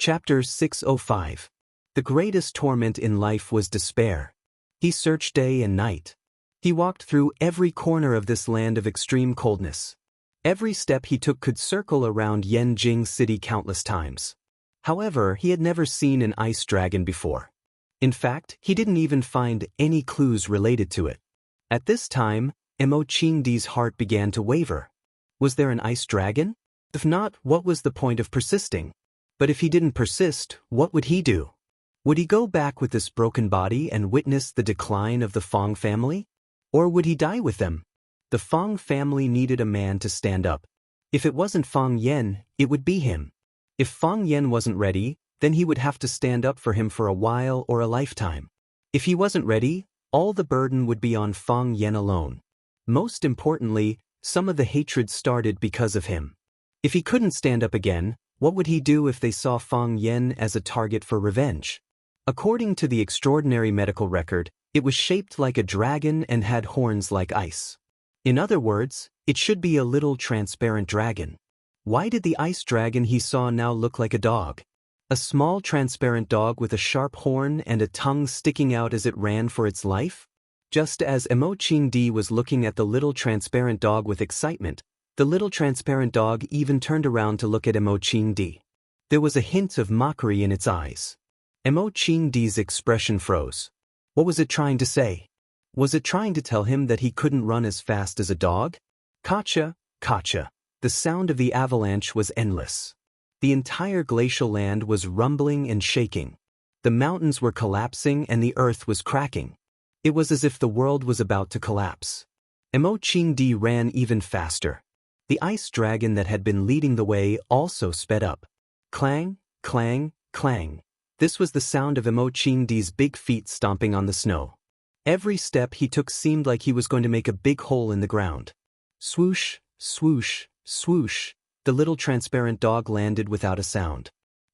Chapter 605. The greatest torment in life was despair. He searched day and night. He walked through every corner of this land of extreme coldness. Every step he took could circle around Yanjing City countless times. However, he had never seen an ice dragon before. In fact, he didn't even find any clues related to it. At this time, Mo Qingdi's heart began to waver. Was there an ice dragon? If not, what was the point of persisting? But if he didn't persist, what would he do? Would he go back with this broken body and witness the decline of the Fong family? Or would he die with them? The Fong family needed a man to stand up. If it wasn't Fong Yen, it would be him. If Fong Yen wasn't ready, then he would have to stand up for him for a while or a lifetime. If he wasn't ready, all the burden would be on Fong Yen alone. Most importantly, some of the hatred started because of him. If he couldn't stand up again, what would he do if they saw Fong Yen as a target for revenge? According to the extraordinary medical record, it was shaped like a dragon and had horns like ice. In other words, it should be a little transparent dragon. Why did the ice dragon he saw now look like a dog? A small transparent dog with a sharp horn and a tongue sticking out as it ran for its life? Just as Mo Qingdi was looking at the little transparent dog with excitement, the little transparent dog even turned around to look at Mo Qingdi. There was a hint of mockery in its eyes. Mo Qingdi's expression froze. What was it trying to say? Was it trying to tell him that he couldn't run as fast as a dog? Kacha, kacha. The sound of the avalanche was endless. The entire glacial land was rumbling and shaking. The mountains were collapsing and the earth was cracking. It was as if the world was about to collapse. Mo Qingdi ran even faster. The ice dragon that had been leading the way also sped up. Clang, clang, clang. This was the sound of Mo Qingdi's big feet stomping on the snow. Every step he took seemed like he was going to make a big hole in the ground. Swoosh, swoosh, swoosh. The little transparent dog landed without a sound.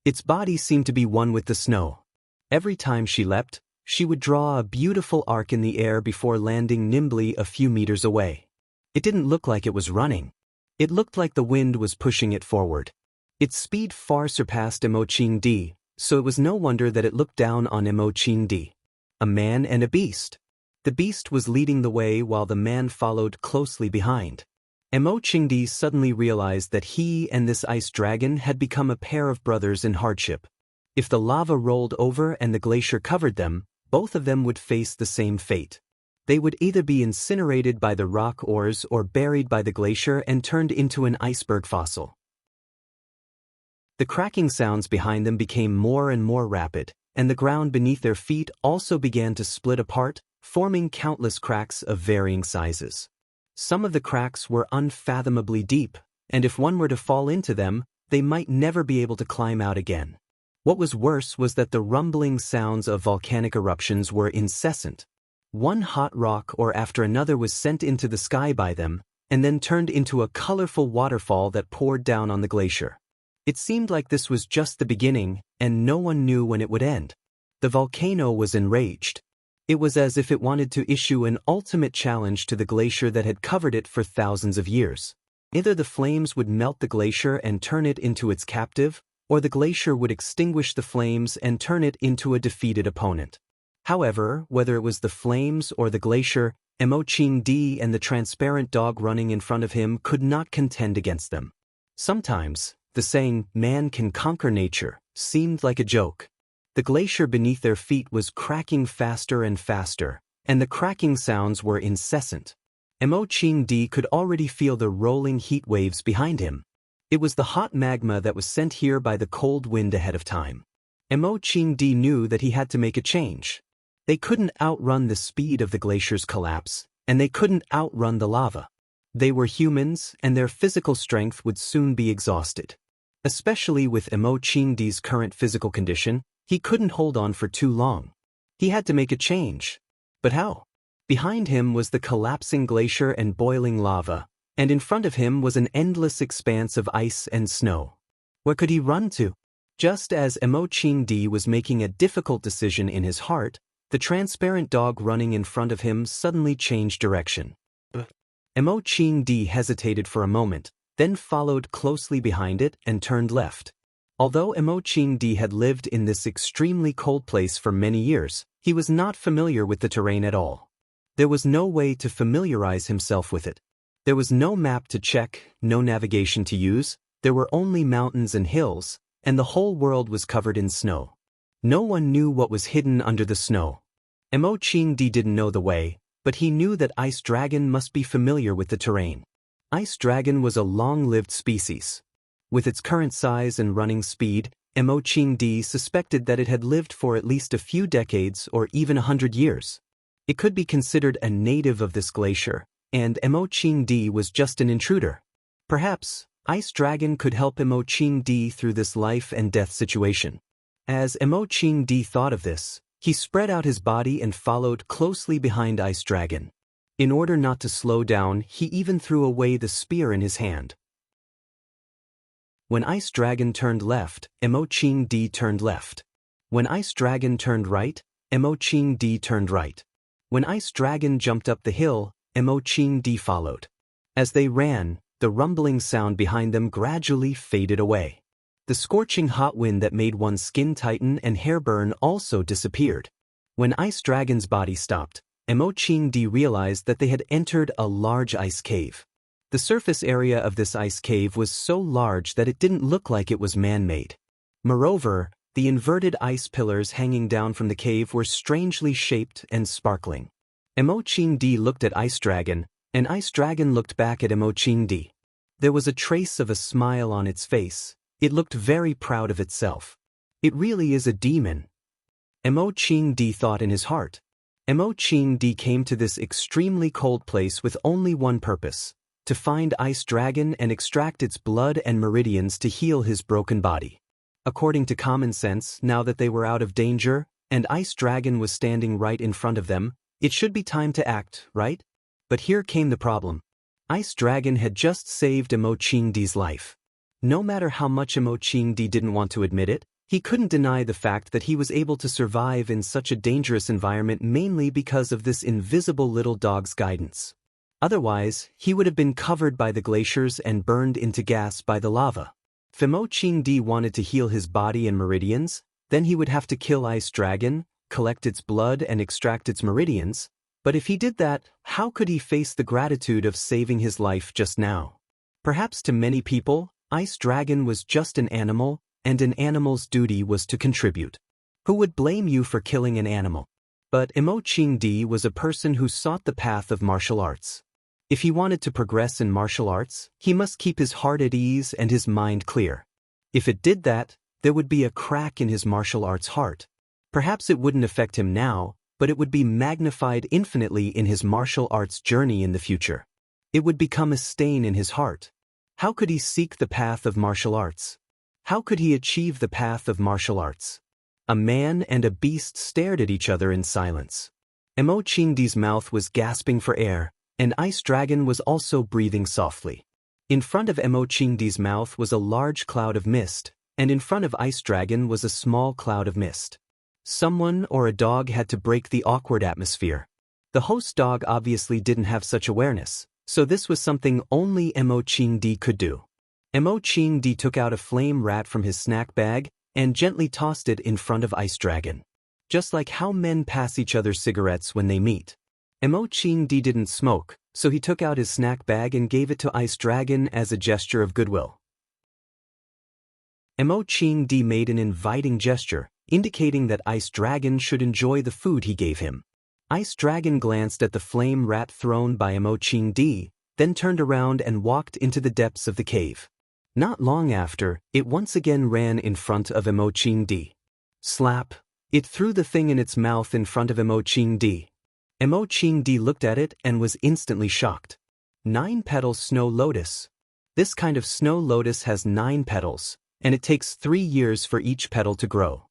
Its body seemed to be one with the snow. Every time she leapt, she would draw a beautiful arc in the air before landing nimbly a few meters away. It didn't look like it was running. It looked like the wind was pushing it forward. Its speed far surpassed Mo Qingdi, so it was no wonder that it looked down on Mo Qingdi. A man and a beast. The beast was leading the way while the man followed closely behind. Mo Qingdi suddenly realized that he and this ice dragon had become a pair of brothers in hardship. If the lava rolled over and the glacier covered them, both of them would face the same fate. They would either be incinerated by the rock ores or buried by the glacier and turned into an iceberg fossil. The cracking sounds behind them became more and more rapid, and the ground beneath their feet also began to split apart, forming countless cracks of varying sizes. Some of the cracks were unfathomably deep, and if one were to fall into them, they might never be able to climb out again. What was worse was that the rumbling sounds of volcanic eruptions were incessant. One hot rock or after another was sent into the sky by them, and then turned into a colorful waterfall that poured down on the glacier. It seemed like this was just the beginning, and no one knew when it would end. The volcano was enraged. It was as if it wanted to issue an ultimate challenge to the glacier that had covered it for thousands of years. Either the flames would melt the glacier and turn it into its captive, or the glacier would extinguish the flames and turn it into a defeated opponent. However, whether it was the flames or the glacier, Mo Qingdi and the transparent dog running in front of him could not contend against them. Sometimes, the saying, "man can conquer nature," seemed like a joke. The glacier beneath their feet was cracking faster and faster, and the cracking sounds were incessant. Mo Qingdi could already feel the rolling heat waves behind him. It was the hot magma that was sent here by the cold wind ahead of time. Mo Qingdi knew that he had to make a change. They couldn't outrun the speed of the glacier's collapse, and they couldn't outrun the lava. They were humans, and their physical strength would soon be exhausted. Especially with Mo Qingdi's current physical condition, he couldn't hold on for too long. He had to make a change. But how? Behind him was the collapsing glacier and boiling lava, and in front of him was an endless expanse of ice and snow. Where could he run to? Just as Mo Qingdi was making a difficult decision in his heart, the transparent dog running in front of him suddenly changed direction. Mo Qingdi hesitated for a moment, then followed closely behind it and turned left. Although Emoching-D had lived in this extremely cold place for many years, he was not familiar with the terrain at all. There was no way to familiarize himself with it. There was no map to check, no navigation to use, there were only mountains and hills, and the whole world was covered in snow. No one knew what was hidden under the snow. Emoching-D didn't know the way, but he knew that Ice Dragon must be familiar with the terrain. Ice Dragon was a long-lived species. With its current size and running speed, Emoching-D suspected that it had lived for at least a few decades or even 100 years. It could be considered a native of this glacier, and Emoching-D was just an intruder. Perhaps, Ice Dragon could help Emoching-D through this life and death situation. As Emoching-D thought of this, he spread out his body and followed closely behind Ice Dragon. In order not to slow down, he even threw away the spear in his hand. When Ice Dragon turned left, Emoching-D turned left. When Ice Dragon turned right, Emoching-D turned right. When Ice Dragon jumped up the hill, Emoching-D followed. As they ran, the rumbling sound behind them gradually faded away. The scorching hot wind that made one's skin tighten and hair burn also disappeared. When Ice Dragon's body stopped, Emoching-D realized that they had entered a large ice cave. The surface area of this ice cave was so large that it didn't look like it was man-made. Moreover, the inverted ice pillars hanging down from the cave were strangely shaped and sparkling. Emoching-D looked at Ice Dragon, and Ice Dragon looked back at Emoching-D. There was a trace of a smile on its face. It looked very proud of itself. It really is a demon. Emoching-D thought in his heart. Emoching-D came to this extremely cold place with only one purpose: to find Ice Dragon and extract its blood and meridians to heal his broken body. According to common sense, now that they were out of danger, and Ice Dragon was standing right in front of them, it should be time to act, right? But here came the problem. Ice Dragon had just saved Emoching-D's life. No matter how much Emoching-D didn't want to admit it, he couldn't deny the fact that he was able to survive in such a dangerous environment mainly because of this invisible little dog's guidance. Otherwise, he would have been covered by the glaciers and burned into gas by the lava. If Emoching-D wanted to heal his body and meridians, then he would have to kill Ice Dragon, collect its blood and extract its meridians. But if he did that, how could he face the gratitude of saving his life just now? Perhaps to many people, Ice Dragon was just an animal, and an animal's duty was to contribute. Who would blame you for killing an animal? But Emoching-D was a person who sought the path of martial arts. If he wanted to progress in martial arts, he must keep his heart at ease and his mind clear. If it did that, there would be a crack in his martial arts heart. Perhaps it wouldn't affect him now, but it would be magnified infinitely in his martial arts journey in the future. It would become a stain in his heart. How could he seek the path of martial arts? How could he achieve the path of martial arts? A man and a beast stared at each other in silence. Emoching-D's mouth was gasping for air, and Ice Dragon was also breathing softly. In front of Emoching-D's mouth was a large cloud of mist, and in front of Ice Dragon was a small cloud of mist. Someone or a dog had to break the awkward atmosphere. The host dog obviously didn't have such awareness, so this was something only Emoching-D could do. Emoching-D took out a flame rat from his snack bag and gently tossed it in front of Ice Dragon. Just like how men pass each other cigarettes when they meet. Emoching-D didn't smoke, so he took out his snack bag and gave it to Ice Dragon as a gesture of goodwill. Emoching-D made an inviting gesture, indicating that Ice Dragon should enjoy the food he gave him. Ice Dragon glanced at the flame rat thrown by Emoching-D, then turned around and walked into the depths of the cave. Not long after, it once again ran in front of Emoching-D. Slap! It threw the thing in its mouth in front of Emoching-D. Emoching-D looked at it and was instantly shocked. 9-petal snow lotus. This kind of snow lotus has 9 petals, and it takes 3 years for each petal to grow.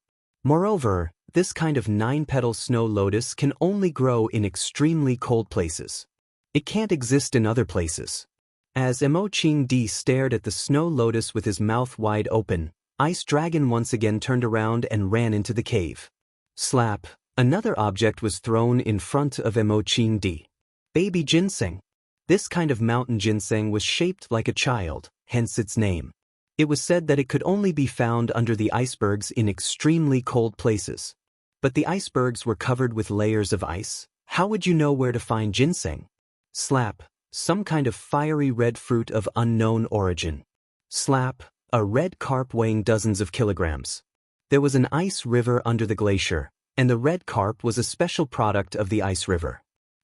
Moreover, this kind of 9-petal snow lotus can only grow in extremely cold places. It can't exist in other places. As Emoching-D stared at the snow lotus with his mouth wide open, Ice Dragon once again turned around and ran into the cave. Slap! Another object was thrown in front of Emoching-D. Baby ginseng. This kind of mountain ginseng was shaped like a child, hence its name. It was said that it could only be found under the icebergs in extremely cold places. But the icebergs were covered with layers of ice. How would you know where to find ginseng? Slap, some kind of fiery red fruit of unknown origin. Slap, a red carp weighing dozens of kilograms. There was an ice river under the glacier, and the red carp was a special product of the ice river.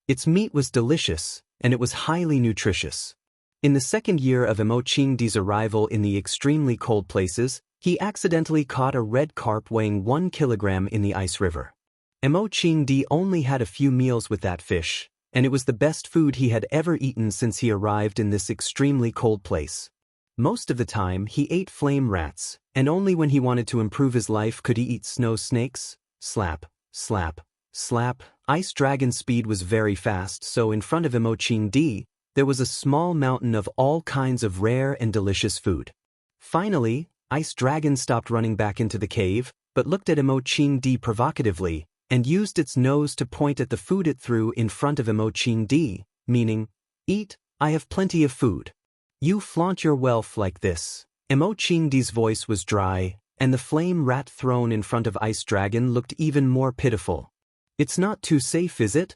Its meat was delicious, and it was highly nutritious. In the second year of Emochingdi's arrival in the extremely cold places, he accidentally caught a red carp weighing 1 kilogram in the ice river. Emochingdi only had a few meals with that fish, and it was the best food he had ever eaten since he arrived in this extremely cold place. Most of the time he ate flame rats, and only when he wanted to improve his life could he eat snow snakes. Slap, slap, slap. Ice Dragon's speed was very fast, so in front of Emochingdi, there was a small mountain of all kinds of rare and delicious food. Finally, Ice Dragon stopped running back into the cave, but looked at Emochingdi provocatively, and used its nose to point at the food it threw in front of Emochingdi, meaning, "Eat, I have plenty of food. You flaunt your wealth like this." Emochingdi's voice was dry, and the flame rat thrown in front of Ice Dragon looked even more pitiful. "It's not too safe, is it?"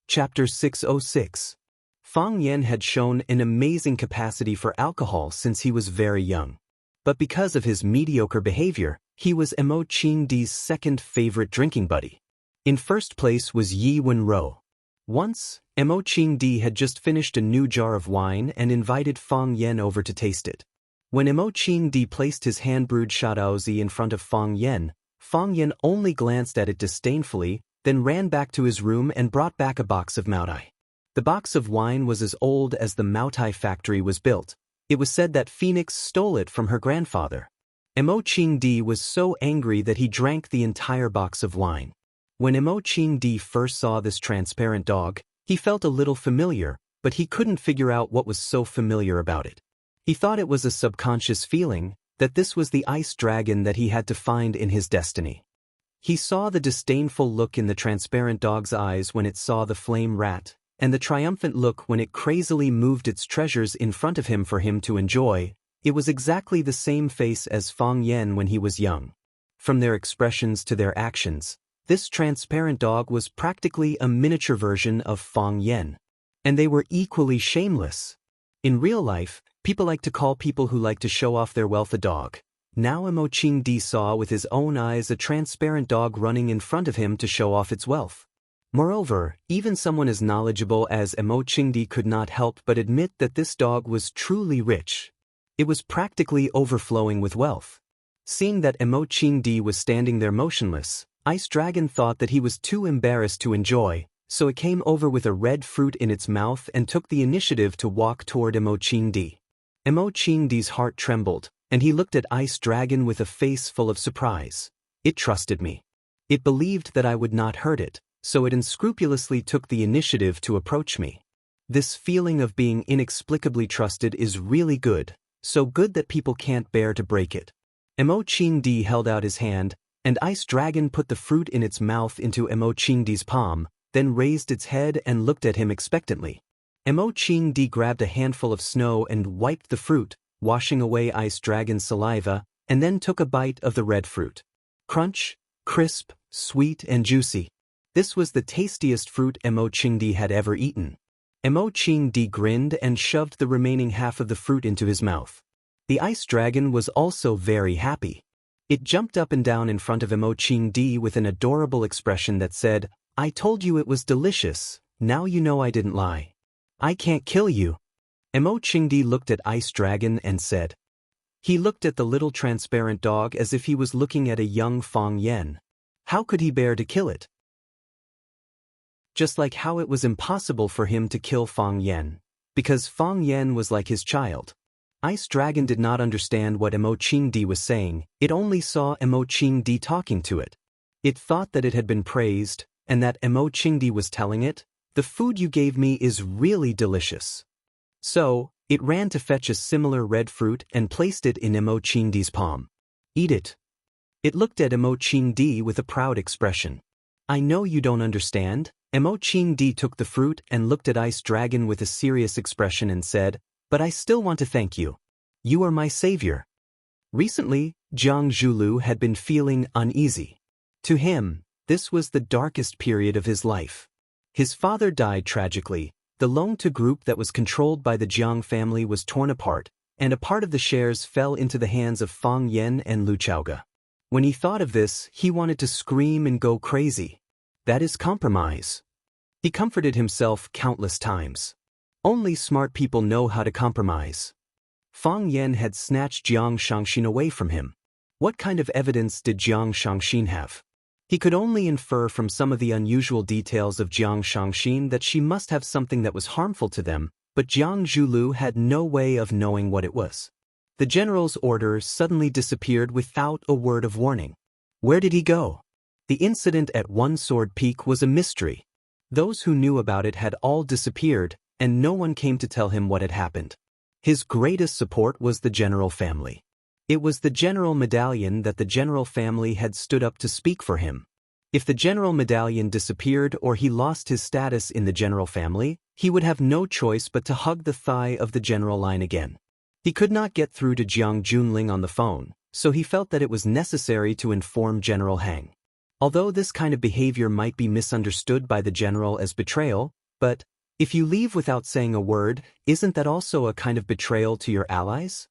Chapter 606. Fang Yen had shown an amazing capacity for alcohol since he was very young. But because of his mediocre behavior, he was Emochingdi's second favorite drinking buddy. In first place was Yi Wenro. Once, Emochingdi had just finished a new jar of wine and invited Fang Yen over to taste it. When Emochingdi placed his hand-brewed Shadaozi in front of Fang Yen only glanced at it disdainfully, then ran back to his room and brought back a box of Maotai. The box of wine was as old as the Maotai factory was built. It was said that Phoenix stole it from her grandfather. Emochingdi was so angry that he drank the entire box of wine. When Emochingdi first saw this transparent dog, he felt a little familiar, but he couldn't figure out what was so familiar about it. He thought it was a subconscious feeling, that this was the ice dragon that he had to find in his destiny. He saw the disdainful look in the transparent dog's eyes when it saw the flame rat, and the triumphant look when it crazily moved its treasures in front of him for him to enjoy. It was exactly the same face as Fang Yen when he was young. From their expressions to their actions, this transparent dog was practically a miniature version of Fang Yen. And they were equally shameless. In real life, people like to call people who like to show off their wealth a dog. Now Emochingdi saw with his own eyes a transparent dog running in front of him to show off its wealth. Moreover, even someone as knowledgeable as Emochingdi could not help but admit that this dog was truly rich. It was practically overflowing with wealth. Seeing that Emochingdi was standing there motionless, Ice Dragon thought that he was too embarrassed to enjoy, so it came over with a red fruit in its mouth and took the initiative to walk toward Emochingdi. Emochingdi's heart trembled, and he looked at Ice Dragon with a face full of surprise. It trusted me. It believed that I would not hurt it, so it unscrupulously took the initiative to approach me. This feeling of being inexplicably trusted is really good, so good that people can't bear to break it. Emochingdi held out his hand, and Ice Dragon put the fruit in its mouth into Emochingdi's palm, then raised its head and looked at him expectantly. Emochingdi grabbed a handful of snow and wiped the fruit, washing away Ice Dragon's saliva, and then took a bite of the red fruit. Crunch, crisp, sweet and juicy. This was the tastiest fruit Emochingdi had ever eaten. Emochingdi grinned and shoved the remaining half of the fruit into his mouth. The ice dragon was also very happy. It jumped up and down in front of Emochingdi with an adorable expression that said, "I told you it was delicious, now you know I didn't lie. I can't kill you." Emochingdi looked at Ice Dragon and said. He looked at the little transparent dog as if he was looking at a young Fang Yen. How could he bear to kill it? Just like how it was impossible for him to kill Fang Yen, because Fang Yen was like his child. Ice Dragon did not understand what Emochingdi was saying, it only saw Emochingdi talking to it. It thought that it had been praised, and that Emochingdi was telling it, "The food you gave me is really delicious." So, it ran to fetch a similar red fruit and placed it in Emochingdi's palm. "Eat it." It looked at Emochingdi with a proud expression. "I know you don't understand, Mo Qing Di took the fruit and looked at Ice Dragon with a serious expression and said, "But I still want to thank you. You are my savior." Recently, Jiang Zhulu had been feeling uneasy. To him, this was the darkest period of his life. His father died tragically, the Longtu group that was controlled by the Jiang family was torn apart, and a part of the shares fell into the hands of Fang Yan and Lu Chaoge. When he thought of this, he wanted to scream and go crazy. That is compromise. He comforted himself countless times. Only smart people know how to compromise. Fang Yan had snatched Jiang Shangxin away from him. What kind of evidence did Jiang Shangxin have? He could only infer from some of the unusual details of Jiang Shangxin that she must have something that was harmful to them, but Jiang Zhulu had no way of knowing what it was. The general's orders suddenly disappeared without a word of warning. Where did he go? The incident at One Sword Peak was a mystery. Those who knew about it had all disappeared, and no one came to tell him what had happened. His greatest support was the general family. It was the general medallion that the general family had stood up to speak for him. If the general medallion disappeared or he lost his status in the general family, he would have no choice but to hug the thigh of the general line again. He could not get through to Jiang Junling on the phone, so he felt that it was necessary to inform General Hang. Although this kind of behavior might be misunderstood by the general as betrayal, but if you leave without saying a word, isn't that also a kind of betrayal to your allies?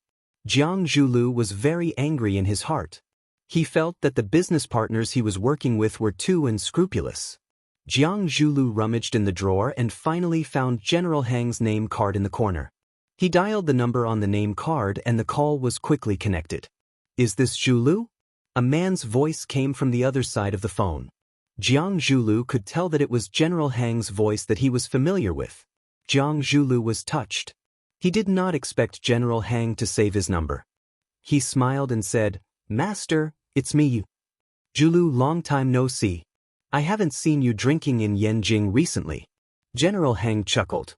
Jiang Zhulu was very angry in his heart. He felt that the business partners he was working with were too unscrupulous. Jiang Zhulu rummaged in the drawer and finally found General Hang's name card in the corner. He dialed the number on the name card and the call was quickly connected. "Is this Zhulu?" A man's voice came from the other side of the phone. Jiang Zhulu could tell that it was General Hang's voice that he was familiar with. Jiang Zhulu was touched. He did not expect General Hang to save his number. He smiled and said, "Master, it's me. Zhulu, long time no see. I haven't seen you drinking in Yanjing recently." General Hang chuckled.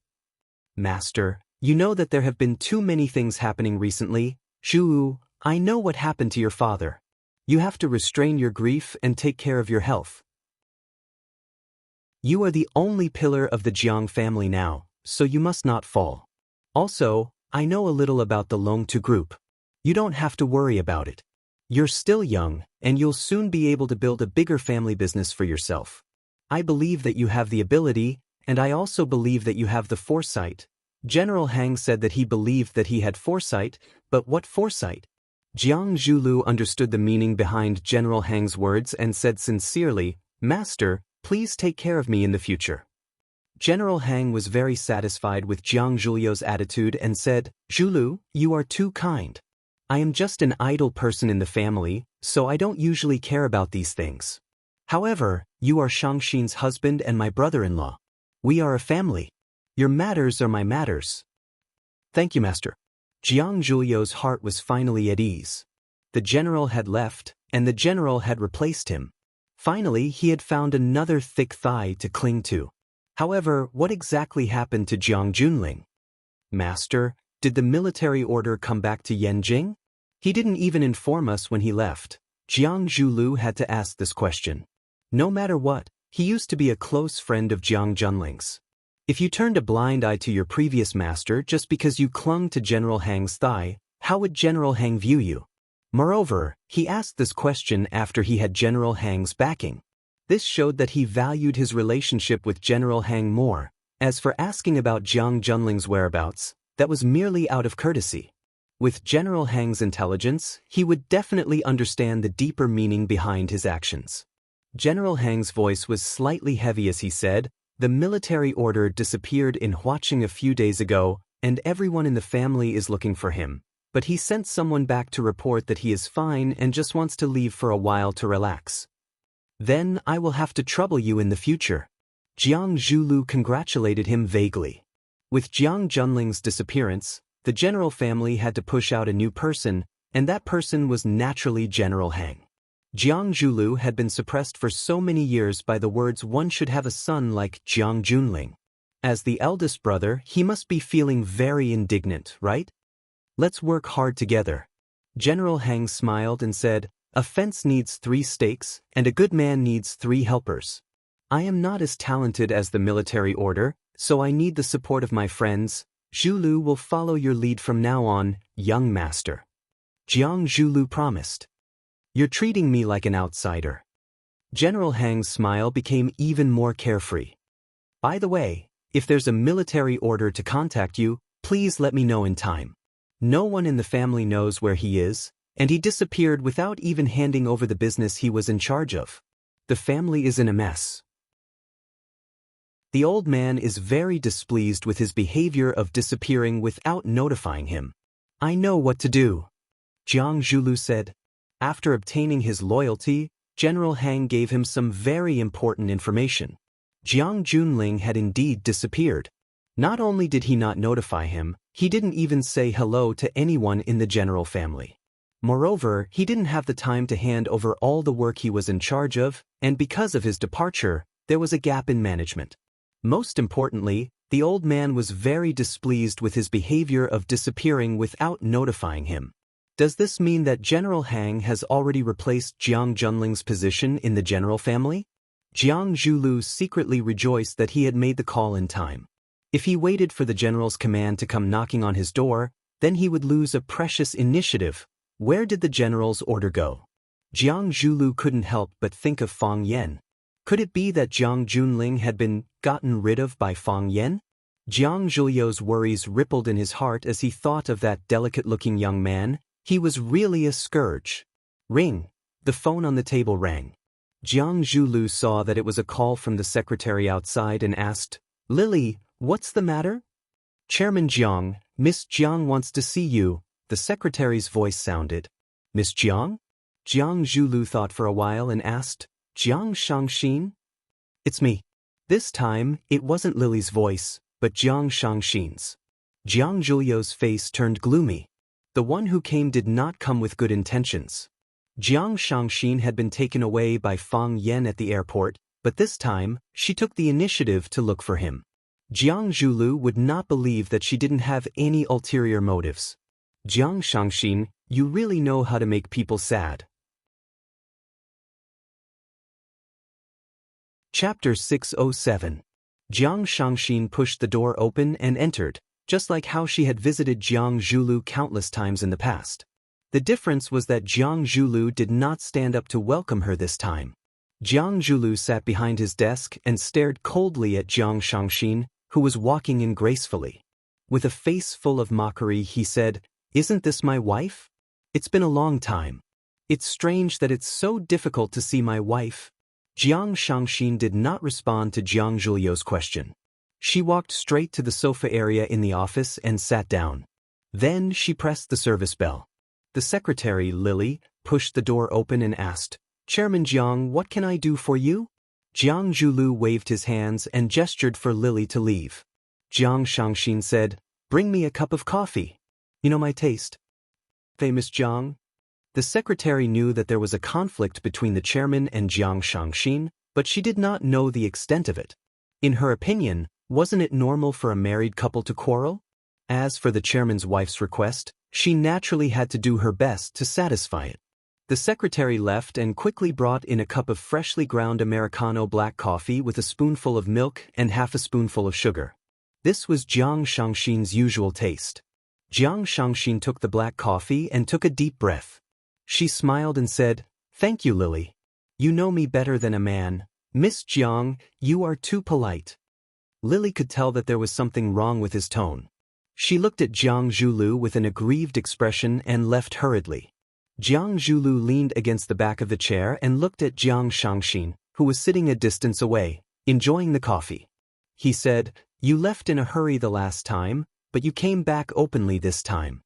"Master, you know that there have been too many things happening recently. Zhulu, I know what happened to your father. You have to restrain your grief and take care of your health. You are the only pillar of the Jiang family now, so you must not fall. Also, I know a little about the Longtu group. You don't have to worry about it. You're still young, and you'll soon be able to build a bigger family business for yourself. I believe that you have the ability, and I also believe that you have the foresight." General Hang said that he believed that he had foresight, but what foresight? Jiang Zhulu understood the meaning behind General Hang's words and said sincerely, "Master, please take care of me in the future." General Hang was very satisfied with Jiang Zhulu's attitude and said, "Zhulu, you are too kind. I am just an idle person in the family, so I don't usually care about these things. However, you are Shangxin's husband and my brother-in-law. We are a family. Your matters are my matters." "Thank you, Master." Jiang Zhulu's heart was finally at ease. The general had left, and the general had replaced him. Finally, he had found another thick thigh to cling to. However, what exactly happened to Jiang Junling? "Master, did the military order come back to Yanjing? He didn't even inform us when he left." Jiang Zhulu had to ask this question. No matter what, he used to be a close friend of Jiang Junling's. If you turned a blind eye to your previous master just because you clung to General Hang's thigh, how would General Hang view you? Moreover, he asked this question after he had General Hang's backing. This showed that he valued his relationship with General Hang more. As for asking about Jiang Junling's whereabouts, that was merely out of courtesy. With General Hang's intelligence, he would definitely understand the deeper meaning behind his actions. General Hang's voice was slightly heavy as he said, "The military order disappeared in Huaqing a few days ago, and everyone in the family is looking for him. But he sent someone back to report that he is fine and just wants to leave for a while to relax. Then I will have to trouble you in the future." Jiang Zhulu congratulated him vaguely. With Jiang Junling's disappearance, the general family had to push out a new person, and that person was naturally General Hang. Jiang Zhulu had been suppressed for so many years by the words one should have a son like Jiang Junling. As the eldest brother, he must be feeling very indignant, right? "Let's work hard together." General Hang smiled and said, "A fence needs 3 stakes, and a good man needs 3 helpers. I am not as talented as the military order, so I need the support of my friends. Zhulu will follow your lead from now on, young master. Jiang Zhulu promised. You're treating me like an outsider. General Hang's smile became even more carefree. By the way, if there's a military order to contact you, please let me know in time. No one in the family knows where he is, and he disappeared without even handing over the business he was in charge of. The family is in a mess. The old man is very displeased with his behavior of disappearing without notifying him. I know what to do, Jiang Zhulu said. After obtaining his loyalty, General Hang gave him some very important information. Jiang Junling had indeed disappeared. Not only did he not notify him, he didn't even say hello to anyone in the general family. Moreover, he didn't have the time to hand over all the work he was in charge of, and because of his departure, there was a gap in management. Most importantly, the old man was very displeased with his behavior of disappearing without notifying him. Does this mean that General Hang has already replaced Jiang Junling's position in the general family? Jiang Zhulu secretly rejoiced that he had made the call in time. If he waited for the general's command to come knocking on his door, then he would lose a precious initiative. Where did the general's order go? Jiang Zhulu couldn't help but think of Fang Yan. Could it be that Jiang Junling had been gotten rid of by Fang Yan? Jiang Zhulio's worries rippled in his heart as he thought of that delicate-looking young man. He was really a scourge. Ring. The phone on the table rang. Jiang Zhulu saw that it was a call from the secretary outside and asked, Lily, what's the matter? Chairman Jiang, Miss Jiang wants to see you, the secretary's voice sounded. Miss Jiang? Jiang Zhulu thought for a while and asked, Jiang Shangxin? It's me. This time, it wasn't Lily's voice, but Jiang Shangxin's. Jiang Zhulio's face turned gloomy. The one who came did not come with good intentions. Jiang Shangxin had been taken away by Fang Yan at the airport, but this time, she took the initiative to look for him. Jiang Zhulu would not believe that she didn't have any ulterior motives. Jiang Shangxin, you really know how to make people sad. Chapter 607. Jiang Shangxin pushed the door open and entered, just like how she had visited Jiang Zhulu countless times in the past. The difference was that Jiang Zhulu did not stand up to welcome her this time. Jiang Zhulu sat behind his desk and stared coldly at Jiang Shangxin, who was walking in gracefully. With a face full of mockery, he said, Isn't this my wife? It's been a long time. It's strange that it's so difficult to see my wife. Jiang Shangxin did not respond to Jiang Zhulio's question. She walked straight to the sofa area in the office and sat down. Then she pressed the service bell. The secretary, Lily, pushed the door open and asked, Chairman Jiang, what can I do for you? Jiang Zhulu waved his hands and gestured for Lily to leave. Jiang Shangxin said, Bring me a cup of coffee. You know my taste. Famous Jiang? The secretary knew that there was a conflict between the chairman and Jiang Shangxin, but she did not know the extent of it. In her opinion, wasn't it normal for a married couple to quarrel? As for the chairman's wife's request, she naturally had to do her best to satisfy it. The secretary left and quickly brought in a cup of freshly ground Americano black coffee with a spoonful of milk and half a spoonful of sugar. This was Jiang Shangxin's usual taste. Jiang Shangxin took the black coffee and took a deep breath. She smiled and said, Thank you, Lily. You know me better than a man. Miss Jiang, you are too polite. Lily could tell that there was something wrong with his tone. She looked at Jiang Zhulu with an aggrieved expression and left hurriedly. Jiang Zhulu leaned against the back of the chair and looked at Jiang Shangxin, who was sitting a distance away, enjoying the coffee. He said, You left in a hurry the last time, but you came back openly this time.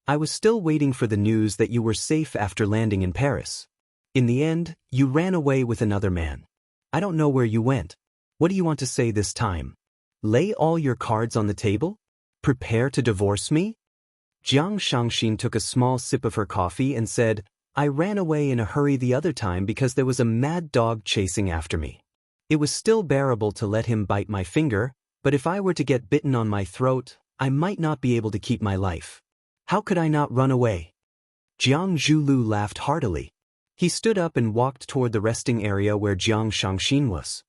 I was still waiting for the news that you were safe after landing in Paris. In the end, you ran away with another man. I don't know where you went. What do you want to say this time? Lay all your cards on the table? Prepare to divorce me? Jiang Shangxin took a small sip of her coffee and said, I ran away in a hurry the other time because there was a mad dog chasing after me. It was still bearable to let him bite my finger, but if I were to get bitten on my throat, I might not be able to keep my life. How could I not run away? Jiang Zhulu laughed heartily. He stood up and walked toward the resting area where Jiang Shangxin was.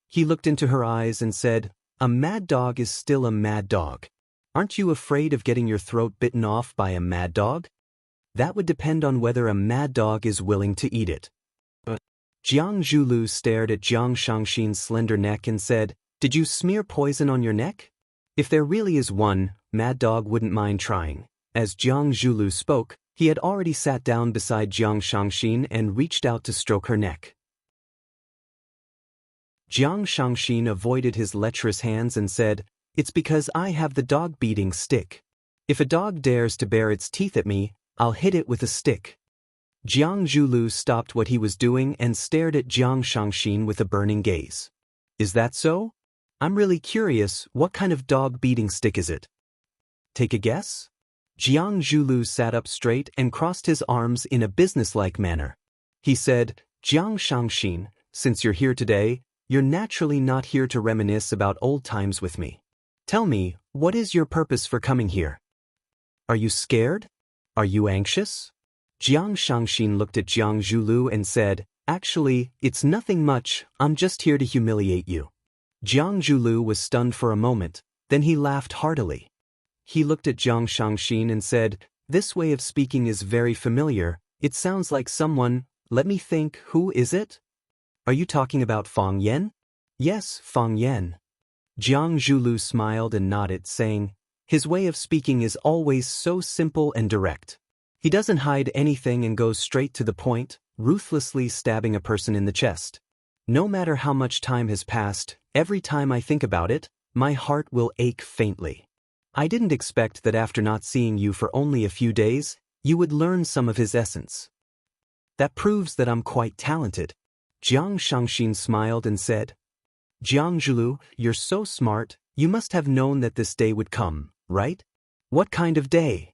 He looked into her eyes and said, "A mad dog is still a mad dog. Aren't you afraid of getting your throat bitten off by a mad dog? That would depend on whether a mad dog is willing to eat it." Jiang Zhulu stared at Jiang Shangxin's slender neck and said, "Did you smear poison on your neck? If there really is one, Mad Dog wouldn't mind trying." As Jiang Zhulu spoke, he had already sat down beside Jiang Shangxin and reached out to stroke her neck. Jiang Shangxin avoided his lecherous hands and said, "It's because I have the dog-beating stick. If a dog dares to bare its teeth at me, I'll hit it with a stick." Jiang Zhulu stopped what he was doing and stared at Jiang Shangxin with a burning gaze. "Is that so? I'm really curious, what kind of dog-beating stick is it? Take a guess?" Jiang Zhulu sat up straight and crossed his arms in a businesslike manner. He said, "Jiang Shangxin, since you're here today, you're naturally not here to reminisce about old times with me. Tell me, what is your purpose for coming here? Are you scared? Are you anxious?" Jiang Shangxin looked at Jiang Zhulu and said, "Actually, it's nothing much, I'm just here to humiliate you." Jiang Zhulu was stunned for a moment, then he laughed heartily. He looked at Jiang Shangxin and said, "This way of speaking is very familiar, it sounds like someone, let me think, who is it? Are you talking about Fang Yan?" "Yes, Fang Yan." Jiang Zhulu smiled and nodded, saying, "His way of speaking is always so simple and direct. He doesn't hide anything and goes straight to the point, ruthlessly stabbing a person in the chest. No matter how much time has passed, every time I think about it, my heart will ache faintly. I didn't expect that after not seeing you for only a few days, you would learn some of his essence. That proves that I'm quite talented." Jiang Shangxin smiled and said, "Jiang Zhulu, you're so smart, you must have known that this day would come, right? What kind of day?"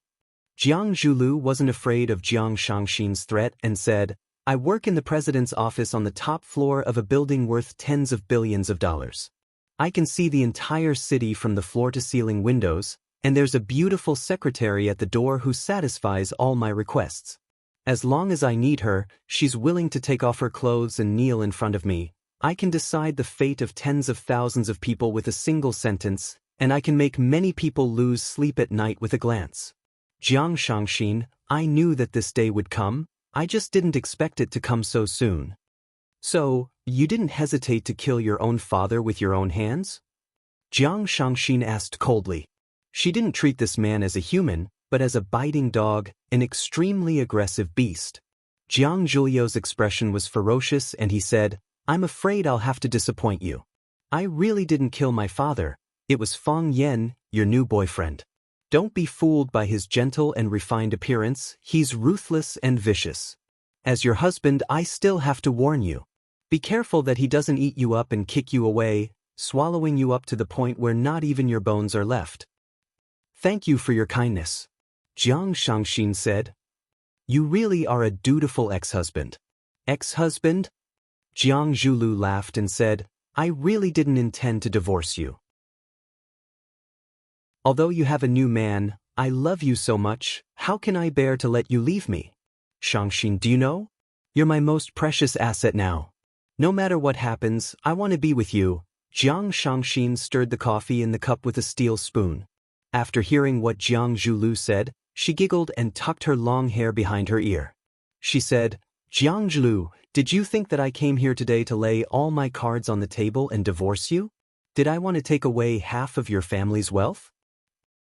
Jiang Zhulu wasn't afraid of Jiang Shangxin's threat and said, "I work in the president's office on the top floor of a building worth tens of billions of dollars. I can see the entire city from the floor-to-ceiling windows, and there's a beautiful secretary at the door who satisfies all my requests. As long as I need her, she's willing to take off her clothes and kneel in front of me. I can decide the fate of tens of thousands of people with a single sentence, and I can make many people lose sleep at night with a glance. Jiang Shangxin, I knew that this day would come, I just didn't expect it to come so soon." "So, you didn't hesitate to kill your own father with your own hands?" Jiang Shangxin asked coldly. She didn't treat this man as a human, but as a biting dog, an extremely aggressive beast. Jiang Zhulio's expression was ferocious and he said, "I'm afraid I'll have to disappoint you. I really didn't kill my father, it was Fang Yan, your new boyfriend. Don't be fooled by his gentle and refined appearance, he's ruthless and vicious. As your husband, I still have to warn you. Be careful that he doesn't eat you up and kick you away, swallowing you up to the point where not even your bones are left." "Thank you for your kindness," Jiang Shangxin said. "You really are a dutiful ex-husband." "Ex-husband?" Jiang Zhulu laughed and said, "I really didn't intend to divorce you. Although you have a new man, I love you so much, how can I bear to let you leave me? Shangxin, do you know? You're my most precious asset now. No matter what happens, I want to be with you." Jiang Shangxin stirred the coffee in the cup with a steel spoon. After hearing what Jiang Zhulu said, she giggled and tucked her long hair behind her ear. She said, "Jiang Zhulu, did you think that I came here today to lay all my cards on the table and divorce you? Did I want to take away half of your family's wealth?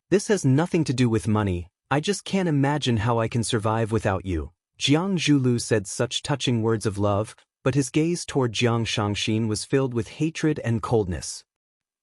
This has nothing to do with money, I just can't imagine how I can survive without you." Jiang Zhulu said such touching words of love, but his gaze toward Jiang Shangxin was filled with hatred and coldness.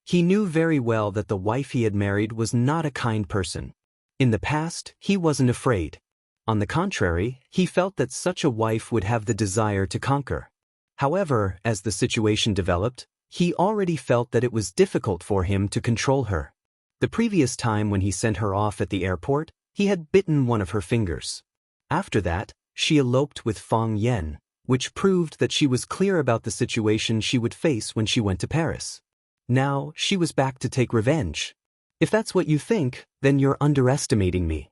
He knew very well that the wife he had married was not a kind person. In the past, he wasn't afraid. On the contrary, he felt that such a wife would have the desire to conquer. However, as the situation developed, he already felt that it was difficult for him to control her. The previous time when he sent her off at the airport, he had bitten one of her fingers. After that, she eloped with Fang Yan, which proved that she was clear about the situation she would face when she went to Paris. Now, she was back to take revenge. "If that's what you think, then you're underestimating me."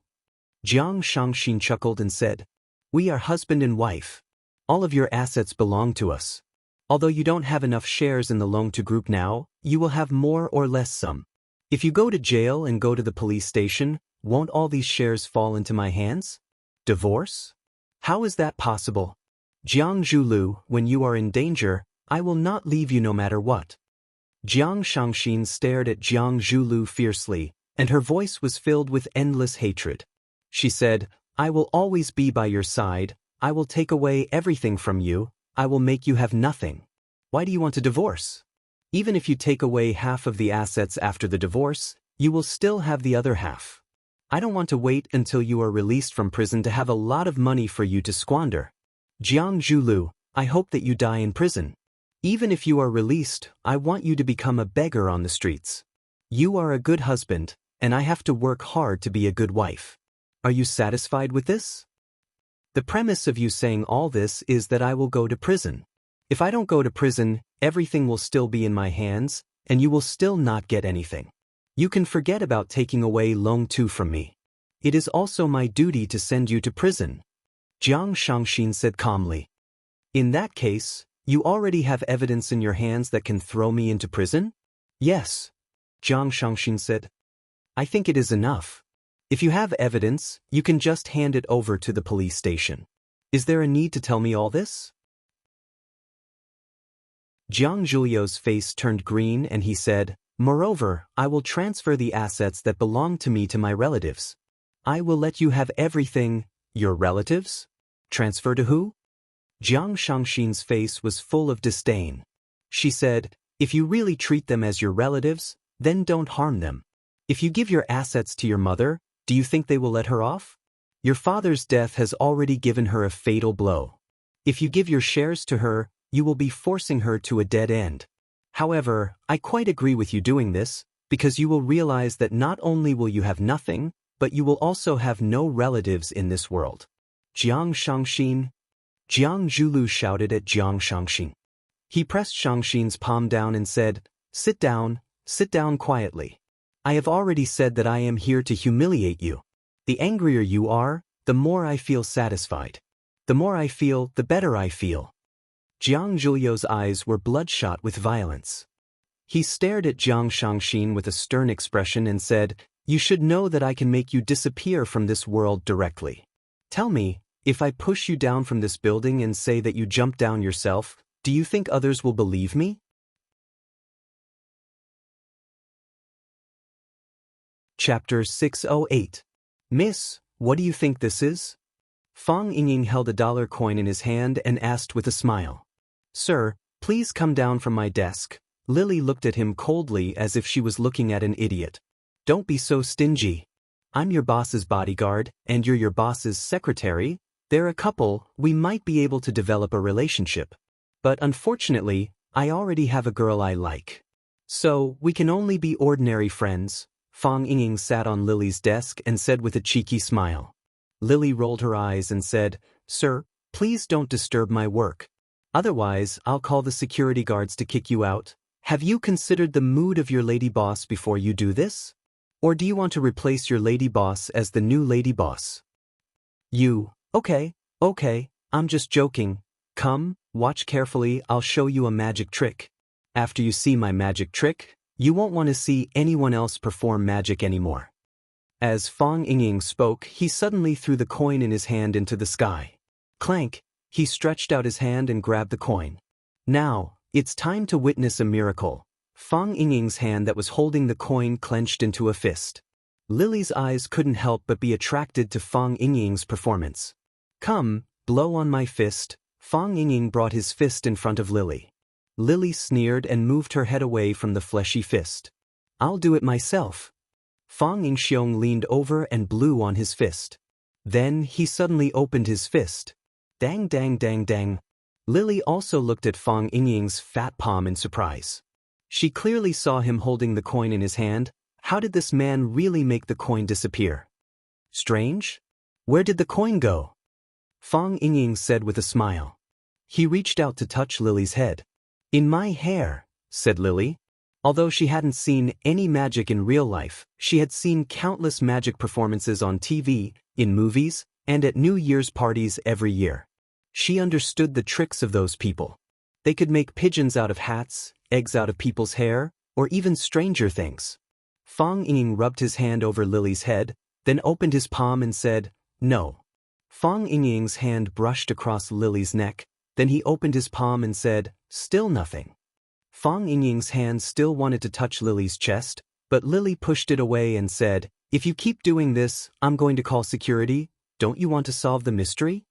Jiang Shangxin chuckled and said, "We are husband and wife. All of your assets belong to us. Although you don't have enough shares in the Long-Tu group now, you will have more or less some. If you go to jail and go to the police station, won't all these shares fall into my hands? Divorce? How is that possible? Jiang Zhulu, when you are in danger, I will not leave you no matter what. Jiang Shangxin stared at Jiang Zhulu fiercely, and her voice was filled with endless hatred. She said, I will always be by your side, I will take away everything from you, I will make you have nothing. Why do you want a divorce? Even if you take away half of the assets after the divorce, you will still have the other half. I don't want to wait until you are released from prison to have a lot of money for you to squander. Jiang Zhulu, I hope that you die in prison. Even if you are released, I want you to become a beggar on the streets. You are a good husband, and I have to work hard to be a good wife. Are you satisfied with this? The premise of you saying all this is that I will go to prison. If I don't go to prison, everything will still be in my hands, and you will still not get anything. You can forget about taking away Long-Tu from me. It is also my duty to send you to prison. Jiang Shangxin said calmly. In that case, you already have evidence in your hands that can throw me into prison? Yes. Jiang Shangxin said. I think it is enough. If you have evidence, you can just hand it over to the police station. Is there a need to tell me all this? Jiang Zhulio's face turned green and he said, Moreover, I will transfer the assets that belong to me to my relatives. I will let you have everything. Your relatives? Transfer to who? Jiang Shangxin's face was full of disdain. She said, if you really treat them as your relatives, then don't harm them. If you give your assets to your mother, do you think they will let her off? Your father's death has already given her a fatal blow. If you give your shares to her, you will be forcing her to a dead end. However, I quite agree with you doing this, because you will realize that not only will you have nothing, but you will also have no relatives in this world. Jiang Shangxin. Jiang Zhulu shouted at Jiang Shangxin. He pressed Shangxin's palm down and said, sit down quietly. I have already said that I am here to humiliate you. The angrier you are, the more I feel satisfied. The more I feel, the better I feel. Jiang Zhulio's eyes were bloodshot with violence. He stared at Jiang Shangxin with a stern expression and said, you should know that I can make you disappear from this world directly. Tell me, if I push you down from this building and say that you jumped down yourself, do you think others will believe me? Chapter 608. Miss, what do you think this is? Fang Yingying held a dollar coin in his hand and asked with a smile. Sir, please come down from my desk. Lily looked at him coldly as if she was looking at an idiot. Don't be so stingy. I'm your boss's bodyguard, and you're your boss's secretary. They're a couple, we might be able to develop a relationship. But unfortunately, I already have a girl I like. So, we can only be ordinary friends. Fang Yingying sat on Lily's desk and said with a cheeky smile. Lily rolled her eyes and said, Sir, please don't disturb my work. Otherwise, I'll call the security guards to kick you out. Have you considered the mood of your lady boss before you do this? Or do you want to replace your lady boss as the new lady boss? Okay, I'm just joking. Come, watch carefully, I'll show you a magic trick. After you see my magic trick, you won't want to see anyone else perform magic anymore. As Fang Yingying spoke, he suddenly threw the coin in his hand into the sky. Clank, he stretched out his hand and grabbed the coin. Now, it's time to witness a miracle. Fang Yingying's hand that was holding the coin clenched into a fist. Lily's eyes couldn't help but be attracted to Fang Yingying's performance. Come, blow on my fist. Fang Yingying brought his fist in front of Lily. Lily sneered and moved her head away from the fleshy fist. I'll do it myself. Fang Yingxiong leaned over and blew on his fist. Then he suddenly opened his fist. Dang dang dang dang. Lily also looked at Fang Yingying's fat palm in surprise. She clearly saw him holding the coin in his hand. How did this man really make the coin disappear? Strange? Where did the coin go? Fang Yingying said with a smile. He reached out to touch Lily's head. In my hair, said Lily. Although she hadn't seen any magic in real life, she had seen countless magic performances on TV, in movies, and at New Year's parties every year. She understood the tricks of those people. They could make pigeons out of hats, eggs out of people's hair, or even stranger things. Fang Ying rubbed his hand over Lily's head, then opened his palm and said, "No." Fang Ying's hand brushed across Lily's neck, then he opened his palm and said, "Still nothing." Fang Ying's hand still wanted to touch Lily's chest, but Lily pushed it away and said, "If you keep doing this, I'm going to call security. Don't you want to solve the mystery?"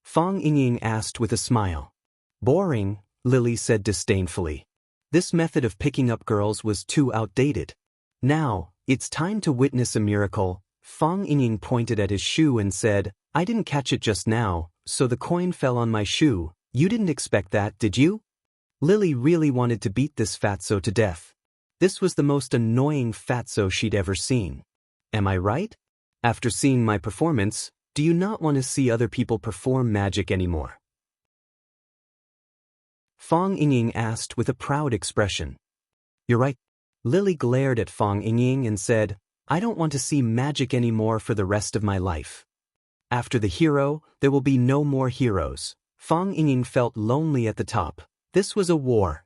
Fang Ying asked with a smile. "Boring," Lily said disdainfully. This method of picking up girls was too outdated. "Now, it's time to witness a miracle." Fang Ying pointed at his shoe and said, "I didn't catch it just now, so the coin fell on my shoe. You didn't expect that, did you?" Lily really wanted to beat this fatso to death. This was the most annoying fatso she'd ever seen. Am I right? After seeing my performance, do you not want to see other people perform magic anymore? Fang Ying asked with a proud expression. "You're right." Lily glared at Fang Ying and said, "I don't want to see magic anymore for the rest of my life." After the hero, there will be no more heroes. Fang Ying felt lonely at the top. This was a war.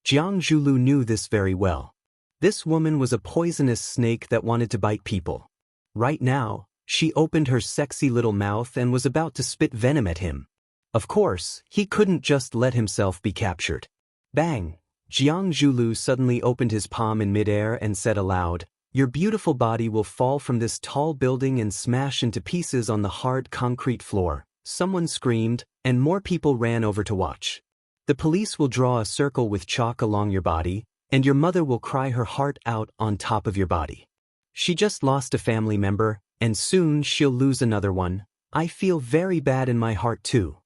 Jiang Zhulu knew this very well. This woman was a poisonous snake that wanted to bite people. Right now, she opened her sexy little mouth and was about to spit venom at him. Of course, he couldn't just let himself be captured. Bang! Jiang Zhulu suddenly opened his palm in midair and said aloud, "Your beautiful body will fall from this tall building and smash into pieces on the hard concrete floor." Someone screamed, and more people ran over to watch. "The police will draw a circle with chalk along your body, and your mother will cry her heart out on top of your body. She just lost a family member, and soon she'll lose another one. I feel very bad in my heart too.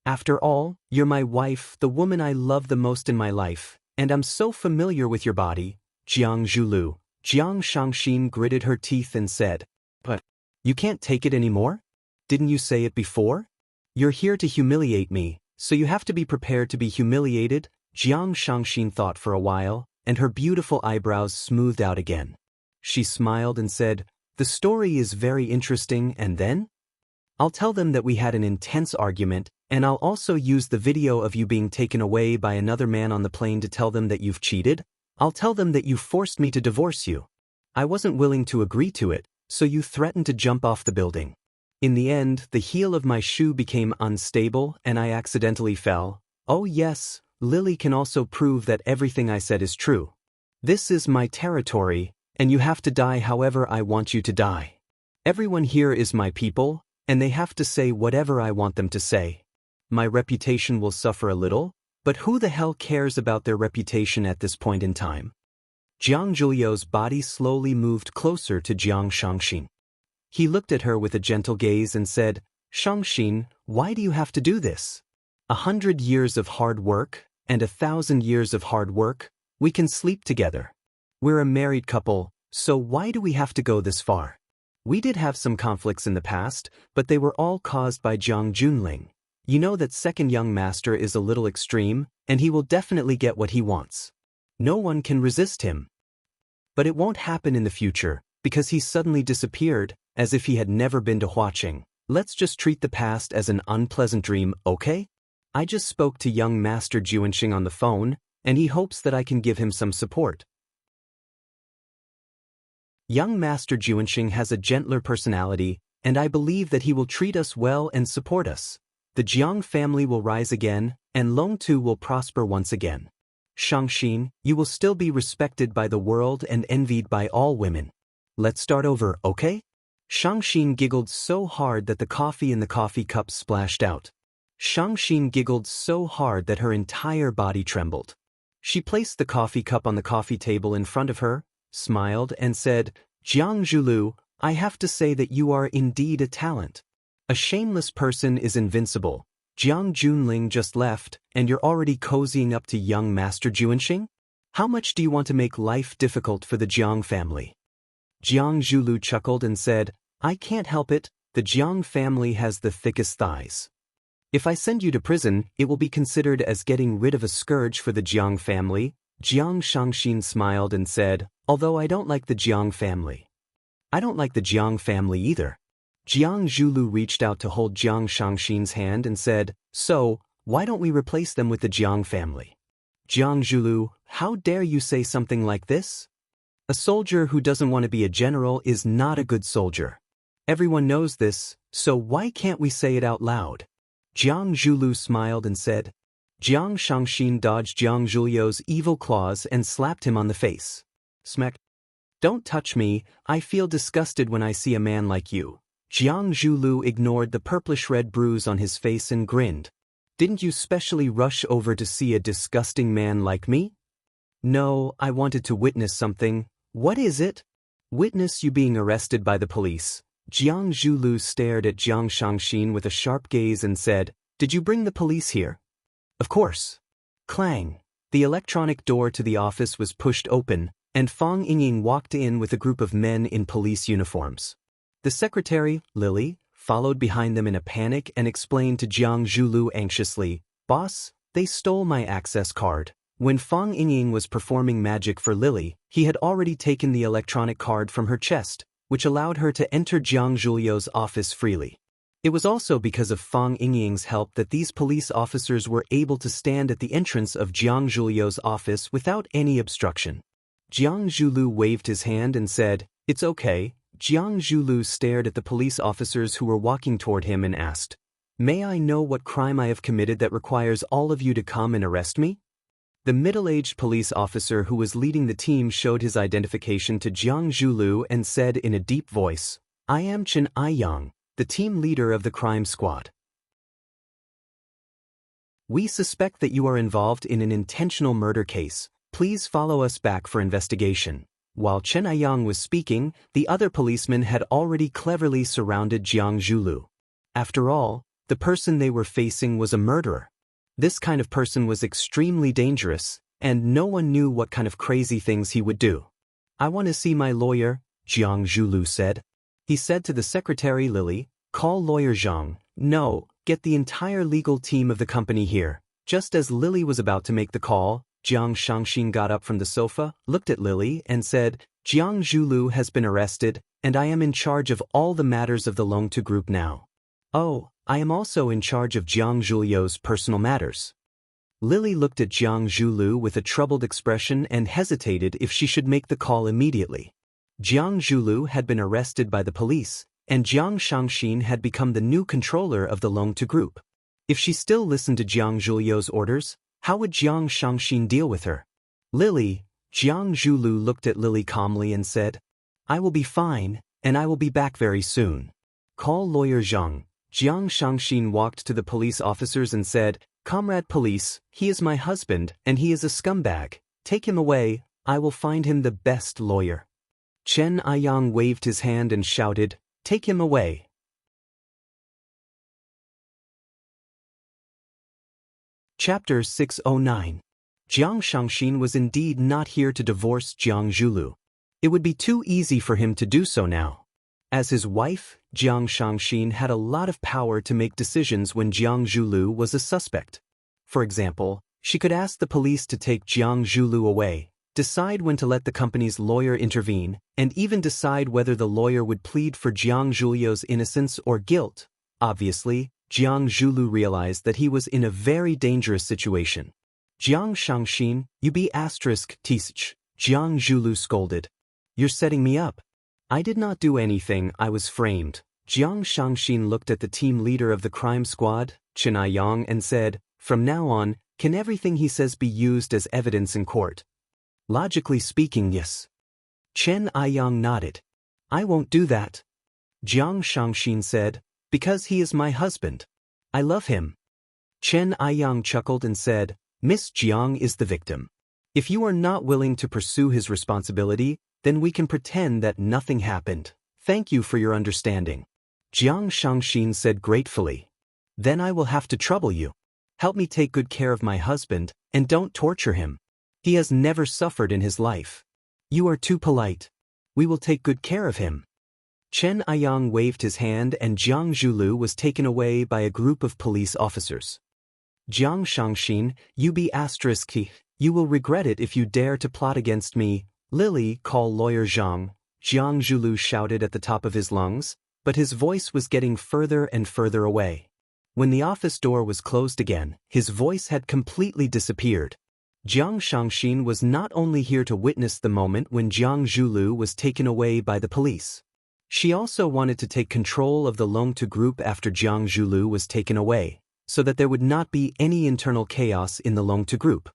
After all, you're my wife, the woman I love the most in my life, and I'm so familiar with your body." Jiang Zhulu. Jiang Shangxin gritted her teeth and said, "But you can't take it anymore? Didn't you say it before? You're here to humiliate me, so you have to be prepared to be humiliated." Jiang Shangxin thought for a while, and her beautiful eyebrows smoothed out again. She smiled and said, "The story is very interesting, and then? I'll tell them that we had an intense argument, and I'll also use the video of you being taken away by another man on the plane to tell them that you've cheated. I'll tell them that you forced me to divorce you. I wasn't willing to agree to it, so you threatened to jump off the building. In the end, the heel of my shoe became unstable and I accidentally fell. Oh yes, Lily can also prove that everything I said is true. This is my territory, and you have to die however I want you to die. Everyone here is my people, and they have to say whatever I want them to say. My reputation will suffer a little, but who the hell cares about their reputation at this point in time?" Jiang Zhulio's body slowly moved closer to Jiang Shangxin. He looked at her with a gentle gaze and said, "Shangxin, why do you have to do this? 100 years of hard work, and 1,000 years of hard work, we can sleep together. We're a married couple, so why do we have to go this far? We did have some conflicts in the past, but they were all caused by Jiang Junling. You know that second young master is a little extreme, and he will definitely get what he wants. No one can resist him. But it won't happen in the future, because he suddenly disappeared, as if he had never been to Huaqing. Let's just treat the past as an unpleasant dream, okay? I just spoke to young Master Juanxing on the phone, and he hopes that I can give him some support. Young Master Juanxing has a gentler personality, and I believe that he will treat us well and support us. The Jiang family will rise again, and Longtu will prosper once again. Shangxin, you will still be respected by the world and envied by all women. Let's start over, okay?" Shangxin giggled so hard that the coffee in the coffee cup splashed out. Shangxin giggled so hard that her entire body trembled. She placed the coffee cup on the coffee table in front of her, smiled, and said, "Jiang Zhulu, I have to say that you are indeed a talent. A shameless person is invincible. Jiang Junling just left, and you're already cozying up to young Master Juanxing? How much do you want to make life difficult for the Jiang family?" Jiang Zhulu chuckled and said, "I can't help it, the Jiang family has the thickest thighs. If I send you to prison, it will be considered as getting rid of a scourge for the Jiang family." Jiang Shangxin smiled and said, "Although I don't like the Jiang family. I don't like the Jiang family either." Jiang Zhulu reached out to hold Jiang Shangxin's hand and said, "So, Why don't we replace them with the Jiang family? Jiang Zhulu, how dare you say something like this? A soldier who doesn't want to be a general is not a good soldier. Everyone knows this, so why can't we say it out loud? Jiang Zhulu smiled and said. Jiang Shangxin dodged Jiang Zhulio's evil claws and slapped him on the face. Smack. Don't touch me, I feel disgusted when I see a man like you. Jiang Zhulu ignored the purplish-red bruise on his face and grinned. Didn't you specially rush over to see a disgusting man like me? No, I wanted to witness something. What is it? Witness you being arrested by the police. Jiang Zhulu stared at Jiang Shangxin with a sharp gaze and said, Did you bring the police here? Of course. Clang. The electronic door to the office was pushed open, and Fang Yingying walked in with a group of men in police uniforms. The secretary, Lily, followed behind them in a panic and explained to Jiang Zhulu anxiously, Boss, they stole my access card. When Fang Yingying was performing magic for Lily, he had already taken the electronic card from her chest, which allowed her to enter Jiang Zhulio's office freely. It was also because of Fang Yingying's help that these police officers were able to stand at the entrance of Jiang Zhulio's office without any obstruction. Jiang Zhulu waved his hand and said, It's okay. Jiang Zhulu stared at the police officers who were walking toward him and asked, May I know what crime I have committed that requires all of you to come and arrest me? The middle-aged police officer who was leading the team showed his identification to Jiang Zhulu and said in a deep voice, I am Chen Aiyang, the team leader of the crime squad. We suspect that you are involved in an intentional murder case. Please follow us back for investigation. While Chen Aiyang was speaking, the other policemen had already cleverly surrounded Jiang Zhulu. After all, the person they were facing was a murderer. This kind of person was extremely dangerous, and no one knew what kind of crazy things he would do. I want to see my lawyer, Jiang Zhulu said. He said to the secretary Lily, Call lawyer Zhang. No, get the entire legal team of the company here. Just as Lily was about to make the call, Jiang Shangxin got up from the sofa, looked at Lily, and said, Jiang Zhulu has been arrested, and I am in charge of all the matters of the Longtu Group now. Oh, I am also in charge of Jiang Zhulio's personal matters. Lily looked at Jiang Zhulu with a troubled expression and hesitated if she should make the call immediately. Jiang Zhulu had been arrested by the police, and Jiang Shangxin had become the new controller of the Longtu Group. If she still listened to Jiang Zhulio's orders, how would Jiang Shangxin deal with her? Lily, Jiang Zhulu looked at Lily calmly and said, I will be fine, and I will be back very soon. Call lawyer Zhang. Jiang Shangxin walked to the police officers and said, Comrade police, he is my husband, and he is a scumbag. Take him away, I will find him the best lawyer. Chen Aiyang waved his hand and shouted, Take him away. Chapter 609. Jiang Shangxin was indeed not here to divorce Jiang Zhulu. It would be too easy for him to do so now. As his wife, Jiang Shangxin had a lot of power to make decisions when Jiang Zhulu was a suspect. For example, she could ask the police to take Jiang Zhulu away, decide when to let the company's lawyer intervene, and even decide whether the lawyer would plead for Jiang Zhulio's innocence or guilt. Obviously, Jiang Zhulu realized that he was in a very dangerous situation. Jiang Shangxin, you be asterisk teach, Jiang Zhulu scolded. You're setting me up. I did not do anything, I was framed. Jiang Shangxin looked at the team leader of the crime squad, Chen Aiyang, and said, From now on, can everything he says be used as evidence in court? Logically speaking, yes. Chen Aiyang nodded. I won't do that. Jiang Shangxin said, Because he is my husband. I love him. Chen Aiyang chuckled and said, Miss Jiang is the victim. If you are not willing to pursue his responsibility, then we can pretend that nothing happened. Thank you for your understanding. Jiang Shangxin said gratefully. Then I will have to trouble you. Help me take good care of my husband, and don't torture him. He has never suffered in his life. You are too polite. We will take good care of him. Chen Aiyang waved his hand and Jiang Zhulu was taken away by a group of police officers. Jiang Shangxin, you be asterisk, you will regret it if you dare to plot against me. Lily, call lawyer Zhang, Jiang Zhulu shouted at the top of his lungs, but his voice was getting further and further away. When the office door was closed again, his voice had completely disappeared. Jiang Shangxin was not only here to witness the moment when Jiang Zhulu was taken away by the police. She also wanted to take control of the Longtu group after Jiang Zhulu was taken away, so that there would not be any internal chaos in the Longtu group.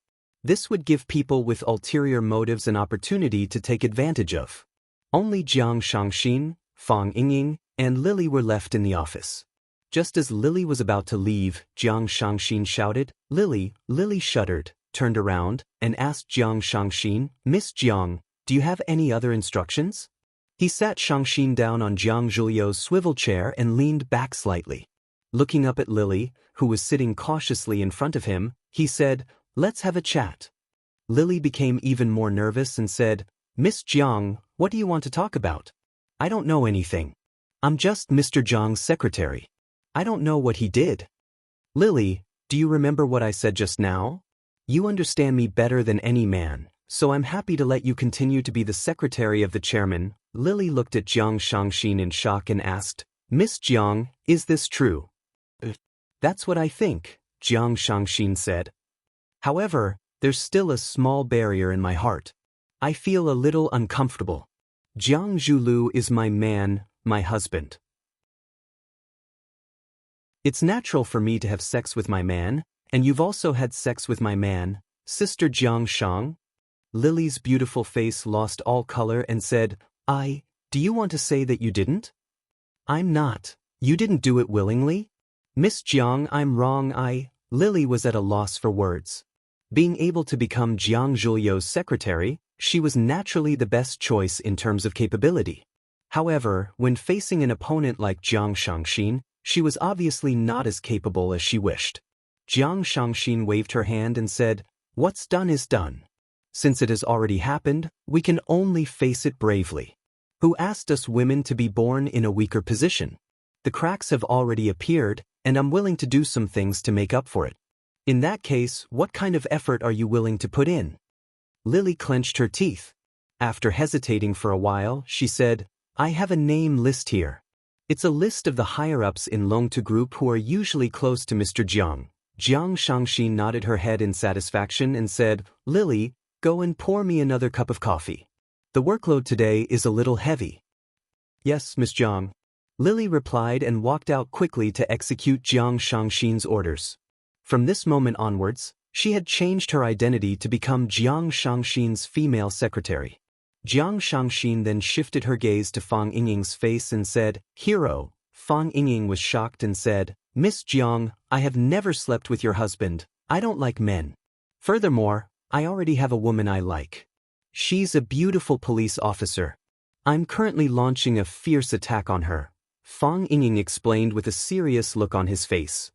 This would give people with ulterior motives an opportunity to take advantage of. Only Jiang Shangxin, Fang Yingying, and Lily were left in the office. Just as Lily was about to leave, Jiang Shangxin shouted, "Lily!" Lily shuddered, turned around, and asked Jiang Shangxin, "Miss Jiang, do you have any other instructions?" He sat Shangxin down on Jiang Zhulio's swivel chair and leaned back slightly. Looking up at Lily, who was sitting cautiously in front of him, he said, "Let's have a chat." Lily became even more nervous and said, "Miss Jiang, what do you want to talk about? I don't know anything. I'm just Mr. Jiang's secretary. I don't know what he did." "Lily, do you remember what I said just now? You understand me better than any man, so I'm happy to let you continue to be the secretary of the chairman." Lily looked at Jiang Shangxin in shock and asked, "Miss Jiang, is this true?" "That's what I think," Jiang Shangxin said. "However, there's still a small barrier in my heart. I feel a little uncomfortable. Jiang Zhulu is my man, my husband. It's natural for me to have sex with my man, and you've also had sex with my man, Sister Jiang Shang." Lily's beautiful face lost all color and said, Do you want to say that you didn't?" "I'm not. You didn't do it willingly?" "Miss Jiang, I'm wrong. Lily was at a loss for words. Being able to become Jiang Zhulio's secretary, she was naturally the best choice in terms of capability. However, when facing an opponent like Jiang Shangxin, she was obviously not as capable as she wished. Jiang Shangxin waved her hand and said, "What's done is done. Since it has already happened, we can only face it bravely. Who asked us women to be born in a weaker position? The cracks have already appeared, and I'm willing to do some things to make up for it. In that case, what kind of effort are you willing to put in?" Lily clenched her teeth. After hesitating for a while, she said, "I have a name list here. It's a list of the higher-ups in Longtu Group who are usually close to Mr. Jiang." Jiang Shangxin nodded her head in satisfaction and said, "Lily, go and pour me another cup of coffee. The workload today is a little heavy." "Yes, Miss Jiang." Lily replied and walked out quickly to execute Jiang Shangxin's orders. From this moment onwards, she had changed her identity to become Jiang Shangxin's female secretary. Jiang Shangxin then shifted her gaze to Fang Yingying's face and said, "Hero." Fang Yingying was shocked and said, "Miss Jiang, I have never slept with your husband. I don't like men. Furthermore, I already have a woman I like. She's a beautiful police officer. I'm currently launching a fierce attack on her." Fang Yingying explained with a serious look on his face.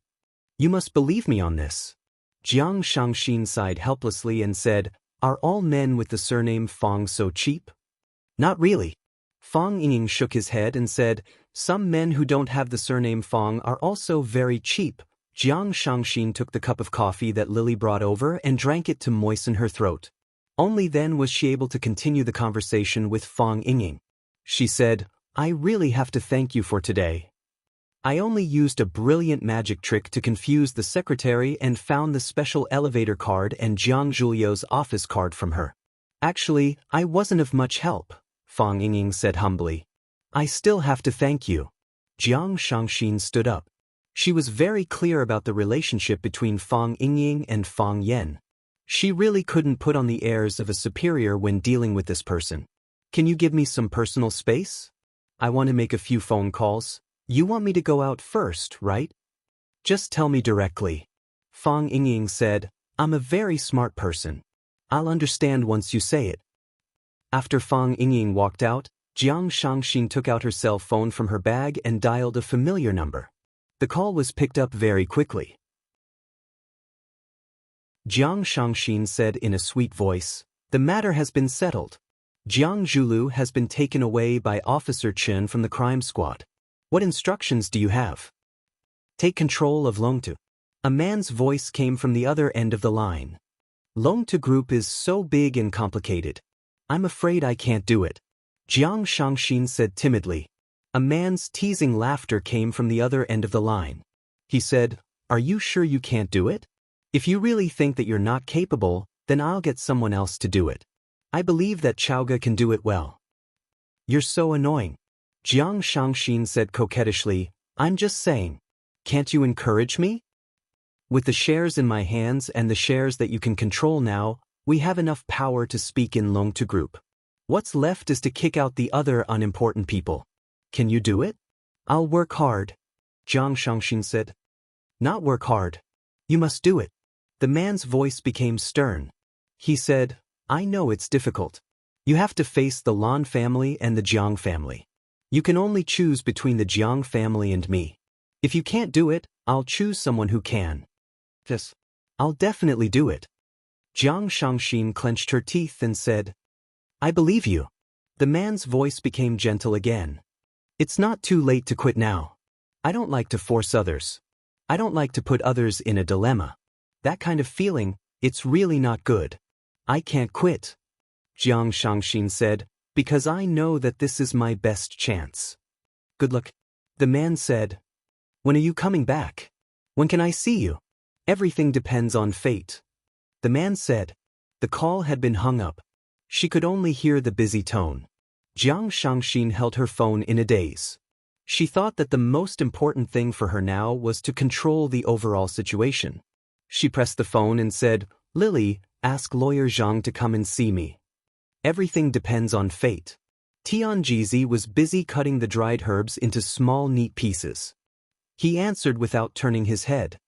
"You must believe me on this." Jiang Shangxin sighed helplessly and said, "Are all men with the surname Fang so cheap?" "Not really." Fang Yingying shook his head and said, "Some men who don't have the surname Fang are also very cheap." Jiang Shangxin took the cup of coffee that Lily brought over and drank it to moisten her throat. Only then was she able to continue the conversation with Fang Yingying. She said, "I really have to thank you for today. I only used a brilliant magic trick to confuse the secretary and found the special elevator card and Jiang Zhulio's office card from her. Actually, I wasn't of much help," Fang Yingying said humbly. "I still have to thank you." Jiang Shangxin stood up. She was very clear about the relationship between Fang Yingying and Fang Yan. She really couldn't put on the airs of a superior when dealing with this person. "Can you give me some personal space? I want to make a few phone calls. You want me to go out first, right? Just tell me directly." Fang Yingying said, "I'm a very smart person. I'll understand once you say it." After Fang Yingying walked out, Jiang Shangxin took out her cell phone from her bag and dialed a familiar number. The call was picked up very quickly. Jiang Shangxin said in a sweet voice, "The matter has been settled. Jiang Zhulu has been taken away by Officer Chen from the crime squad. What instructions do you have?" "Take control of Longtu." A man's voice came from the other end of the line. "Longtu Group is so big and complicated. I'm afraid I can't do it." Jiang Shangxin said timidly. A man's teasing laughter came from the other end of the line. He said, "Are you sure you can't do it? If you really think that you're not capable, then I'll get someone else to do it. I believe that Chaoga can do it well." "You're so annoying," Jiang Shangxin said coquettishly. "I'm just saying. Can't you encourage me? With the shares in my hands and the shares that you can control now, we have enough power to speak in Longtu Group. What's left is to kick out the other unimportant people. Can you do it?" "I'll work hard," Jiang Shangxin said. "Not work hard. You must do it." The man's voice became stern. He said, "I know it's difficult. You have to face the Lan family and the Jiang family. You can only choose between the Jiang family and me. If you can't do it, I'll choose someone who can." "Yes, I'll definitely do it." Jiang Shangxin clenched her teeth and said, "I believe you." The man's voice became gentle again. "It's not too late to quit now. I don't like to force others. I don't like to put others in a dilemma. That kind of feeling, it's really not good. I can't quit," Jiang Shangxin said, "because I know that this is my best chance." "Good luck." The man said, "When are you coming back? When can I see you?" "Everything depends on fate," the man said. The call had been hung up. She could only hear the busy tone. Jiang Shangxin held her phone in a daze. She thought that the most important thing for her now was to control the overall situation. She pressed the phone and said, "Lily, ask Lawyer Zhang to come and see me. Everything depends on fate." Tianjizi was busy cutting the dried herbs into small neat pieces. He answered without turning his head.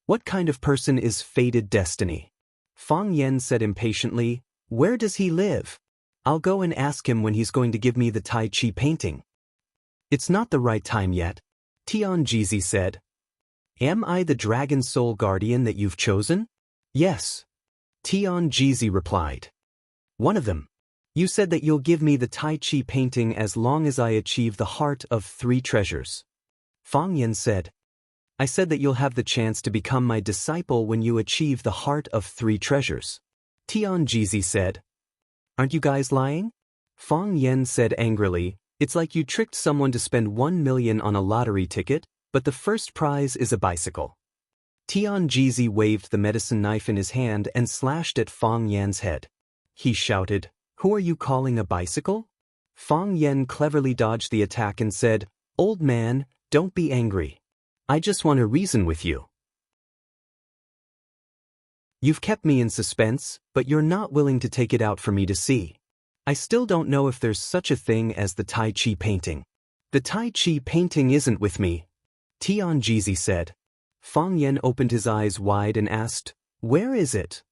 "What kind of person is fated destiny?" Fang Yan said impatiently, "Where does he live? I'll go and ask him when he's going to give me the Tai Chi painting." "It's not the right time yet," Tianjizi said. "Am I the Dragon Soul Guardian that you've chosen?" "Yes," Tianjizi replied. "One of them. You said that you'll give me the Tai Chi painting as long as I achieve the heart of 3 treasures. Fang Yan said. "I said that you'll have the chance to become my disciple when you achieve the heart of 3 treasures. Tianjizi said. "Aren't you guys lying?" Fang Yan said angrily, "It's like you tricked someone to spend 1 million on a lottery ticket, but the first prize is a bicycle." Tianjizi waved the medicine knife in his hand and slashed at Fang Yan's head. He shouted, "Who are you calling a bicycle?" Fang Yan cleverly dodged the attack and said, "Old man, don't be angry. I just want to reason with you. You've kept me in suspense, but you're not willing to take it out for me to see. I still don't know if there's such a thing as the Tai Chi painting." "The Tai Chi painting isn't with me," Tianjizi said. Fang Yan opened his eyes wide and asked, "Where is it?"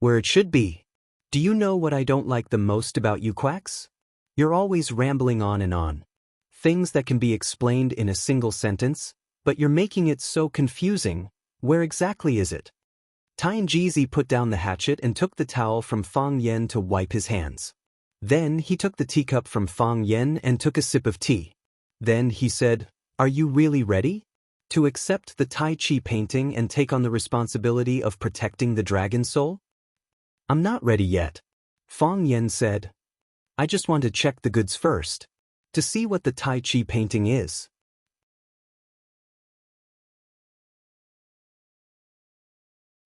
"Where it should be. Do you know what I don't like the most about you quacks? You're always rambling on and on. Things that can be explained in a single sentence, but you're making it so confusing. Where exactly is it?" Tianjizi put down the hatchet and took the towel from Fang Yan to wipe his hands. Then he took the teacup from Fang Yan and took a sip of tea. Then he said, "Are you really ready to accept the Tai Chi painting and take on the responsibility of protecting the dragon soul?" "I'm not ready yet," Fang Yan said. "I just want to check the goods first, to see what the Tai Chi painting is."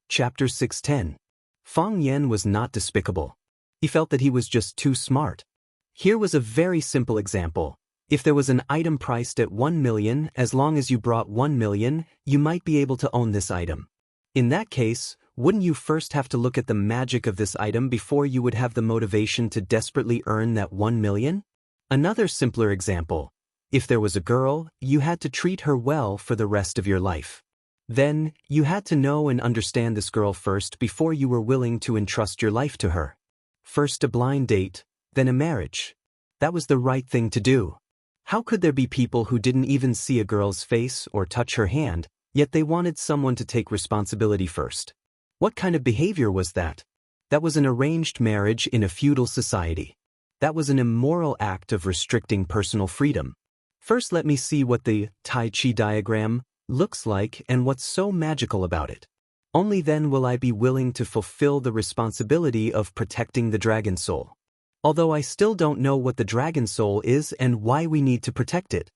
Chapter 610. Fang Yan was not despicable. He felt that he was just too smart. Here was a very simple example. If there was an item priced at 1 million, as long as you brought 1 million, you might be able to own this item. In that case, wouldn't you first have to look at the magic of this item before you would have the motivation to desperately earn that 1 million? Another simpler example. If there was a girl, you had to treat her well for the rest of your life. Then, you had to know and understand this girl first before you were willing to entrust your life to her. First a blind date, then a marriage. That was the right thing to do. How could there be people who didn't even see a girl's face or touch her hand, yet they wanted someone to take responsibility first? What kind of behavior was that? That was an arranged marriage in a feudal society. That was an immoral act of restricting personal freedom. First let me see what the Tai Chi diagram looks like and what's so magical about it. Only then will I be willing to fulfill the responsibility of protecting the dragon soul. Although I still don't know what the dragon soul is and why we need to protect it.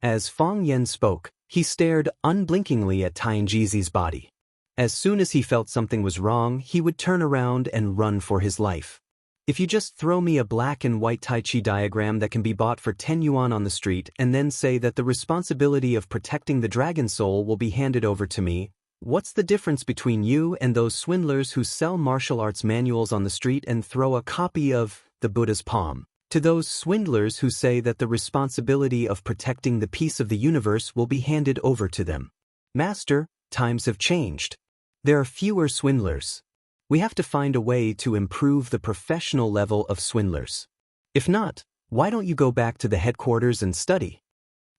As Fang Yan spoke, He stared unblinkingly at Tianjizi's body. As soon as he felt something was wrong, he would turn around and run for his life. If you just throw me a black and white Tai Chi diagram that can be bought for 10 yuan on the street and then say that the responsibility of protecting the dragon soul will be handed over to me, what's the difference between you and those swindlers who sell martial arts manuals on the street and throw a copy of the Buddha's palm to those swindlers who say that the responsibility of protecting the peace of the universe will be handed over to them? Master, times have changed. There are fewer swindlers. We have to find a way to improve the professional level of swindlers. If not, why don't you go back to the headquarters and study?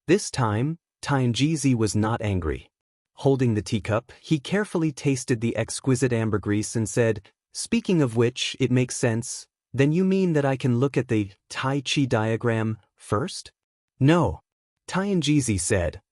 This time, Tianjizi was not angry. Holding the teacup, he carefully tasted the exquisite ambergris and said, "Speaking of which, it makes sense. Then you mean that I can look at the Tai Chi diagram first?" "No," Tianjizi said.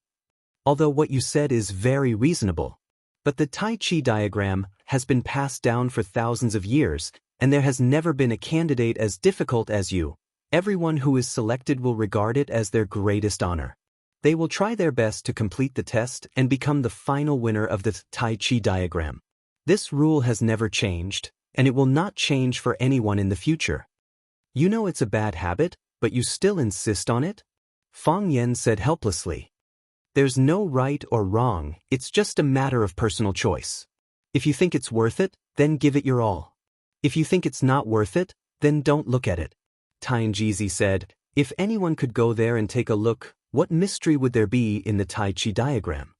"Although what you said is very reasonable. But the Tai Chi diagram has been passed down for thousands of years, and there has never been a candidate as difficult as you. Everyone who is selected will regard it as their greatest honor. They will try their best to complete the test and become the final winner of the Tai Chi diagram. This rule has never changed, and it will not change for anyone in the future. You know it's a bad habit, but you still insist on it?" Fang Yan said helplessly. "There's no right or wrong, it's just a matter of personal choice. If you think it's worth it, then give it your all. If you think it's not worth it, then don't look at it." Tianjizi said, "If anyone could go there and take a look, what mystery would there be in the Tai Chi diagram?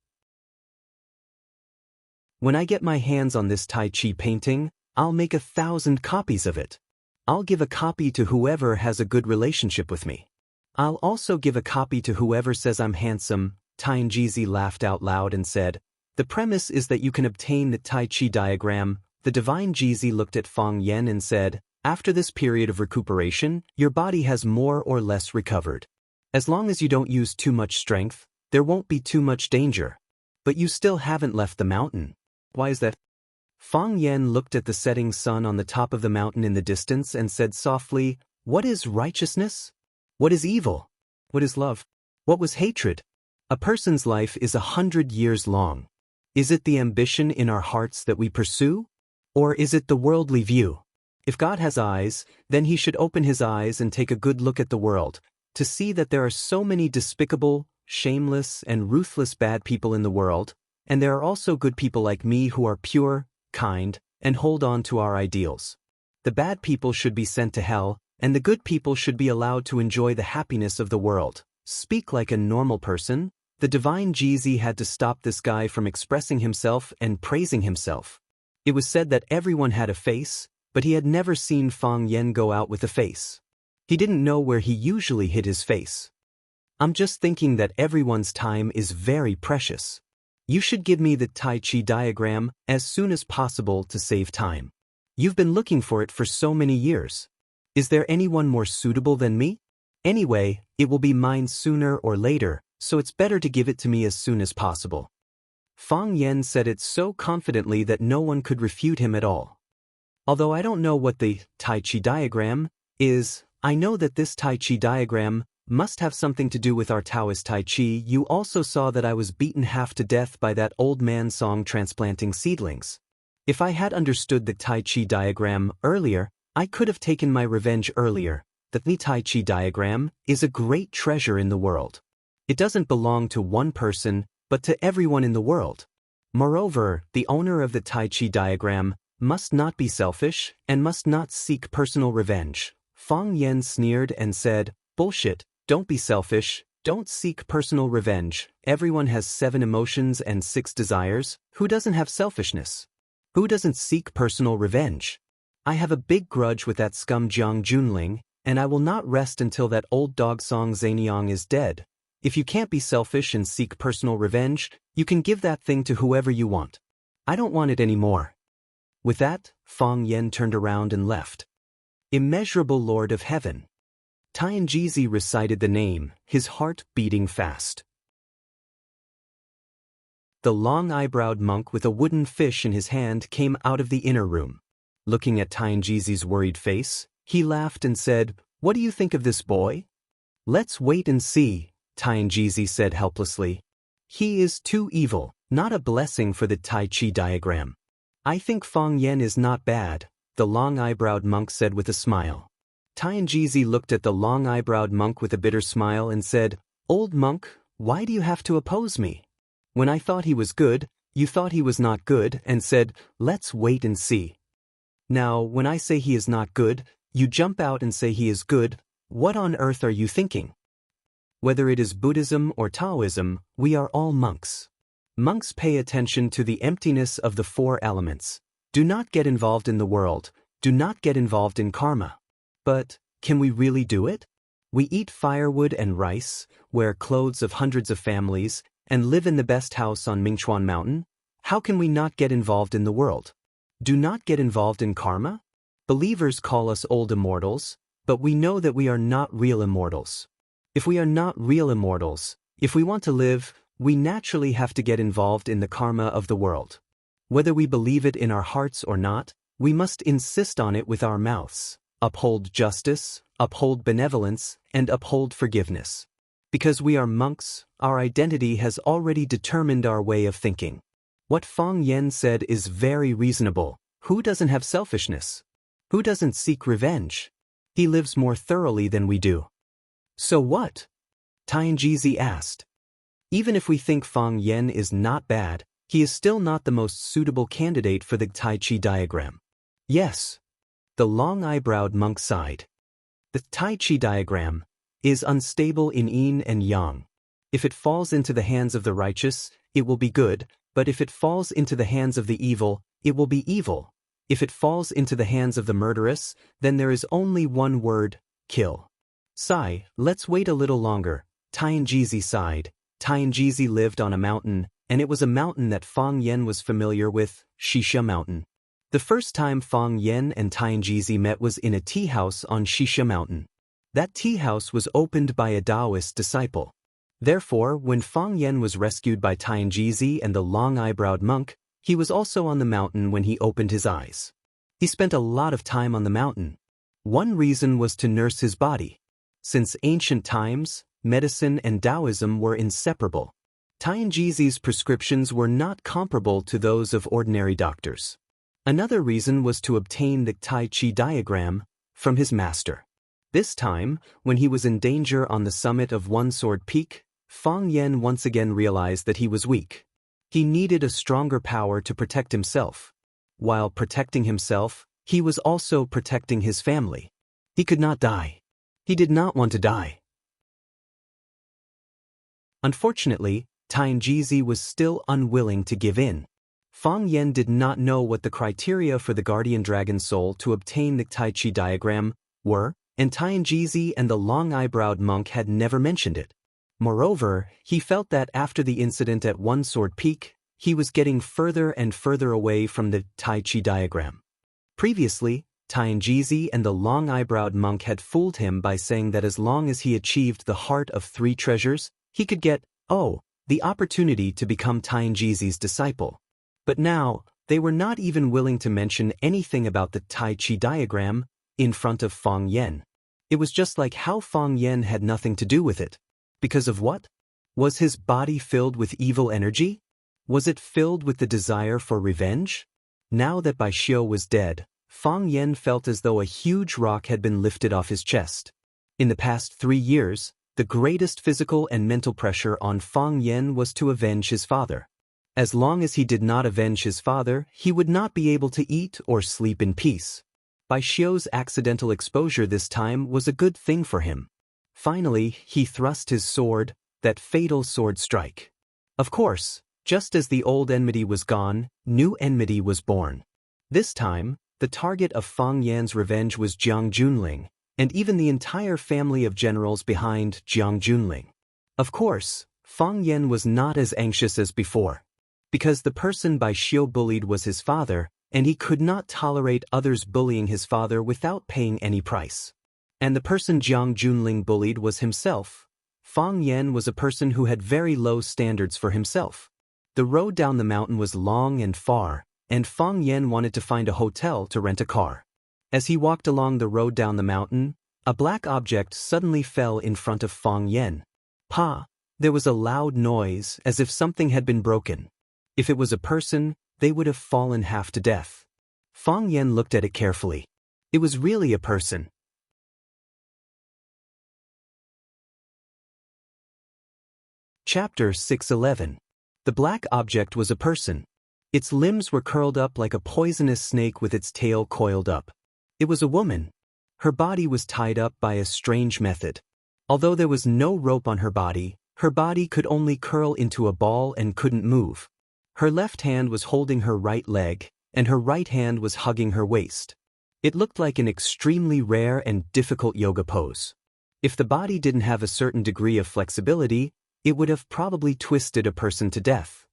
When I get my hands on this Tai Chi painting, I'll make 1,000 copies of it. I'll give a copy to whoever has a good relationship with me. I'll also give a copy to whoever says I'm handsome." Tianjizi laughed out loud and said, "The premise is that you can obtain the Tai Chi diagram." The divine Jizi looked at Fang Yan and said, "After this period of recuperation, your body has more or less recovered. As long as you don't use too much strength, there won't be too much danger. But you still haven't left the mountain. Why is that?" Fang Yan looked at the setting sun on the top of the mountain in the distance and said softly, "What is righteousness? What is evil? What is love? What was hatred? A person's life is 100 years long. Is it the ambition in our hearts that we pursue? Or is it the worldly view? If God has eyes, then he should open his eyes and take a good look at the world, to see that there are so many despicable, shameless, and ruthless bad people in the world, and there are also good people like me who are pure, kind, and hold on to our ideals. The bad people should be sent to hell, and the good people should be allowed to enjoy the happiness of the world. Speak like a normal person." The divine Jizi had to stop this guy from expressing himself and praising himself. It was said that everyone had a face, but he had never seen Fang Yan go out with a face. He didn't know where he usually hid his face. "I'm just thinking that everyone's time is very precious. You should give me the Tai Chi diagram as soon as possible to save time. You've been looking for it for so many years. Is there anyone more suitable than me? Anyway, it will be mine sooner or later, so it's better to give it to me as soon as possible." Fang Yan said it so confidently that no one could refute him at all. "Although I don't know what the Tai Chi diagram is, I know that this Tai Chi diagram must have something to do with our Taoist Tai Chi. You also saw that I was beaten half to death by that old man song transplanting seedlings. If I had understood the Tai Chi diagram earlier, I could have taken my revenge earlier. The Tai Chi diagram is a great treasure in the world. It doesn't belong to one person, but to everyone in the world. Moreover, the owner of the Tai Chi diagram must not be selfish and must not seek personal revenge." Fang Yan sneered and said, "Bullshit, don't be selfish, don't seek personal revenge. Everyone has 7 emotions and 6 desires. Who doesn't have selfishness? Who doesn't seek personal revenge? I have a big grudge with that scum Jiang Junling, and I will not rest until that old dog Song Zaniang is dead. If you can't be selfish and seek personal revenge, you can give that thing to whoever you want. I don't want it anymore." With that, Fang Yan turned around and left. Immeasurable Lord of Heaven. Tianjizi recited the name, his heart beating fast. The long-eyebrowed monk with a wooden fish in his hand came out of the inner room. Looking at Tianjizi's worried face, he laughed and said, "What do you think of this boy?" "Let's wait and see," Tianjizi said helplessly. He is too evil, not a blessing for the Tai Chi diagram. I think Fang Yen is not bad, the long-eyebrowed monk said with a smile. Tianjizi looked at the long-eyebrowed monk with a bitter smile and said, "Old monk, why do you have to oppose me? When I thought he was good, you thought he was not good and said, let's wait and see. Now, when I say he is not good, you jump out and say he is good. What on earth are you thinking? Whether it is Buddhism or Taoism, we are all monks. Monks pay attention to the emptiness of the four elements. Do not get involved in the world. Do not get involved in karma. But, can we really do it? We eat firewood and rice, wear clothes of hundreds of families, and live in the best house on Mingchuan Mountain? How can we not get involved in the world? Do not get involved in karma? Believers call us old immortals, but we know that we are not real immortals. If we are not real immortals, if we want to live, we naturally have to get involved in the karma of the world. Whether we believe it in our hearts or not, we must insist on it with our mouths. Uphold justice, uphold benevolence, and uphold forgiveness. Because we are monks, our identity has already determined our way of thinking. What Fang Yen said is very reasonable. Who doesn't have selfishness? Who doesn't seek revenge? He lives more thoroughly than we do. So what? Tianjizi asked. Even if we think Fang Yen is not bad, he is still not the most suitable candidate for the Tai Chi diagram. Yes. The long-eyebrowed monk sighed. The Tai Chi diagram is unstable in yin and yang. If it falls into the hands of the righteous, it will be good, but if it falls into the hands of the evil, it will be evil. If it falls into the hands of the murderous, then there is only one word, kill. Sigh, let's wait a little longer. Tianjizi sighed. Tianjizi lived on a mountain, and it was a mountain that Fang Yen was familiar with, Shisha Mountain. The first time Fang Yen and Tianjizi met was in a tea house on Shisha Mountain. That tea house was opened by a Taoist disciple. Therefore, when Fang Yen was rescued by Tianjizi and the long-eyebrowed monk, he was also on the mountain when he opened his eyes. He spent a lot of time on the mountain. One reason was to nurse his body. Since ancient times, medicine and Taoism were inseparable. Tianjizi's prescriptions were not comparable to those of ordinary doctors. Another reason was to obtain the Tai Chi diagram from his master. This time, when he was in danger on the summit of One Sword Peak, Fang Yen once again realized that he was weak. He needed a stronger power to protect himself. While protecting himself, he was also protecting his family. He could not die. He did not want to die. Unfortunately, Tianjizi was still unwilling to give in. Fang Yen did not know what the criteria for the guardian dragon soul to obtain the Tai Chi diagram were, and Tianjizi and the long-eyebrowed monk had never mentioned it. Moreover, he felt that after the incident at One Sword Peak, he was getting further and further away from the Tai Chi diagram. Previously, Tianjizi and the long-eyebrowed monk had fooled him by saying that as long as he achieved the heart of three treasures, he could get, the opportunity to become Tianjizi's disciple. But now, they were not even willing to mention anything about the Tai Chi diagram in front of Fang Yen. It was just like how Fang Yen had nothing to do with it. Because of what? Was his body filled with evil energy? Was it filled with the desire for revenge? Now that Bai Xiu was dead, Fang Yen felt as though a huge rock had been lifted off his chest. In the past 3 years, the greatest physical and mental pressure on Fang Yen was to avenge his father. As long as he did not avenge his father, he would not be able to eat or sleep in peace. Bai Xiu's accidental exposure this time was a good thing for him. Finally, he thrust his sword, that fatal sword strike. Of course, just as the old enmity was gone, new enmity was born. This time, the target of Fang Yan's revenge was Jiang Junling, and even the entire family of generals behind Jiang Junling. Of course, Fang Yan was not as anxious as before. Because the person Bai Xiu bullied was his father, and he could not tolerate others bullying his father without paying any price. And the person Jiang Junling bullied was himself. Fang Yan was a person who had very low standards for himself. The road down the mountain was long and far, and Fang Yan wanted to find a hotel to rent a car. As he walked along the road down the mountain, a black object suddenly fell in front of Fang Yan. "Pa, There was a loud noise, as if something had been broken. If it was a person, they would have fallen half to death. Fang Yen looked at it carefully. It was really a person. Chapter 611. The black object was a person. Its limbs were curled up like a poisonous snake with its tail coiled up. It was a woman. Her body was tied up by a strange method. Although there was no rope on her body could only curl into a ball and couldn't move. Her left hand was holding her right leg, and her right hand was hugging her waist. It looked like an extremely rare and difficult yoga pose. If the body didn't have a certain degree of flexibility, it would have probably twisted a person to death.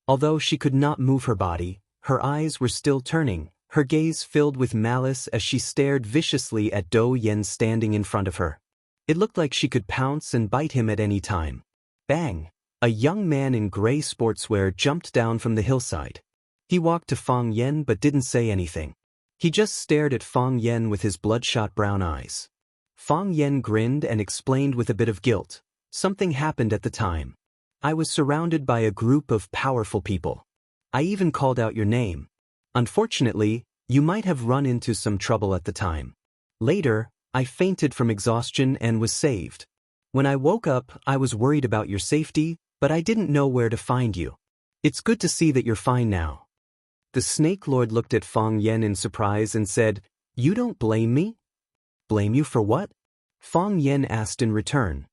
Although she could not move her body, her eyes were still turning, her gaze filled with malice as she stared viciously at Do Yen standing in front of her. It looked like she could pounce and bite him at any time. Bang! A young man in gray sportswear jumped down from the hillside. He walked to Fang Yen but didn't say anything. He just stared at Fang Yen with his bloodshot brown eyes. Fang Yen grinned and explained with a bit of guilt. Something happened at the time. I was surrounded by a group of powerful people. I even called out your name. Unfortunately, you might have run into some trouble at the time. Later, I fainted from exhaustion and was saved. When I woke up, I was worried about your safety, but I didn't know where to find you. It's good to see that you're fine now. The Snake Lord looked at Fang Yen in surprise and said, "You don't blame me?" "Blame you for what?" Fang Yen asked in return.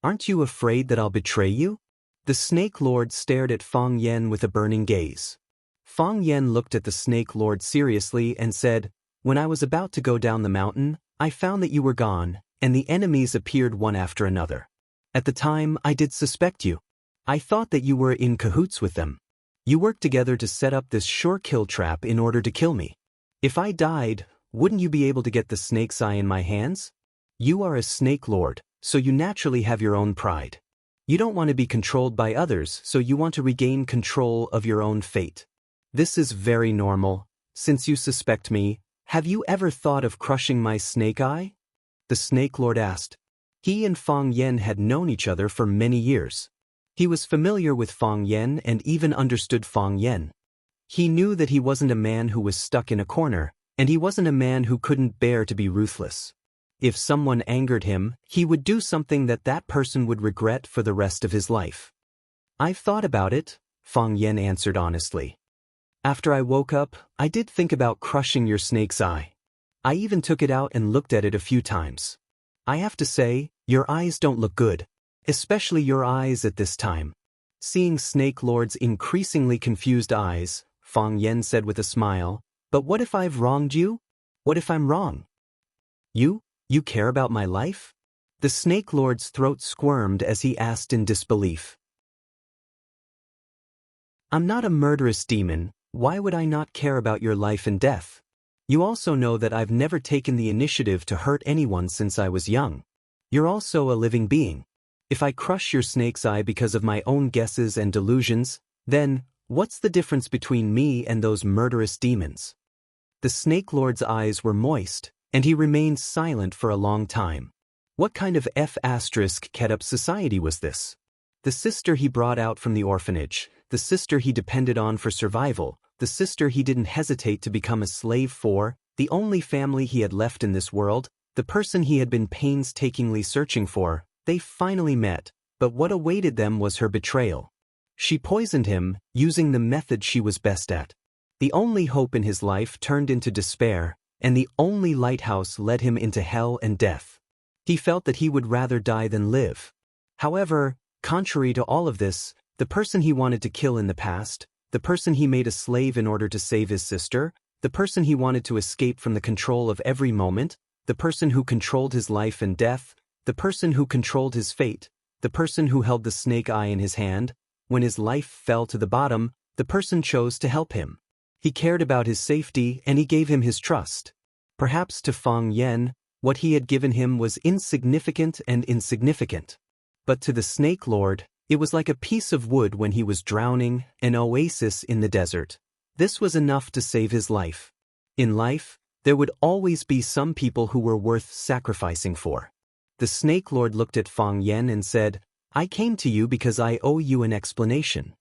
"Aren't you afraid that I'll betray you?" The Snake Lord stared at Fang Yen with a burning gaze. Fang Yen looked at the Snake Lord seriously and said, "When I was about to go down the mountain, I found that you were gone, and the enemies appeared one after another. At the time, I did suspect you. I thought that you were in cahoots with them. You worked together to set up this sure kill trap in order to kill me. If I died, wouldn't you be able to get the snake's eye in my hands? You are a Snake Lord, so you naturally have your own pride. You don't want to be controlled by others, so you want to regain control of your own fate. This is very normal. Since you suspect me, have you ever thought of crushing my snake eye?" The Snake Lord asked. He and Fang Yen had known each other for many years. He was familiar with Fang Yen and even understood Fang Yen. He knew that he wasn't a man who was stuck in a corner, and he wasn't a man who couldn't bear to be ruthless. If someone angered him, he would do something that person would regret for the rest of his life. "I've thought about it," Fang Yen answered honestly. "After I woke up, I did think about crushing your snake's eye. I even took it out and looked at it a few times. I have to say, your eyes don't look good, especially your eyes at this time." Seeing Snake Lord's increasingly confused eyes, Fang Yen said with a smile, "But what if I've wronged you? What if I'm wrong? You care about my life?" The Snake Lord's throat squirmed as he asked in disbelief. "I'm not a murderous demon. Why would I not care about your life and death? You also know that I've never taken the initiative to hurt anyone since I was young. You're also a living being. If I crush your snake's eye because of my own guesses and delusions, then what's the difference between me and those murderous demons?" The Snake Lord's eyes were moist, and he remained silent for a long time. What kind of F***-kept-up society was this? The sister he brought out from the orphanage, the sister he depended on for survival, the sister he didn't hesitate to become a slave for, the only family he had left in this world, the person he had been painstakingly searching for, they finally met, but what awaited them was her betrayal. She poisoned him, using the method she was best at. The only hope in his life turned into despair, and the only lighthouse led him into hell and death. He felt that he would rather die than live. However, contrary to all of this, the person he wanted to kill in the past, the person he made a slave in order to save his sister, the person he wanted to escape from the control of every moment, the person who controlled his life and death, the person who controlled his fate, the person who held the snake eye in his hand, when his life fell to the bottom, the person chose to help him. He cared about his safety and he gave him his trust. Perhaps to Fang Yen, what he had given him was insignificant and insignificant. But to the Snake Lord, it was like a piece of wood when he was drowning, an oasis in the desert. This was enough to save his life. In life, there would always be some people who were worth sacrificing for. The Snake Lord looked at Fang Yen and said, I came to you because I owe you an explanation.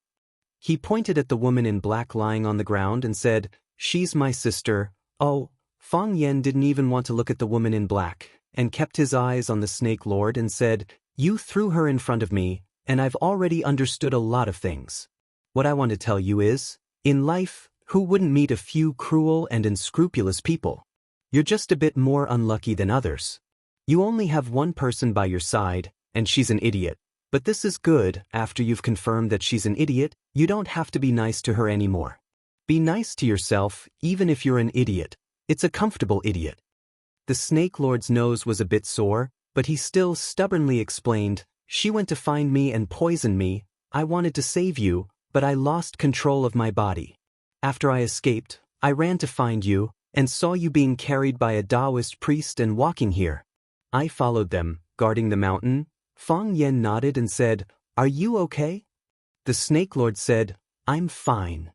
He pointed at the woman in black lying on the ground and said, "She's my sister." Oh, Fang Yen didn't even want to look at the woman in black, and kept his eyes on the Snake Lord and said, "You threw her in front of me, and I've already understood a lot of things. What I want to tell you is, in life, who wouldn't meet a few cruel and unscrupulous people? You're just a bit more unlucky than others. You only have one person by your side, and she's an idiot. But this is good. After you've confirmed that she's an idiot, you don't have to be nice to her anymore. Be nice to yourself, even if you're an idiot. It's a comfortable idiot." The Snake Lord's nose was a bit sore, but he still stubbornly explained, "She went to find me and poison me. I wanted to save you, but I lost control of my body. After I escaped, I ran to find you, and saw you being carried by a Taoist priest and walking here. I followed them, guarding the mountain." Fang Yen nodded and said, "Are you okay?" The Snake Lord said, "I'm fine."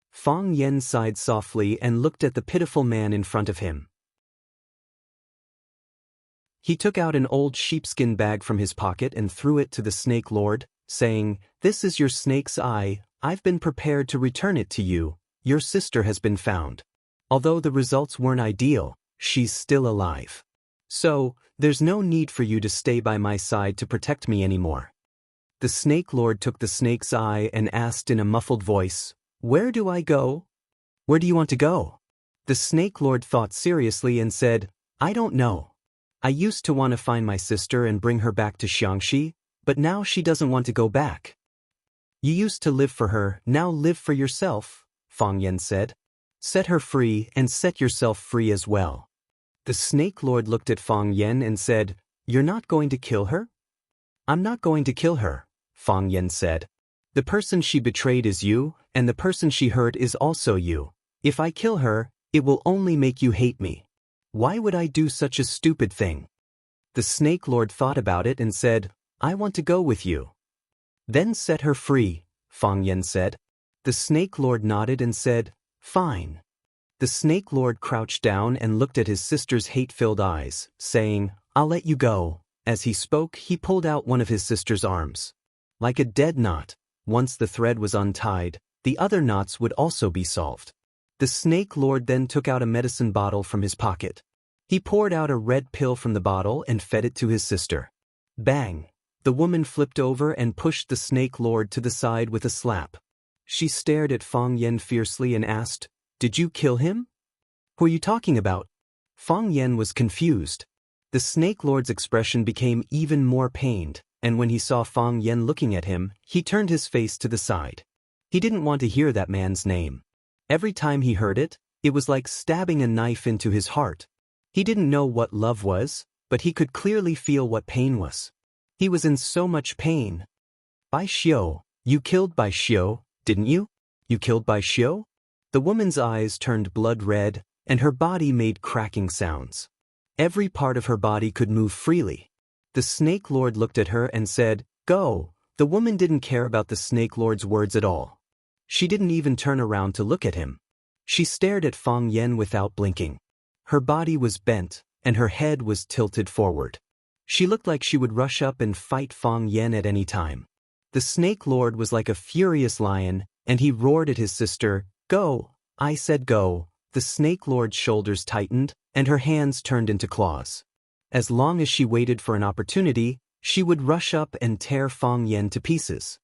Fang Yen sighed softly and looked at the pitiful man in front of him. He took out an old sheepskin bag from his pocket and threw it to the Snake Lord, saying, "This is your snake's eye. I've been prepared to return it to you. Your sister has been found. Although the results weren't ideal, she's still alive. So, there's no need for you to stay by my side to protect me anymore." The Snake Lord took the snake's eye and asked in a muffled voice, "Where do I go?" "Where do you want to go?" The Snake Lord thought seriously and said, "I don't know. I used to want to find my sister and bring her back to Xiangxi, but now she doesn't want to go back." "You used to live for her, now live for yourself," Fang Yen said. "Set her free and set yourself free as well." The Snake Lord looked at Fang Yen and said, "You're not going to kill her?" "I'm not going to kill her," Fang Yen said. "The person she betrayed is you, and the person she hurt is also you. If I kill her, it will only make you hate me. Why would I do such a stupid thing?" The Snake Lord thought about it and said, "I want to go with you." "Then set her free," Fang Yen said. The Snake Lord nodded and said, "Fine." The Snake Lord crouched down and looked at his sister's hate-filled eyes, saying, "I'll let you go." As he spoke, he pulled out one of his sister's arms. Like a dead knot, once the thread was untied, the other knots would also be solved. The Snake Lord then took out a medicine bottle from his pocket. He poured out a red pill from the bottle and fed it to his sister. Bang! The woman flipped over and pushed the Snake Lord to the side with a slap. She stared at Fang Yen fiercely and asked, "Did you kill him?" "Who are you talking about?" Fang Yen was confused. The Snake Lord's expression became even more pained, and when he saw Fang Yen looking at him, he turned his face to the side. He didn't want to hear that man's name. Every time he heard it, it was like stabbing a knife into his heart. He didn't know what love was, but he could clearly feel what pain was. He was in so much pain. "Bai Xiu, you killed Bai Xiu, didn't you? You killed Bai Xiu?" The woman's eyes turned blood red, and her body made cracking sounds. Every part of her body could move freely. The Snake Lord looked at her and said, "Go." The woman didn't care about the Snake Lord's words at all. She didn't even turn around to look at him. She stared at Fang Yen without blinking. Her body was bent, and her head was tilted forward. She looked like she would rush up and fight Fang Yen at any time. The Snake Lord was like a furious lion, and he roared at his sister, "Go! I said go." The Snake Lord's shoulders tightened, and her hands turned into claws. As long as she waited for an opportunity, she would rush up and tear Fang Yen to pieces.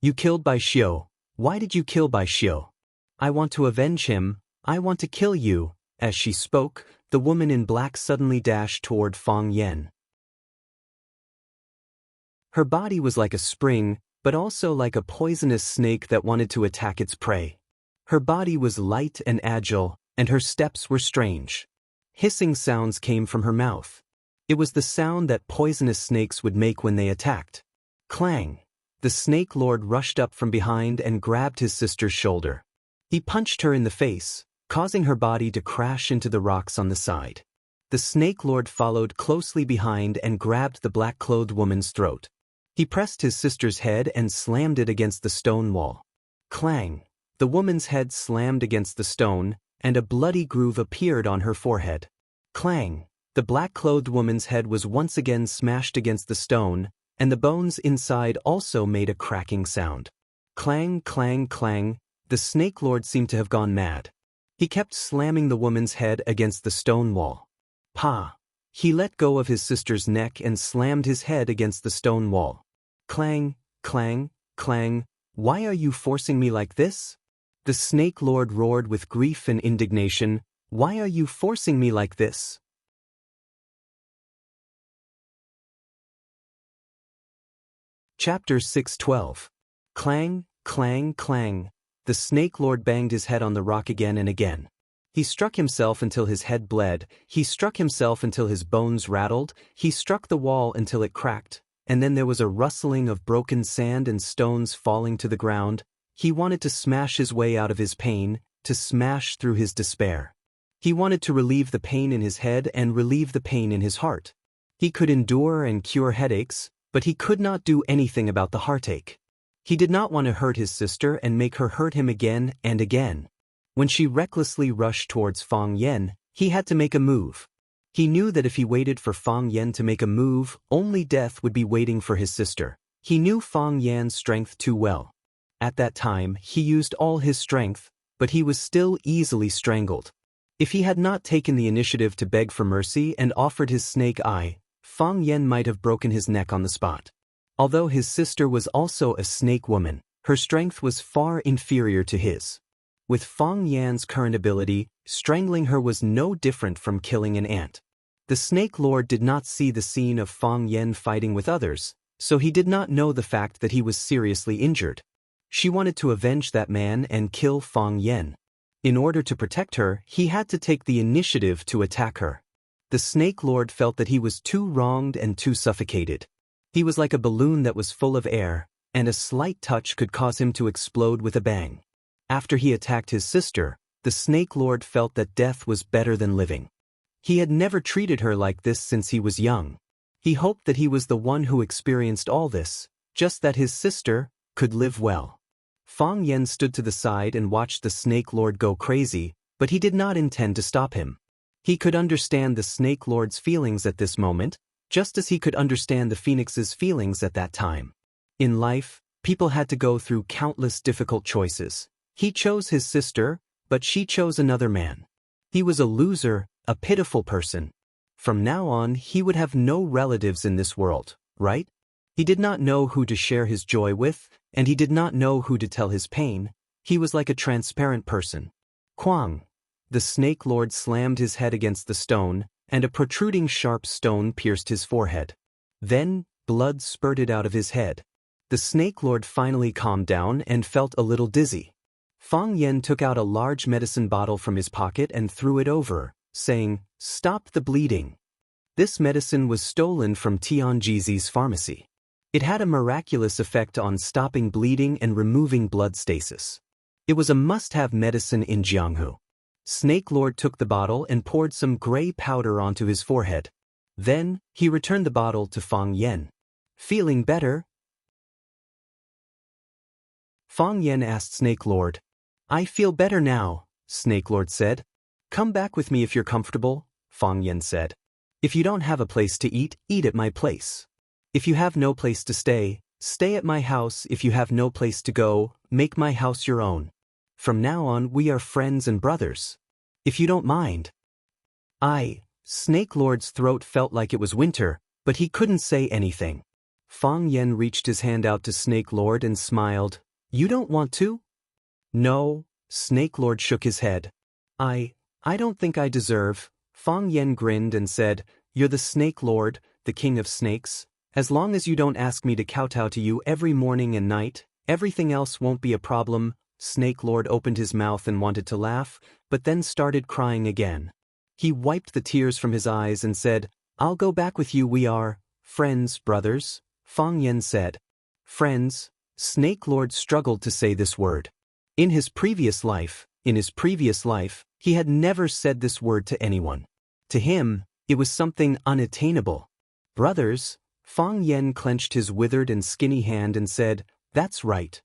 "You killed Bai Xiu. Why did you kill Bai Xiu?" "I want to avenge him. I want to kill you." As she spoke, the woman in black suddenly dashed toward Fang Yen. Her body was like a spring, but also like a poisonous snake that wanted to attack its prey. Her body was light and agile, and her steps were strange. Hissing sounds came from her mouth. It was the sound that poisonous snakes would make when they attacked. Clang! The Snake Lord rushed up from behind and grabbed his sister's shoulder. He punched her in the face, causing her body to crash into the rocks on the side. The Snake Lord followed closely behind and grabbed the black-clothed woman's throat. He pressed his sister's head and slammed it against the stone wall. Clang! The woman's head slammed against the stone, and a bloody groove appeared on her forehead. Clang! The black-clothed woman's head was once again smashed against the stone, and the bones inside also made a cracking sound. Clang, clang, clang. The Snake Lord seemed to have gone mad. He kept slamming the woman's head against the stone wall. Pa! He let go of his sister's neck and slammed his head against the stone wall. Clang, clang, clang. Why are you forcing me like this? The Snake Lord roared with grief and indignation. Why are you forcing me like this? Chapter 6:12. Clang, clang, clang. The Snake Lord banged his head on the rock again and again. He struck himself until his head bled, he struck himself until his bones rattled, he struck the wall until it cracked, and then there was a rustling of broken sand and stones falling to the ground. He wanted to smash his way out of his pain, to smash through his despair. He wanted to relieve the pain in his head and relieve the pain in his heart. He could endure and cure headaches, but he could not do anything about the heartache. He did not want to hurt his sister and make her hurt him again and again. When she recklessly rushed towards Fang Yen, he had to make a move. He knew that if he waited for Fang Yen to make a move, only death would be waiting for his sister. He knew Fang Yan's strength too well. At that time, he used all his strength, but he was still easily strangled. If he had not taken the initiative to beg for mercy and offered his snake eye, Fang Yen might have broken his neck on the spot. Although his sister was also a snake woman, her strength was far inferior to his. With Fang Yan's current ability, strangling her was no different from killing an ant. The Snake Lord did not see the scene of Fang Yen fighting with others, so he did not know the fact that he was seriously injured. She wanted to avenge that man and kill Fang Yen. In order to protect her, he had to take the initiative to attack her. The Snake Lord felt that he was too wronged and too suffocated. He was like a balloon that was full of air, and a slight touch could cause him to explode with a bang. After he attacked his sister, the Snake Lord felt that death was better than living. He had never treated her like this since he was young. He hoped that he was the one who experienced all this, just that his sister could live well. Fang Yen stood to the side and watched the Snake Lord go crazy, but he did not intend to stop him. He could understand the Snake Lord's feelings at this moment, just as he could understand the Phoenix's feelings at that time. In life, people had to go through countless difficult choices. He chose his sister, but she chose another man. He was a loser, a pitiful person. From now on, he would have no relatives in this world, right? He did not know who to share his joy with, and he did not know who to tell his pain. He was like a transparent person. Quang! The Snake Lord slammed his head against the stone, and a protruding sharp stone pierced his forehead. Then, blood spurted out of his head. The Snake Lord finally calmed down and felt a little dizzy. Fang Yen took out a large medicine bottle from his pocket and threw it over, saying, "Stop the bleeding." This medicine was stolen from Tianjizi's pharmacy. It had a miraculous effect on stopping bleeding and removing blood stasis. It was a must-have medicine in Jianghu. Snake Lord took the bottle and poured some gray powder onto his forehead. Then, he returned the bottle to Fang Yen. "Feeling better?" Fang Yen asked Snake Lord. "I feel better now," Snake Lord said. "Come back with me if you're comfortable," Fang Yen said. "If you don't have a place to eat, eat at my place. If you have no place to stay, stay at my house. If you have no place to go, make my house your own. From now on, we are friends and brothers. If you don't mind." Snake Lord's throat felt like it was winter, but he couldn't say anything. Fang Yen reached his hand out to Snake Lord and smiled. "You don't want to?" "No," Snake Lord shook his head. I don't think I deserve." Fang Yen grinned and said, "You're the Snake Lord, the King of Snakes. As long as you don't ask me to kowtow to you every morning and night, everything else won't be a problem." Snake Lord opened his mouth and wanted to laugh, but then started crying again. He wiped the tears from his eyes and said, "I'll go back with you. We are friends, brothers," Fang Yen said. Friends? Snake Lord struggled to say this word. In his previous life, he had never said this word to anyone. To him, it was something unattainable. Brothers? Fang Yen clenched his withered and skinny hand and said, "That's right."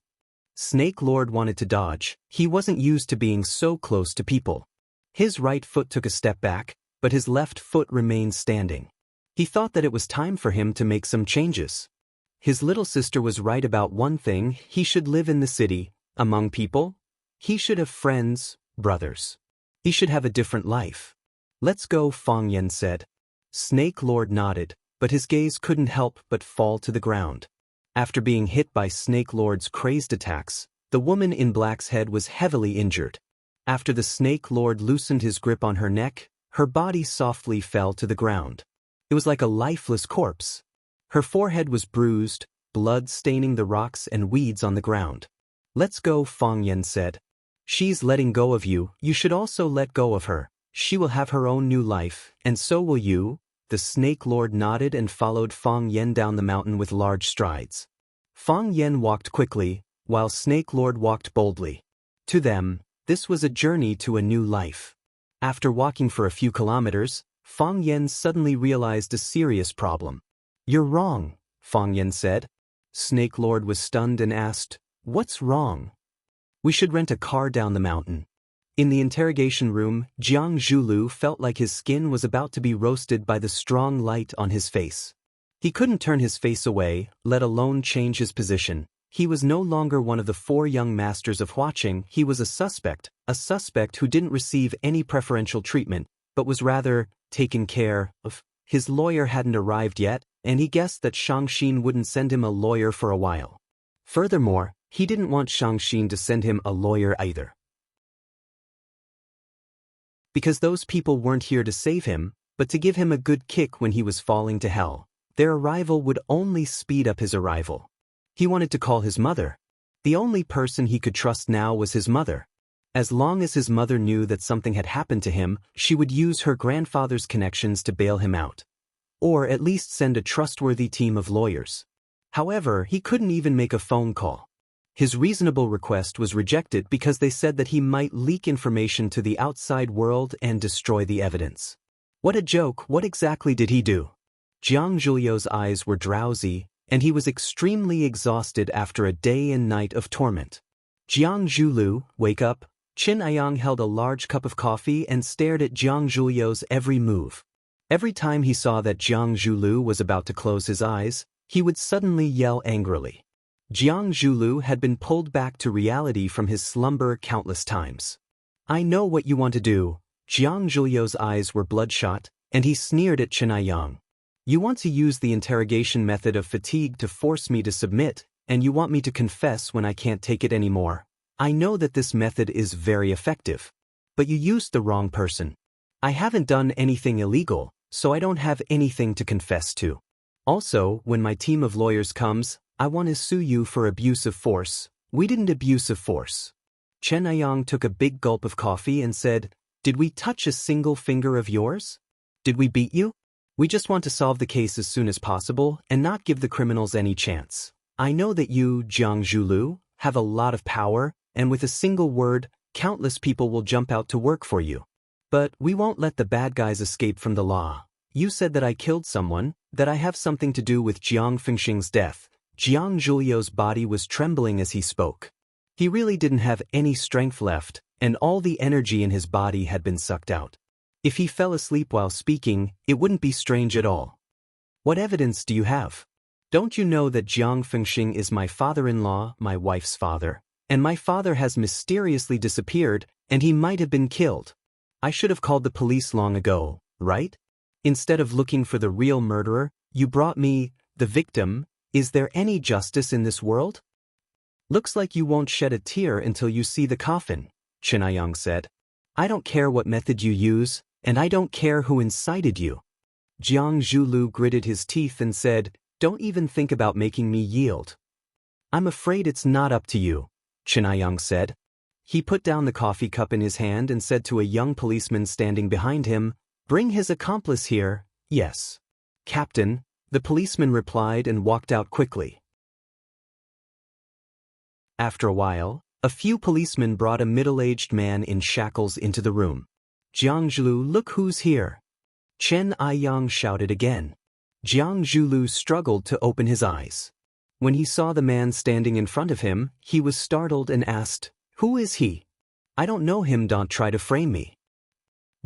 Snake Lord wanted to dodge. He wasn't used to being so close to people. His right foot took a step back, but his left foot remained standing. He thought that it was time for him to make some changes. His little sister was right about one thing: he should live in the city, among people. He should have friends, brothers. He should have a different life. Let's go, Fang Yen said. Snake Lord nodded, but his gaze couldn't help but fall to the ground. After being hit by Snake Lord's crazed attacks, the woman in black's head was heavily injured. After the Snake Lord loosened his grip on her neck, her body softly fell to the ground. It was like a lifeless corpse. Her forehead was bruised, blood staining the rocks and weeds on the ground. Let's go, Fang Yen said. She's letting go of you, you should also let go of her. She will have her own new life, and so will you. The Snake Lord nodded and followed Fang Yen down the mountain with large strides. Fang Yen walked quickly, while Snake Lord walked boldly. To them, this was a journey to a new life. After walking for a few kilometers, Fang Yen suddenly realized a serious problem. You're wrong, Fang Yen said. Snake Lord was stunned and asked, What's wrong? We should rent a car down the mountain. In the interrogation room, Jiang Zhulu felt like his skin was about to be roasted by the strong light on his face. He couldn't turn his face away, let alone change his position. He was no longer one of the 4 young masters of Huaqing. He was a suspect who didn't receive any preferential treatment, but was rather taken care of. His lawyer hadn't arrived yet, and he guessed that Shangxin wouldn't send him a lawyer for a while. Furthermore, he didn't want Shangxin to send him a lawyer either. Because those people weren't here to save him, but to give him a good kick when he was falling to hell. Their arrival would only speed up his arrival. He wanted to call his mother. The only person he could trust now was his mother. As long as his mother knew that something had happened to him, she would use her grandfather's connections to bail him out. Or at least send a trustworthy team of lawyers. However, he couldn't even make a phone call. His reasonable request was rejected because they said that he might leak information to the outside world and destroy the evidence. What a joke! What exactly did he do? Jiang Zhulio's eyes were drowsy, and he was extremely exhausted after a day and night of torment. Jiang Zhulu, wake up! Qin Ayang held a large cup of coffee and stared at Jiang Zhulio's every move. Every time he saw that Jiang Zhulu was about to close his eyes, he would suddenly yell angrily. Jiang Zhulu had been pulled back to reality from his slumber countless times. I know what you want to do. Jiang Zhulio's eyes were bloodshot, and he sneered at Qin Ayang. You want to use the interrogation method of fatigue to force me to submit, and you want me to confess when I can't take it anymore. I know that this method is very effective. But you used the wrong person. I haven't done anything illegal, so I don't have anything to confess to. Also, when my team of lawyers comes, I want to sue you for abuse of force. We didn't abuse of force. Chen Ayang took a big gulp of coffee and said, Did we touch a single finger of yours? Did we beat you? We just want to solve the case as soon as possible and not give the criminals any chance. I know that you, Jiang Zhulu, have a lot of power, and with a single word, countless people will jump out to work for you. But we won't let the bad guys escape from the law. You said that I killed someone, that I have something to do with Jiang Fengxing's death. Jiang Zhulio's body was trembling as he spoke. He really didn't have any strength left, and all the energy in his body had been sucked out. If he fell asleep while speaking, it wouldn't be strange at all. What evidence do you have? Don't you know that Jiang Fengxing is my father-in-law, my wife's father, and my father has mysteriously disappeared, and he might have been killed. I should have called the police long ago, right? Instead of looking for the real murderer, you brought me, the victim. Is there any justice in this world? Looks like you won't shed a tear until you see the coffin, Qin Ayang said. I don't care what method you use, and I don't care who incited you. Jiang Zhulu gritted his teeth and said, Don't even think about making me yield. I'm afraid it's not up to you, Qin Ayang said. He put down the coffee cup in his hand and said to a young policeman standing behind him, Bring his accomplice here. Yes. Captain, the policeman replied and walked out quickly. After a while, a few policemen brought a middle-aged man in shackles into the room. Jiang Zhulu, look who's here. Chen Aiyang shouted again. Jiang Zhulu struggled to open his eyes. When he saw the man standing in front of him, he was startled and asked, Who is he? I don't know him, don't try to frame me.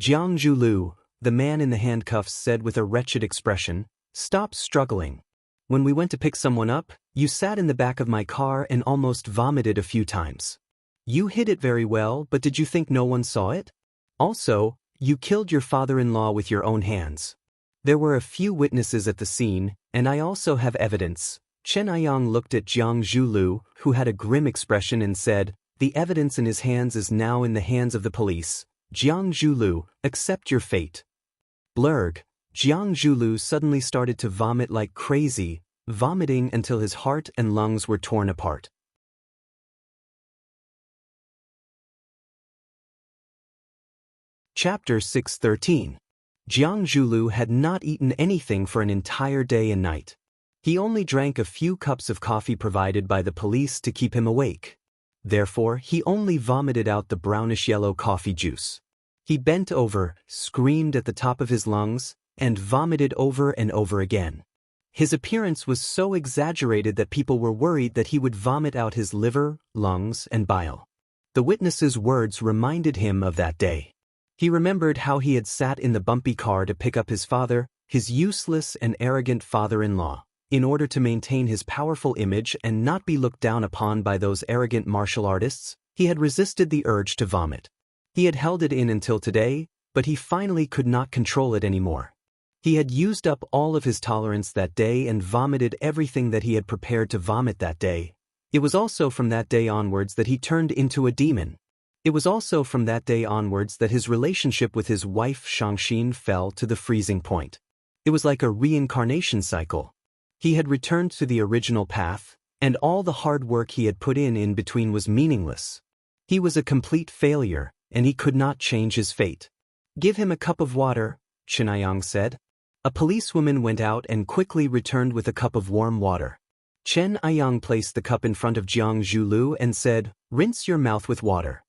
Jiang Zhulu, the man in the handcuffs said with a wretched expression, Stop struggling. When we went to pick someone up, you sat in the back of my car and almost vomited a few times. You hid it very well, but did you think no one saw it? Also, you killed your father-in-law with your own hands. There were a few witnesses at the scene, and I also have evidence. Chen Aiyang looked at Jiang Zhulu, who had a grim expression, and said, "The evidence in his hands is now in the hands of the police. Jiang Zhulu, accept your fate." Blurg. Jiang Zhulu suddenly started to vomit like crazy, vomiting until his heart and lungs were torn apart. Chapter 613. Jiang Zhulu had not eaten anything for an entire day and night. He only drank a few cups of coffee provided by the police to keep him awake. Therefore, he only vomited out the brownish-yellow coffee juice. He bent over, screamed at the top of his lungs, and vomited over and over again. His appearance was so exaggerated that people were worried that he would vomit out his liver, lungs, and bile. The witness's words reminded him of that day. He remembered how he had sat in the bumpy car to pick up his father, his useless and arrogant father-in-law. In order to maintain his powerful image and not be looked down upon by those arrogant martial artists, he had resisted the urge to vomit. He had held it in until today, but he finally could not control it anymore. He had used up all of his tolerance that day and vomited everything that he had prepared to vomit that day. It was also from that day onwards that he turned into a demon. It was also from that day onwards that his relationship with his wife Shangxin fell to the freezing point. It was like a reincarnation cycle. He had returned to the original path, and all the hard work he had put in between was meaningless. He was a complete failure, and he could not change his fate. "Give him a cup of water," Chen Aiyang said. A policewoman went out and quickly returned with a cup of warm water. Chen Aiyang placed the cup in front of Jiang Zhulu and said, "Rinse your mouth with water."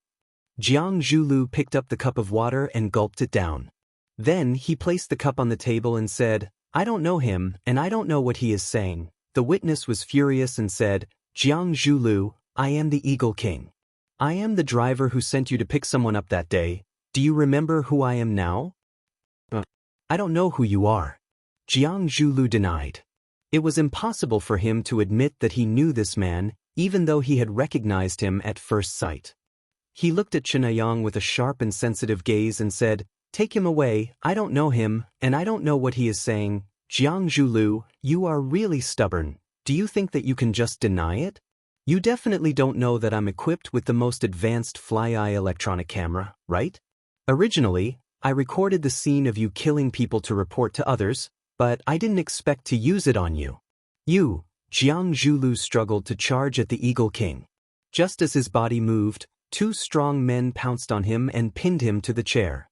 Jiang Zhulu picked up the cup of water and gulped it down. Then he placed the cup on the table and said, "I don't know him, and I don't know what he is saying." The witness was furious and said, "Jiang Zhulu, I am the Eagle King. I am the driver who sent you to pick someone up that day. Do you remember who I am now?" "I don't know who you are," Jiang Zhulu denied. It was impossible for him to admit that he knew this man, even though he had recognized him at first sight. He looked at Chen Aiyang with a sharp and sensitive gaze and said, "Take him away, I don't know him, and I don't know what he is saying." "Jiang Zhulu, you are really stubborn. Do you think that you can just deny it? You definitely don't know that I'm equipped with the most advanced fly-eye electronic camera, right? Originally, I recorded the scene of you killing people to report to others, but I didn't expect to use it on you." Jiang Zhulu struggled to charge at the Eagle King. Just as his body moved, two strong men pounced on him and pinned him to the chair.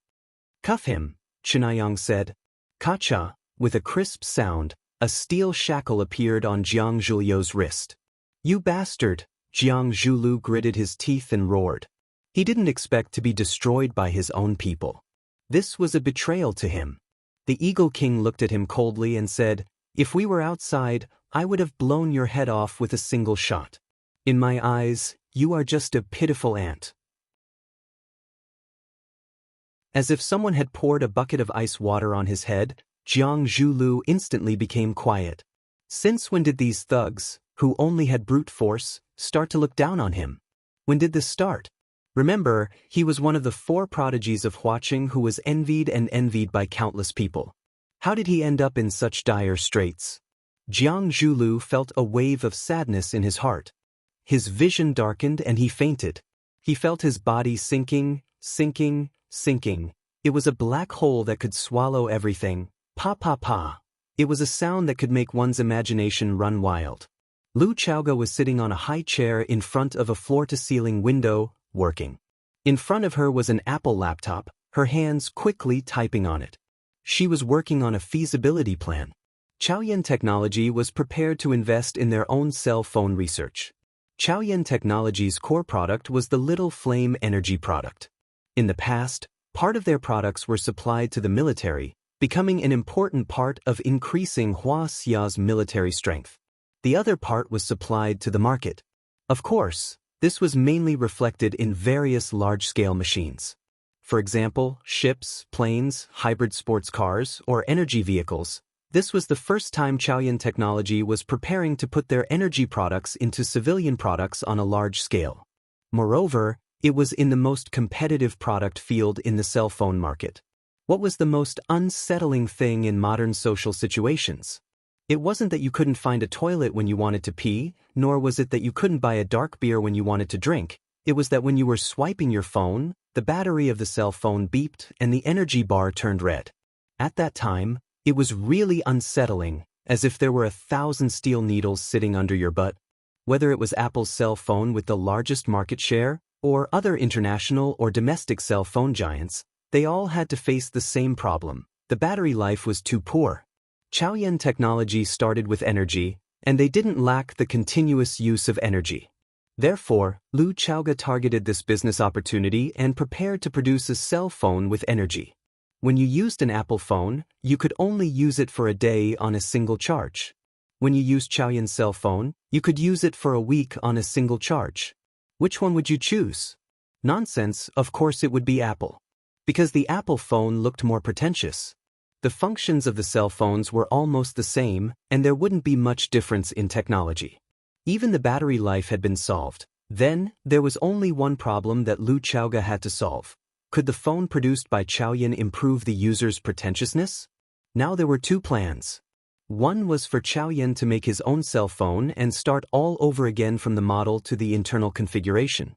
"Cuff him," Chen Aiyang said. Kacha, with a crisp sound, a steel shackle appeared on Jiang Zhulu's wrist. "You bastard!" Jiang Zhulu gritted his teeth and roared. He didn't expect to be destroyed by his own people. This was a betrayal to him. The Eagle King looked at him coldly and said, "If we were outside, I would have blown your head off with a single shot. In my eyes, you are just a pitiful ant." As if someone had poured a bucket of ice water on his head, Jiang Zhulu instantly became quiet. Since when did these thugs, who only had brute force, start to look down on him? When did this start? Remember, he was one of the 4 prodigies of Huaqing who was envied by countless people. How did he end up in such dire straits? Jiang Zhulu felt a wave of sadness in his heart. His vision darkened and he fainted. He felt his body sinking. It was a black hole that could swallow everything. Pa pa pa. It was a sound that could make one's imagination run wild. Lu Chaoga was sitting on a high chair in front of a floor-to-ceiling window, working. In front of her was an Apple laptop, her hands quickly typing on it. She was working on a feasibility plan. Chaoyan Technology was prepared to invest in their own cell phone research. Chaoyan Technology's core product was the Little Flame energy product. In the past, part of their products were supplied to the military, becoming an important part of increasing Huaxia's military strength. The other part was supplied to the market. Of course, this was mainly reflected in various large-scale machines. For example, ships, planes, hybrid sports cars, or energy vehicles. This was the first time Chaoyan Technology was preparing to put their energy products into civilian products on a large scale. Moreover, it was in the most competitive product field in the cell phone market. What was the most unsettling thing in modern social situations? It wasn't that you couldn't find a toilet when you wanted to pee, nor was it that you couldn't buy a dark beer when you wanted to drink. It was that when you were swiping your phone, the battery of the cell phone beeped and the energy bar turned red. At that time, it was really unsettling, as if there were 1,000 steel needles sitting under your butt. Whether it was Apple's cell phone with the largest market share, or other international or domestic cell phone giants, they all had to face the same problem. The battery life was too poor. Chaoyan Technology started with energy, and they didn't lack the continuous use of energy. Therefore, Lu Chaoga targeted this business opportunity and prepared to produce a cell phone with energy. When you used an Apple phone, you could only use it for a day on a single charge. When you used Chaoyan's cell phone, you could use it for a week on a single charge. Which one would you choose? Nonsense, of course it would be Apple. Because the Apple phone looked more pretentious. The functions of the cell phones were almost the same, and there wouldn't be much difference in technology. Even the battery life had been solved. Then, there was only one problem that Lu Chaoga had to solve. Could the phone produced by Chaoyan improve the user's pretentiousness? Now there were two plans. One was for Chaoyan to make his own cell phone and start all over again from the model to the internal configuration.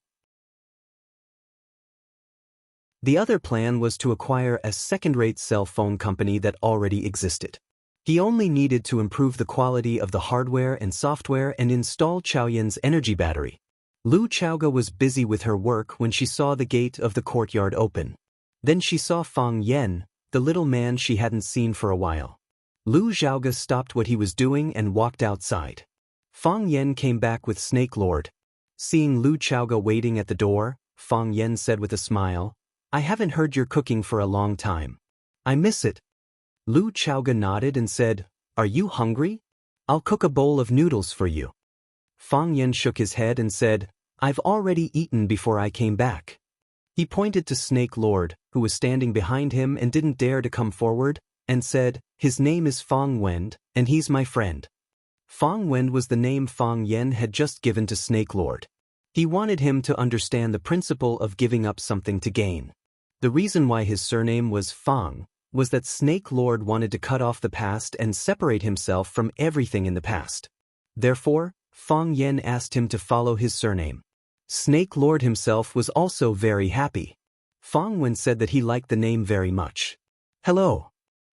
The other plan was to acquire a second-rate cell phone company that already existed. He only needed to improve the quality of the hardware and software and install Chaoyan's energy battery. Lu Chaoga was busy with her work when she saw the gate of the courtyard open. Then she saw Fang Yan, the little man she hadn't seen for a while. Lu Chaoga stopped what he was doing and walked outside. Fang Yan came back with Snake Lord. Seeing Lu Chaoga waiting at the door, Fang Yan said with a smile, "I haven't heard your cooking for a long time. I miss it." Lu Chaoga nodded and said, "Are you hungry? I'll cook a bowl of noodles for you." Fang Yan shook his head and said, "I've already eaten before I came back." He pointed to Snake Lord, who was standing behind him and didn't dare to come forward, and said, "His name is Fang Wend, and he's my friend." Fang Wend was the name Fang Yan had just given to Snake Lord. He wanted him to understand the principle of giving up something to gain. The reason why his surname was Fang was that Snake Lord wanted to cut off the past and separate himself from everything in the past. Therefore, Fang Yan asked him to follow his surname. Snake Lord himself was also very happy. Fang Wen said that he liked the name very much. "Hello."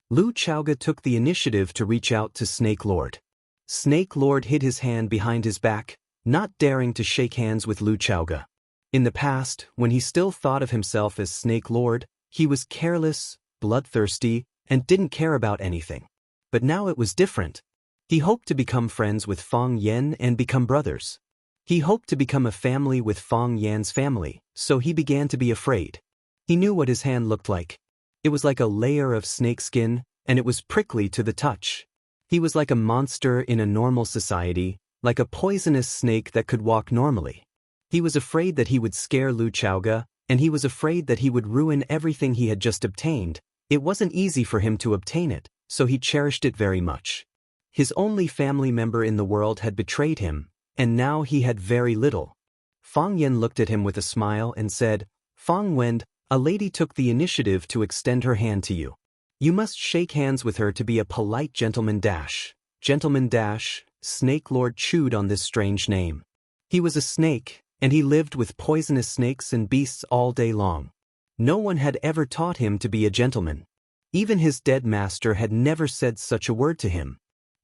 Lu Chaoga took the initiative to reach out to Snake Lord. Snake Lord hid his hand behind his back, not daring to shake hands with Lu Chaoga. In the past, when he still thought of himself as Snake Lord, he was careless, bloodthirsty, and didn't care about anything. But now it was different. He hoped to become friends with Fang Yan and become brothers. He hoped to become a family with Fang Yan's family, so he began to be afraid. He knew what his hand looked like. It was like a layer of snakeskin, and it was prickly to the touch. He was like a monster in a normal society, like a poisonous snake that could walk normally. He was afraid that he would scare Lu Chaoga, and he was afraid that he would ruin everything he had just obtained. It wasn't easy for him to obtain it, so he cherished it very much. His only family member in the world had betrayed him, and now he had very little. Fang Yan looked at him with a smile and said, "Fang Wend, a lady took the initiative to extend her hand to you. You must shake hands with her to be a polite gentleman dash." Gentleman dash, Snake Lord chewed on this strange name. He was a snake, and he lived with poisonous snakes and beasts all day long. No one had ever taught him to be a gentleman. Even his dead master had never said such a word to him.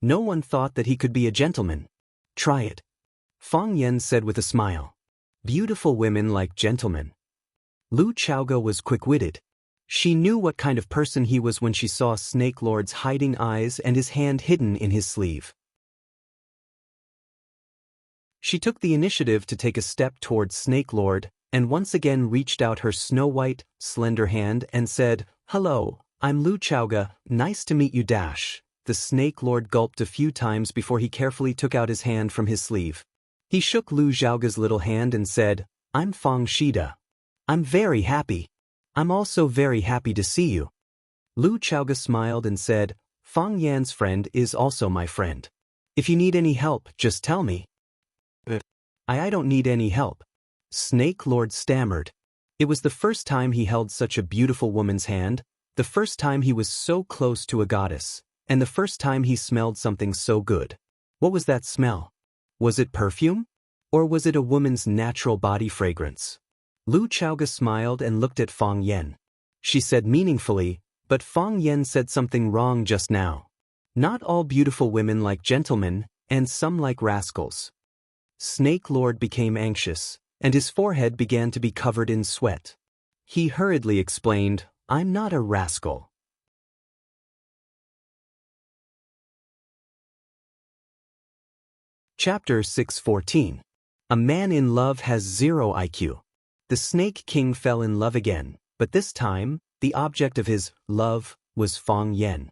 No one thought that he could be a gentleman. "Try it," Fang Yan said with a smile. Beautiful women like gentlemen. Lu Chaoga was quick-witted. She knew what kind of person he was when she saw Snake Lord's hiding eyes and his hand hidden in his sleeve. She took the initiative to take a step towards Snake Lord, and once again reached out her snow-white, slender hand and said, "Hello, I'm Lu Chaoga, nice to meet you dash." The Snake Lord gulped a few times before he carefully took out his hand from his sleeve. He shook Lu Chaoga's little hand and said, "I'm Fang Shida. I'm very happy. I'm also very happy to see you." Lu Chaoga smiled and said, Fang Yan's friend is also my friend. If you need any help, just tell me. I don't need any help. Snake Lord stammered. It was the first time he held such a beautiful woman's hand, the first time he was so close to a goddess, and the first time he smelled something so good. What was that smell? Was it perfume? Or was it a woman's natural body fragrance? Lu Chaoge smiled and looked at Fang Yan. She said meaningfully, but Fang Yan said something wrong just now. Not all beautiful women like gentlemen, and some like rascals. Snake Lord became anxious, and his forehead began to be covered in sweat. He hurriedly explained, I'm not a rascal. Chapter 614. A man in love has 0 IQ. The Snake King fell in love again, but this time, the object of his love was Fang Yan.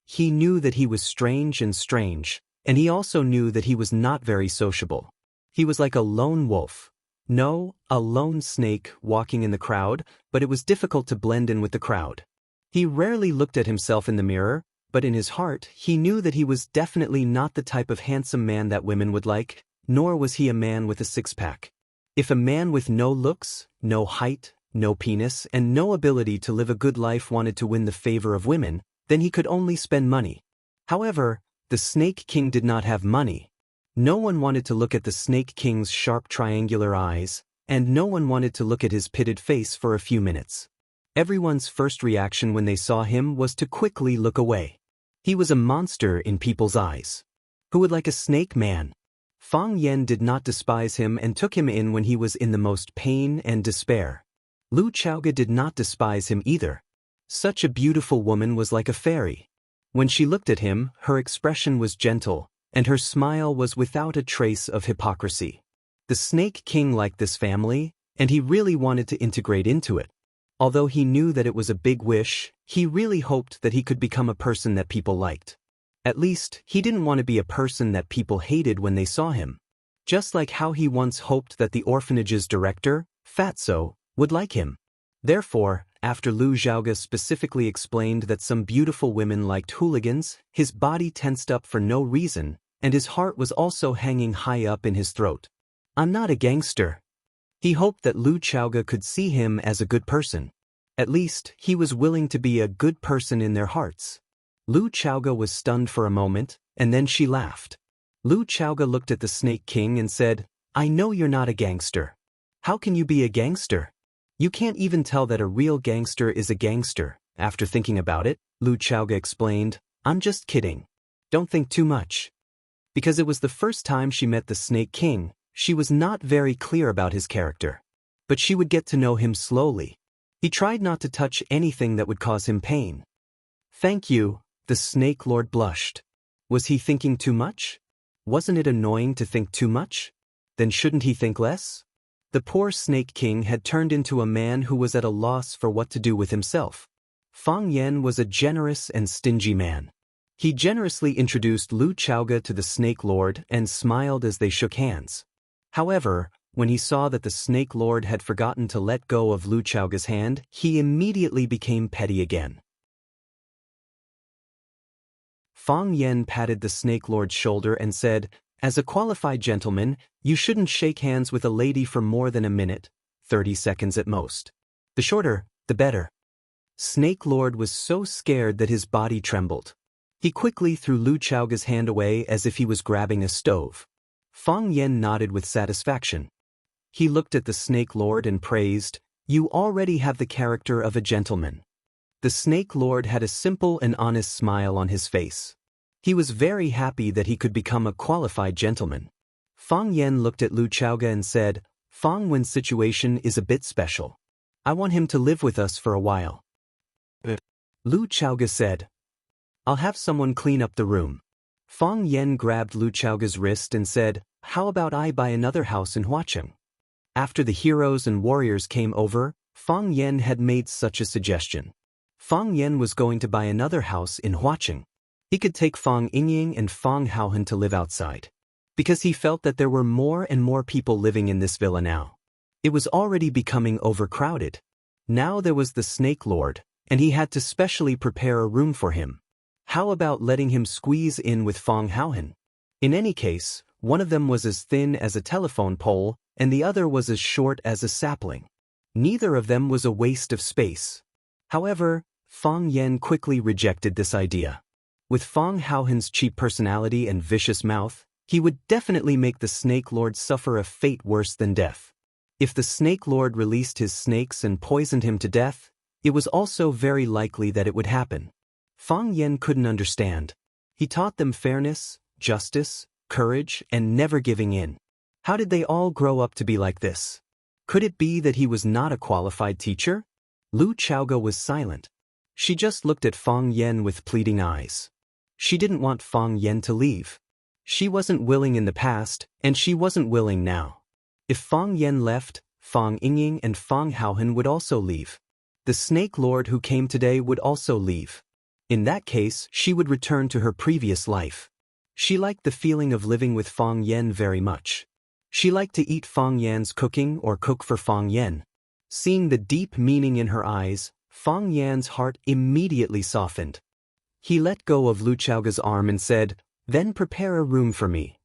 He knew that he was strange, and he also knew that he was not very sociable. He was like a lone wolf. No, a lone snake walking in the crowd, but it was difficult to blend in with the crowd. He rarely looked at himself in the mirror, but in his heart he knew that he was definitely not the type of handsome man that women would like, nor was he a man with a six-pack. If a man with no looks, no height, no penis, and no ability to live a good life wanted to win the favor of women, then he could only spend money. However, the Snake King did not have money. No one wanted to look at the Snake King's sharp triangular eyes, and no one wanted to look at his pitted face for a few minutes. Everyone's first reaction when they saw him was to quickly look away. He was a monster in people's eyes. Who would like a snake man? Fang Yan did not despise him and took him in when he was in the most pain and despair. Lu Chaoge did not despise him either. Such a beautiful woman was like a fairy. When she looked at him, her expression was gentle, and her smile was without a trace of hypocrisy. The Snake King liked this family, and he really wanted to integrate into it. Although he knew that it was a big wish, he really hoped that he could become a person that people liked. At least, he didn't want to be a person that people hated when they saw him. Just like how he once hoped that the orphanage's director, Fatso, would like him. Therefore, after Lu Zhaoge specifically explained that some beautiful women liked hooligans, his body tensed up for no reason, and his heart was also hanging high up in his throat. I'm not a gangster. He hoped that Lu Chaoge could see him as a good person. At least, he was willing to be a good person in their hearts. Lu Chaoge was stunned for a moment, and then she laughed. Lu Chaoge looked at the Snake King and said, I know you're not a gangster. How can you be a gangster? You can't even tell that a real gangster is a gangster. After thinking about it, Lu Chaoge explained, I'm just kidding. Don't think too much. Because it was the first time she met the Snake King, she was not very clear about his character. But she would get to know him slowly. He tried not to touch anything that would cause him pain. Thank you, the Snake Lord blushed. Was he thinking too much? Wasn't it annoying to think too much? Then shouldn't he think less? The poor Snake King had turned into a man who was at a loss for what to do with himself. Fang Yan was a generous and stingy man. He generously introduced Lu Chaoge to the Snake Lord and smiled as they shook hands. However, when he saw that the Snake Lord had forgotten to let go of Lu Chaoge's hand, he immediately became petty again. Fang Yan patted the Snake Lord's shoulder and said, As a qualified gentleman, you shouldn't shake hands with a lady for more than a minute, 30 seconds at most. The shorter, the better. Snake Lord was so scared that his body trembled. He quickly threw Lu Chaoge's hand away as if he was grabbing a stove. Fang Yan nodded with satisfaction. He looked at the Snake Lord and praised, You already have the character of a gentleman. The Snake Lord had a simple and honest smile on his face. He was very happy that he could become a qualified gentleman. Fang Yan looked at Lu Chaoge and said, Fang Wen's situation is a bit special. I want him to live with us for a while. Lu Chaoge said, I'll have someone clean up the room. Fang Yan grabbed Lu Chaoge's wrist and said, How about I buy another house in Huacheng? After the heroes and warriors came over, Fang Yan had made such a suggestion. Fang Yan was going to buy another house in Huacheng. He could take Fang Yingying and Fang Haohen to live outside. Because he felt that there were more and more people living in this villa now. It was already becoming overcrowded. Now there was the Snake Lord, and he had to specially prepare a room for him. How about letting him squeeze in with Fong Haohan? In any case, one of them was as thin as a telephone pole, and the other was as short as a sapling. Neither of them was a waste of space. However, Fong Yen quickly rejected this idea. With Fong Haohan's cheap personality and vicious mouth, he would definitely make the Snake Lord suffer a fate worse than death. If the Snake Lord released his snakes and poisoned him to death, it was also very likely that it would happen. Fong Yen couldn't understand. He taught them fairness, justice, courage, and never giving in. How did they all grow up to be like this? Could it be that he was not a qualified teacher? Lu Chaoga was silent. She just looked at Fong Yen with pleading eyes. She didn't want Fong Yen to leave. She wasn't willing in the past, and she wasn't willing now. If Fong Yen left, Fong Yingying and Fong Haohan would also leave. The Snake Lord who came today would also leave. In that case, she would return to her previous life. She liked the feeling of living with Fong Yen very much. She liked to eat Fong Yan's cooking or cook for Fong Yen. Seeing the deep meaning in her eyes, Fong Yan's heart immediately softened. He let go of Lu Chaoga's arm and said, "Then prepare a room for me."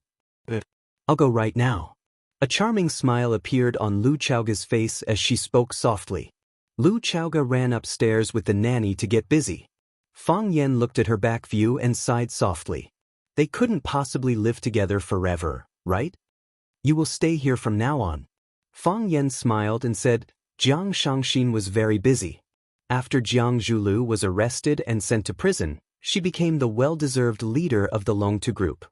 "I'll go right now." A charming smile appeared on Lu Chaoga's face as she spoke softly. Lu Chaoga ran upstairs with the nanny to get busy. Fong Yen looked at her back view and sighed softly. They couldn't possibly live together forever, right? "You will stay here from now on." Fong Yen smiled and said, "Jiang Shangxin was very busy. After Jiang Zhulu was arrested and sent to prison, she became the well-deserved leader of the Longtu group.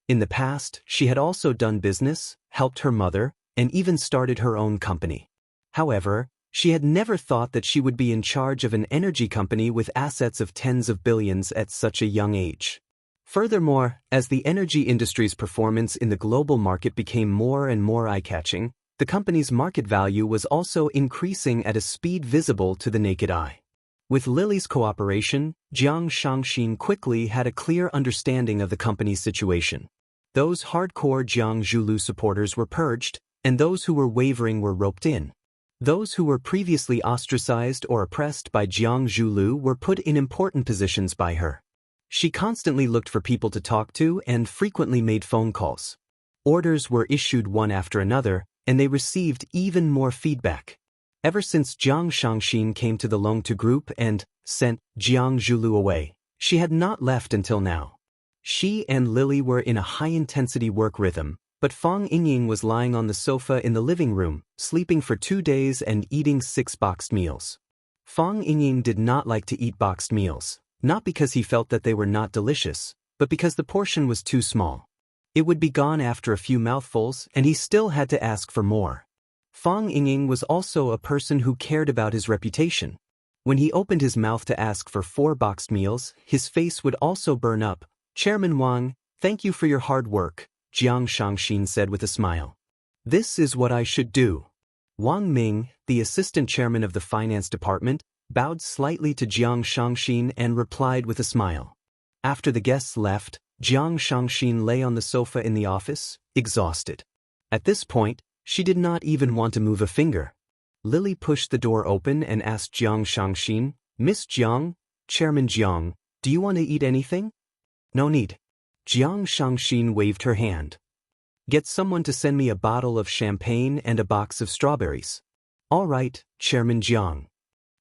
In the past, she had also done business, helped her mother, and even started her own company. However, she had never thought that she would be in charge of an energy company with assets of tens of billions at such a young age. Furthermore, as the energy industry's performance in the global market became more and more eye-catching, the company's market value was also increasing at a speed visible to the naked eye. With Lily's cooperation, Jiang Shangxin quickly had a clear understanding of the company's situation. Those hardcore Jiang Zhulu supporters were purged, and those who were wavering were roped in. Those who were previously ostracized or oppressed by Jiang Zhulu were put in important positions by her. She constantly looked for people to talk to and frequently made phone calls. Orders were issued one after another, and they received even more feedback. Ever since Jiang Shangxin came to the Longtu group and sent Jiang Zhulu away, she had not left until now. She and Lily were in a high-intensity work rhythm, but Fong Yingying was lying on the sofa in the living room, sleeping for 2 days and eating 6 boxed meals. Fong Yingying did not like to eat boxed meals, not because he felt that they were not delicious, but because the portion was too small. It would be gone after a few mouthfuls, and he still had to ask for more. Fong Yingying was also a person who cared about his reputation. When he opened his mouth to ask for 4 boxed meals, his face would also burn up. "Chairman Wang, thank you for your hard work," Jiang Shangxin said with a smile. "This is what I should do." Wang Ming, the assistant chairman of the finance department, bowed slightly to Jiang Shangxin and replied with a smile. After the guests left, Jiang Shangxin lay on the sofa in the office, exhausted. At this point, she did not even want to move a finger. Lily pushed the door open and asked Jiang Shangxin, "Miss Jiang, Chairman Jiang, do you want to eat anything?" "No need." Jiang Shangxin waved her hand. "Get someone to send me a bottle of champagne and a box of strawberries." "All right, Chairman Jiang."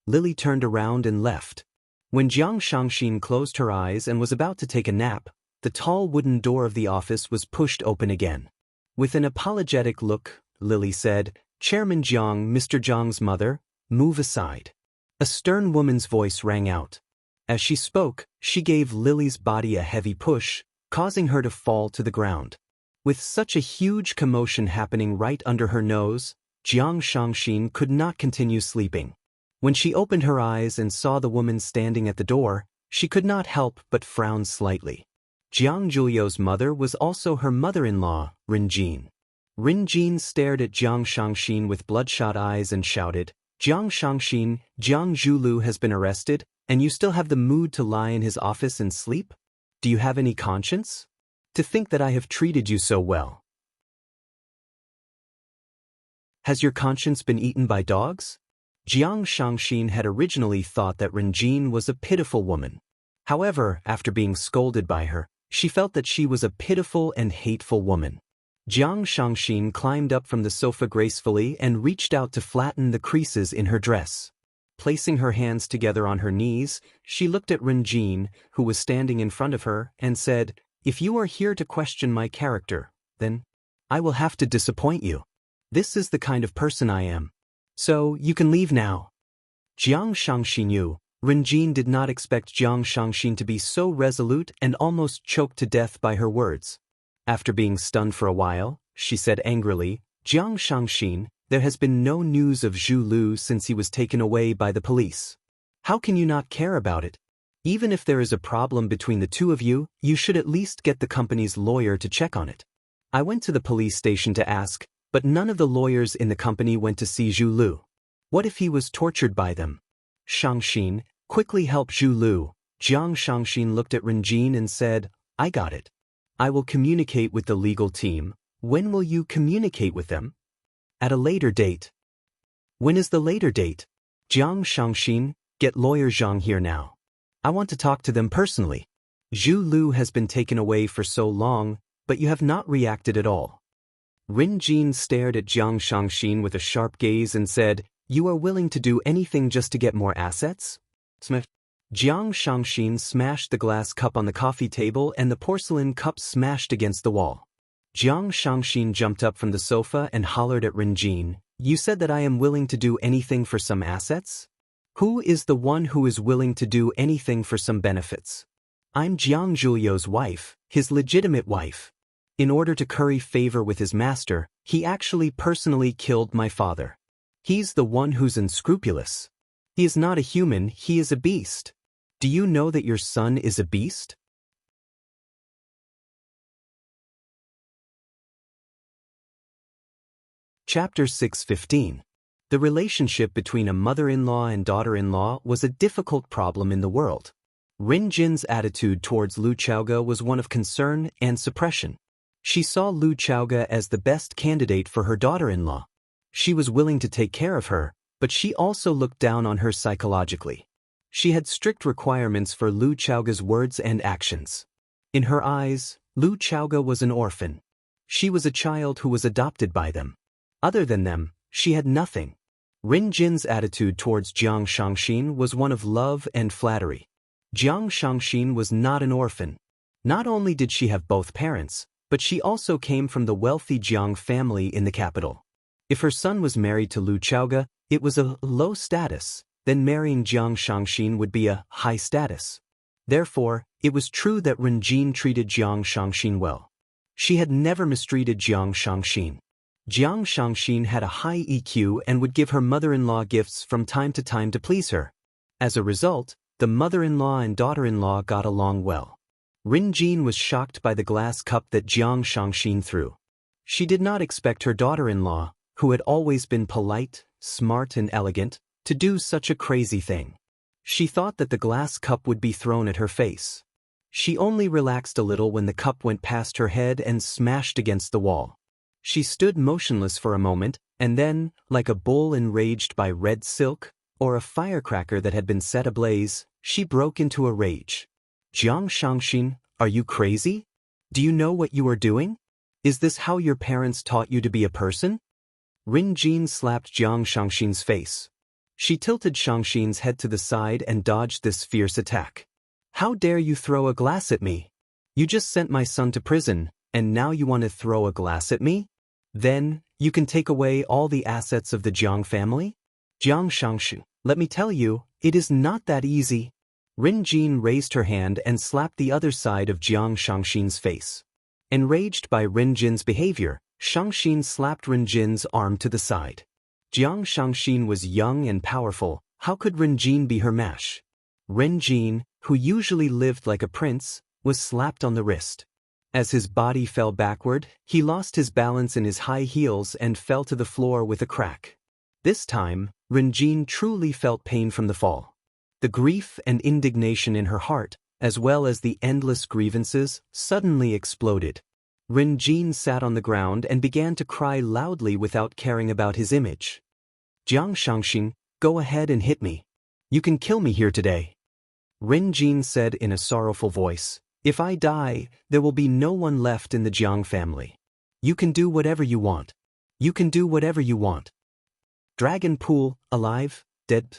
Lily turned around and left. When Jiang Shangxin closed her eyes and was about to take a nap, the tall wooden door of the office was pushed open again. With an apologetic look, Lily said, "Chairman Jiang, Mr. Jiang's mother, move aside." A stern woman's voice rang out. As she spoke, she gave Lily's body a heavy push, causing her to fall to the ground. With such a huge commotion happening right under her nose, Jiang Shangxin could not continue sleeping. When she opened her eyes and saw the woman standing at the door, she could not help but frown slightly. Jiang Zhulio's mother was also her mother-in-law, Rinjin. Rinjin stared at Jiang Shangxin with bloodshot eyes and shouted, "Jiang Shangxin, Jiang Zhulu has been arrested, and you still have the mood to lie in his office and sleep? Do you have any conscience? To think that I have treated you so well. Has your conscience been eaten by dogs?" Jiang Shangxin had originally thought that Renjin was a pitiful woman. However, after being scolded by her, she felt that she was a pitiful and hateful woman. Jiang Shangxin climbed up from the sofa gracefully and reached out to flatten the creases in her dress. Placing her hands together on her knees, she looked at Renjin, who was standing in front of her, and said, "If you are here to question my character, then I will have to disappoint you. This is the kind of person I am. So, you can leave now." Jiang Shangxin knew. Renjin did not expect Jiang Shangxin to be so resolute and almost choked to death by her words. After being stunned for a while, she said angrily, "Jiang Shangxin, there has been no news of Zhu Lu since he was taken away by the police. How can you not care about it? Even if there is a problem between the two of you, you should at least get the company's lawyer to check on it. I went to the police station to ask, but none of the lawyers in the company went to see Zhu Lu. What if he was tortured by them? Shangxin, quickly help Zhu Lu." Jiang Shangxin looked at Renjin and said, "I got it. I will communicate with the legal team." "When will you communicate with them?" "At a later date." "When is the later date?" Jiang Shangxin, get lawyer Zhang here now. I want to talk to them personally. Zhu Lu has been taken away for so long, but you have not reacted at all. Renjin stared at Jiang Shangxin with a sharp gaze and said, "You are willing to do anything just to get more assets?" Smash. Jiang Shangxin smashed the glass cup on the coffee table and the porcelain cup smashed against the wall. Jiang Shangxin jumped up from the sofa and hollered at Renjin, "You said that I am willing to do anything for some assets? Who is the one who is willing to do anything for some benefits? I'm Jiang Zhuliu's wife, his legitimate wife. In order to curry favor with his master, he actually personally killed my father. He's the one who's unscrupulous. He is not a human, he is a beast. Do you know that your son is a beast?" Chapter 6:15. The relationship between a mother-in-law and daughter-in-law was a difficult problem in the world. Renjin's attitude towards Lu Chaoge was one of concern and suppression. She saw Lu Chaoge as the best candidate for her daughter-in-law. She was willing to take care of her, but she also looked down on her psychologically. She had strict requirements for Lu Chaoge's words and actions. In her eyes, Lu Chaoge was an orphan. She was a child who was adopted by them. Other than them, she had nothing. Renjin's attitude towards Jiang Shangxin was one of love and flattery. Jiang Shangxin was not an orphan. Not only did she have both parents, but she also came from the wealthy Jiang family in the capital. If her son was married to Lu Chaoge, it was a low status, then marrying Jiang Shangxin would be a high status. Therefore, it was true that Renjin treated Jiang Shangxin well. She had never mistreated Jiang Shangxin. Jiang Shangxin had a high EQ and would give her mother-in-law gifts from time to time to please her. As a result, the mother-in-law and daughter-in-law got along well. Renjin was shocked by the glass cup that Jiang Shangxin threw. She did not expect her daughter-in-law, who had always been polite, smart and elegant, to do such a crazy thing. She thought that the glass cup would be thrown at her face. She only relaxed a little when the cup went past her head and smashed against the wall. She stood motionless for a moment, and then, like a bull enraged by red silk, or a firecracker that had been set ablaze, she broke into a rage. "Jiang Shangxin, are you crazy? Do you know what you are doing? Is this how your parents taught you to be a person?" Renjin slapped Jiang Shangxin's face. She tilted Shangxin's head to the side and dodged this fierce attack. "How dare you throw a glass at me? You just sent my son to prison, and now you want to throw a glass at me? Then, you can take away all the assets of the Jiang family?" "Jiang Shangxin, let me tell you, it is not that easy." Renjin raised her hand and slapped the other side of Jiang Shangxin's face. Enraged by Renjin's behavior, Shangxin slapped Renjin's arm to the side. Jiang Shangxin was young and powerful. How could Renjin be her match? Renjin, who usually lived like a prince, was slapped on the wrist. As his body fell backward, he lost his balance in his high heels and fell to the floor with a crack. This time, Renjin truly felt pain from the fall. The grief and indignation in her heart, as well as the endless grievances, suddenly exploded. Renjin sat on the ground and began to cry loudly without caring about his image. "Jiang Shangxin, Go ahead and hit me. You can kill me here today. Rin Jin said in a sorrowful voice, if I die, there will be no one left in the Jiang family. You can do whatever you want. You can do whatever you want. Dragon Pool, alive, dead.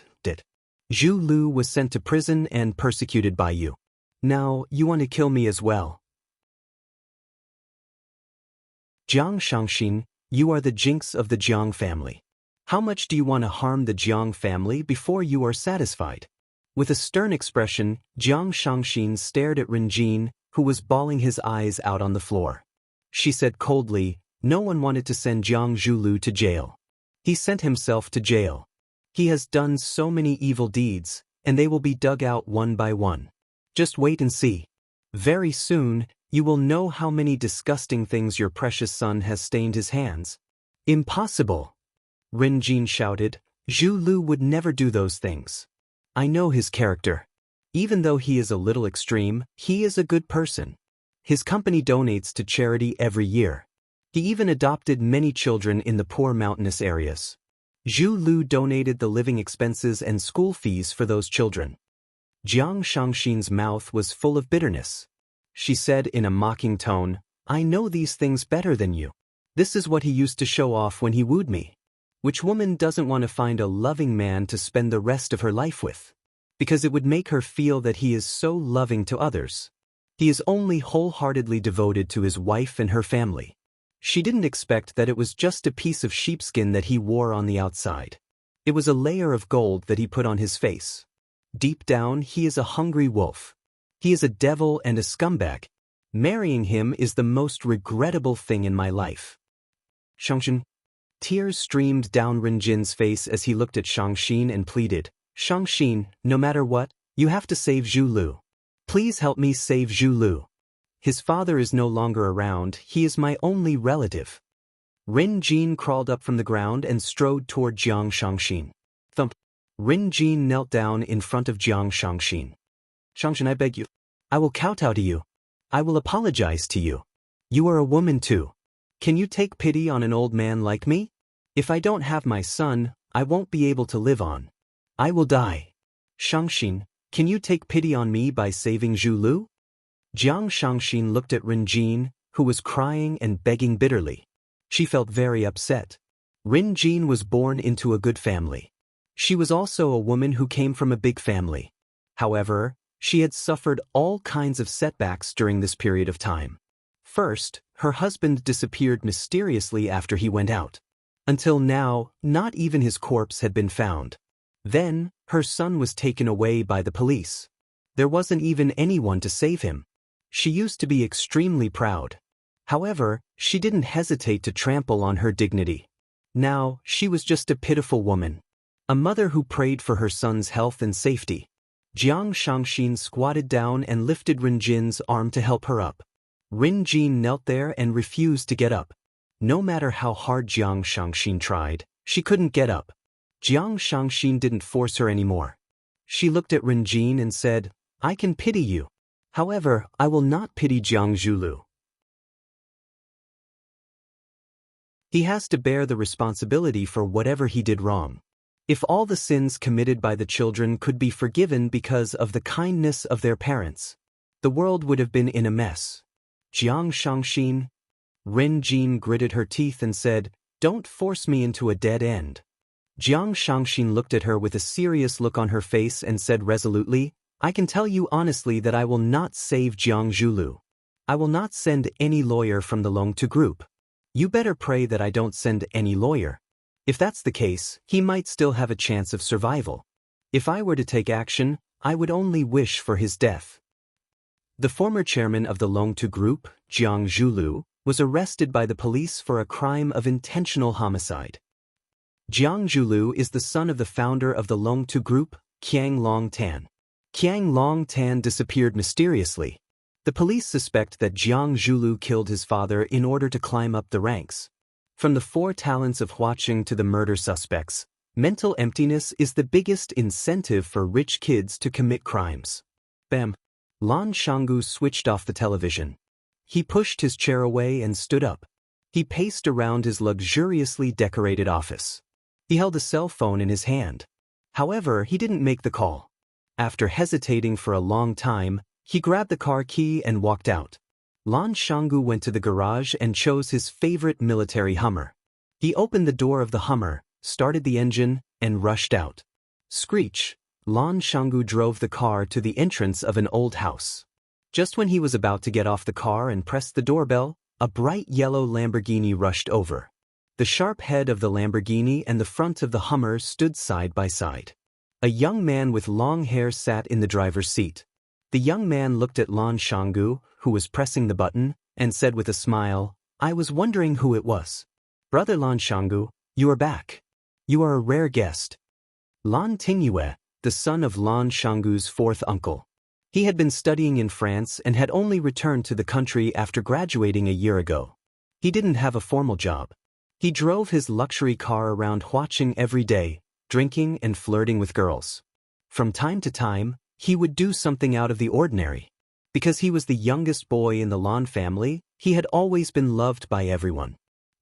Zhu Lu was sent to prison and persecuted by you. Now, you want to kill me as well. Jiang Shangxin, you are the jinx of the Jiang family. How much do you want to harm the Jiang family before you are satisfied? With a stern expression, Jiang Shangxin stared at Rin Jin, who was bawling his eyes out on the floor. She said coldly, no one wanted to send Jiang Zhulu to jail. He sent himself to jail. He has done so many evil deeds, and they will be dug out one by one. Just wait and see. Very soon, you will know how many disgusting things your precious son has stained his hands. Impossible! Rin Jin shouted. Zhu Lu would never do those things. I know his character. Even though he is a little extreme, he is a good person. His company donates to charity every year. He even adopted many children in the poor mountainous areas. Zhu Lu donated the living expenses and school fees for those children. Jiang Shangxin's mouth was full of bitterness. She said in a mocking tone, I know these things better than you. This is what he used to show off when he wooed me. Which woman doesn't want to find a loving man to spend the rest of her life with? Because it would make her feel that he is so loving to others. He is only wholeheartedly devoted to his wife and her family. She didn't expect that it was just a piece of sheepskin that he wore on the outside. It was a layer of gold that he put on his face. Deep down, he is a hungry wolf. He is a devil and a scumbag. Marrying him is the most regrettable thing in my life. Shangxin. Tears streamed down Rin Jin's face as he looked at Shangxin and pleaded, Shangxin, no matter what, you have to save Zhu Lu. Please help me save Zhu Lu. His father is no longer around, he is my only relative. Rin Jin crawled up from the ground and strode toward Jiang Shangxin. Thump. Rin Jin knelt down in front of Jiang Shangxin. Shangxin, I beg you. I will kowtow to you. I will apologize to you. You are a woman too. Can you take pity on an old man like me? If I don't have my son, I won't be able to live on. I will die. Shangxin, can you take pity on me by saving Zhu Lu? Jiang Shangxin looked at Rin Jin, who was crying and begging bitterly. She felt very upset. Rin Jin was born into a good family. She was also a woman who came from a big family. However, she had suffered all kinds of setbacks during this period of time. First, her husband disappeared mysteriously after he went out. Until now, not even his corpse had been found. Then, her son was taken away by the police. There wasn't even anyone to save him. She used to be extremely proud. However, she didn't hesitate to trample on her dignity. Now, she was just a pitiful woman. A mother who prayed for her son's health and safety. Jiang Shangxin squatted down and lifted Rin Jin's arm to help her up. Rin Jin knelt there and refused to get up. No matter how hard Jiang Shangxin tried, she couldn't get up. Jiang Shangxin didn't force her anymore. She looked at Rin Jin and said, I can pity you. However, I will not pity Jiang Zhulu. He has to bear the responsibility for whatever he did wrong. If all the sins committed by the children could be forgiven because of the kindness of their parents, the world would have been in a mess. Jiang Shangxin. Rin Jin gritted her teeth and said, Don't force me into a dead end. Jiang Shangxin looked at her with a serious look on her face and said resolutely, I can tell you honestly that I will not save Jiang Zhulu. I will not send any lawyer from the Longtu group. You better pray that I don't send any lawyer. If that's the case, he might still have a chance of survival. If I were to take action, I would only wish for his death. The former chairman of the Longtu group, Jiang Zhulu, was arrested by the police for a crime of intentional homicide. Jiang Zhulu is the son of the founder of the Longtu group, Qiang Long Tan. Qiang Long Tan disappeared mysteriously. The police suspect that Jiang Zhulu killed his father in order to climb up the ranks. From the 4 talents of Huaqing to the murder suspects, mental emptiness is the biggest incentive for rich kids to commit crimes. Bam! Lan Shanggu switched off the television. He pushed his chair away and stood up. He paced around his luxuriously decorated office. He held a cell phone in his hand. However, he didn't make the call. After hesitating for a long time, he grabbed the car key and walked out. Lan Shanggu went to the garage and chose his favorite military Hummer. He opened the door of the Hummer, started the engine, and rushed out. Screech! Lan Shanggu drove the car to the entrance of an old house. Just when he was about to get off the car and press the doorbell, a bright yellow Lamborghini rushed over. The sharp head of the Lamborghini and the front of the Hummer stood side by side. A young man with long hair sat in the driver's seat. The young man looked at Lan Shanggu, who was pressing the button, and said with a smile, "I was wondering who it was. Brother Lan Shanggu, you are back. You are a rare guest." Lan Tingyue, the son of Lan Shanggu's fourth uncle. He had been studying in France and had only returned to the country after graduating a year ago. He didn't have a formal job. He drove his luxury car around Huaqing every day, drinking and flirting with girls. From time to time, he would do something out of the ordinary. Because he was the youngest boy in the Lan family, he had always been loved by everyone.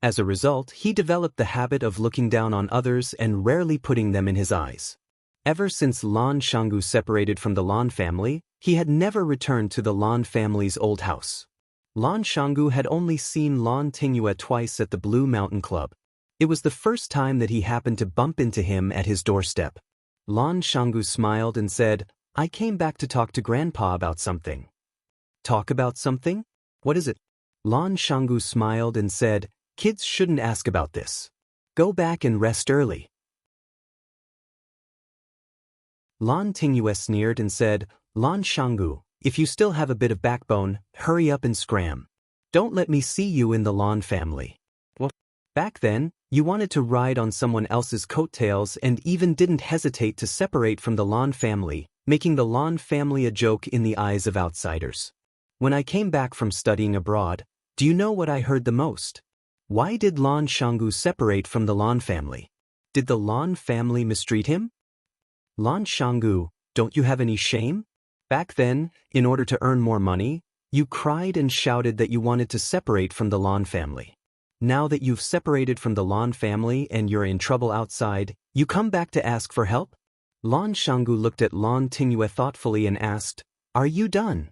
As a result, he developed the habit of looking down on others and rarely putting them in his eyes. Ever since Lan Shanggu separated from the Lan family, he had never returned to the Lan family's old house. Lan Shanggu had only seen Lan Tingyue twice at the Blue Mountain Club. It was the first time that he happened to bump into him at his doorstep. Lan Shanggu smiled and said, "I came back to talk to Grandpa about something." "Talk about something? What is it?" Lan Shanggu smiled and said, "Kids shouldn't ask about this. Go back and rest early." Lan Tingyue sneered and said, "Lan Shanggu, if you still have a bit of backbone, hurry up and scram. Don't let me see you in the Lan family." "Well, back then, you wanted to ride on someone else's coattails and even didn't hesitate to separate from the Lan family, making the Lan family a joke in the eyes of outsiders. When I came back from studying abroad, do you know what I heard the most? Why did Lan Shanggu separate from the Lan family? Did the Lan family mistreat him? Lan Shanggu, don't you have any shame? Back then, in order to earn more money, you cried and shouted that you wanted to separate from the Lan family. Now that you've separated from the Lan family and you're in trouble outside, you come back to ask for help?" Lan Shanggu looked at Lan Tingyue thoughtfully and asked, "Are you done?"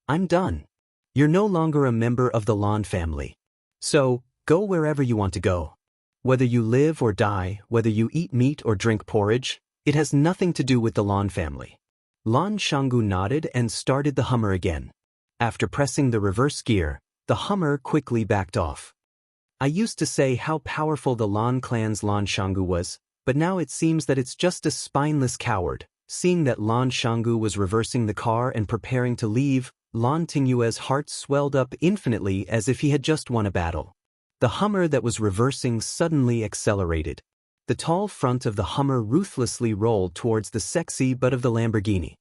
"I'm done. You're no longer a member of the Lan family. So, go wherever you want to go. Whether you live or die, whether you eat meat or drink porridge, it has nothing to do with the Lan family." Lan Shanggu nodded and started the Hummer again. After pressing the reverse gear, the Hummer quickly backed off. "I used to say how powerful the Lan clan's Lan Shanggu was, but now it seems that it's just a spineless coward." Seeing that Lan Shanggu was reversing the car and preparing to leave, Lan Tingyue's heart swelled up infinitely as if he had just won a battle. The Hummer that was reversing suddenly accelerated. The tall front of the Hummer ruthlessly rolled towards the sexy butt of the Lamborghini.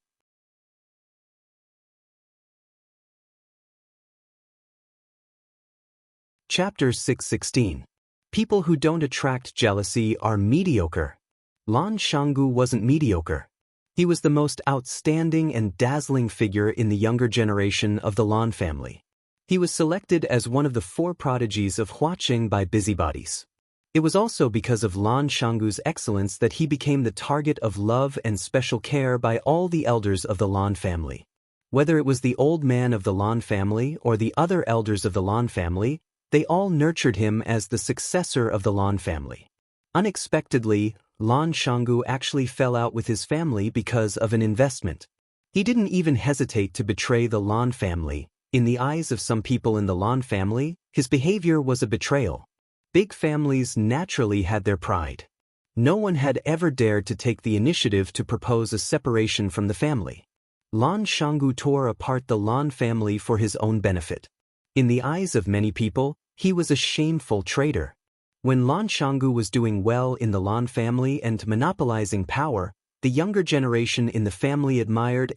Chapter 616. People who don't attract jealousy are mediocre. Lan Shanggu wasn't mediocre. He was the most outstanding and dazzling figure in the younger generation of the Lan family. He was selected as one of the 4 prodigies of Huaqing by busybodies. It was also because of Lan Shanggu's excellence that he became the target of love and special care by all the elders of the Lan family. Whether it was the old man of the Lan family or the other elders of the Lan family, they all nurtured him as the successor of the Lan family. Unexpectedly, Lan Shanggu actually fell out with his family because of an investment. He didn't even hesitate to betray the Lan family. In the eyes of some people in the Lan family, his behavior was a betrayal. Big families naturally had their pride. No one had ever dared to take the initiative to propose a separation from the family. Lan Shanggu tore apart the Lan family for his own benefit. In the eyes of many people, he was a shameful traitor. When Lan Shanggu was doing well in the Lan family and monopolizing power, the younger generation in the family admired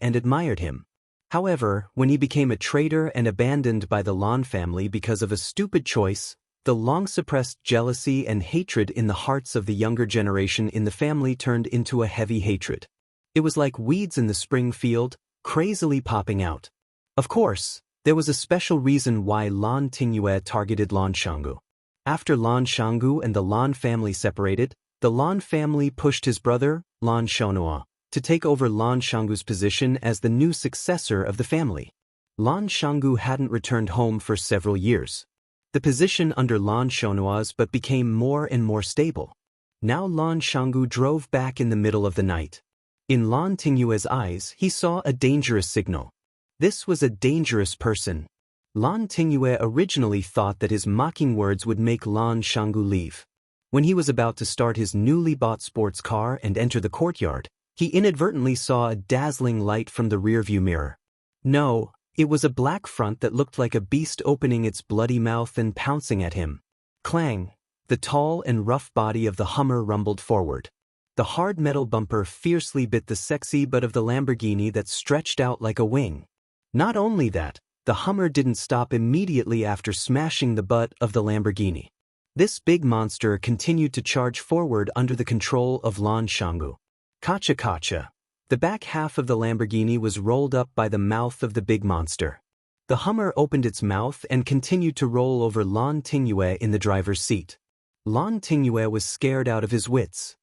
him. However, when he became a traitor and abandoned by the Lan family because of a stupid choice, the long-suppressed jealousy and hatred in the hearts of the younger generation in the family turned into a heavy hatred. It was like weeds in the spring field, crazily popping out. Of course, there was a special reason why Lan Tingyue targeted Lan Shanggu. After Lan Shanggu and the Lan family separated, The Lan family pushed his brother, Lan Shonhua, to take over Lan Shanggu's position as the new successor of the family. Lan Shanggu hadn't returned home for several years. The position under Lan Shonhua's but became more and more stable. Now Lan Shanggu drove back in the middle of the night. In Lan Tinghue's eyes, he saw a dangerous signal. This was a dangerous person. Lan Tinghue originally thought that his mocking words would make Lan Shanggu leave. When he was about to start his newly bought sports car and enter the courtyard, he inadvertently saw a dazzling light from the rearview mirror. No, it was a black front that looked like a beast opening its bloody mouth and pouncing at him. Clang! The tall and rough body of the Hummer rumbled forward. The hard metal bumper fiercely bit the sexy butt of the Lamborghini that stretched out like a wing. Not only that, the Hummer didn't stop immediately after smashing the butt of the Lamborghini. This big monster continued to charge forward under the control of Lan Shanggu. Kacha kacha. The back half of the Lamborghini was rolled up by the mouth of the big monster. The Hummer opened its mouth and continued to roll over Lan Tinghue in the driver's seat. Lan Tinghue was scared out of his wits.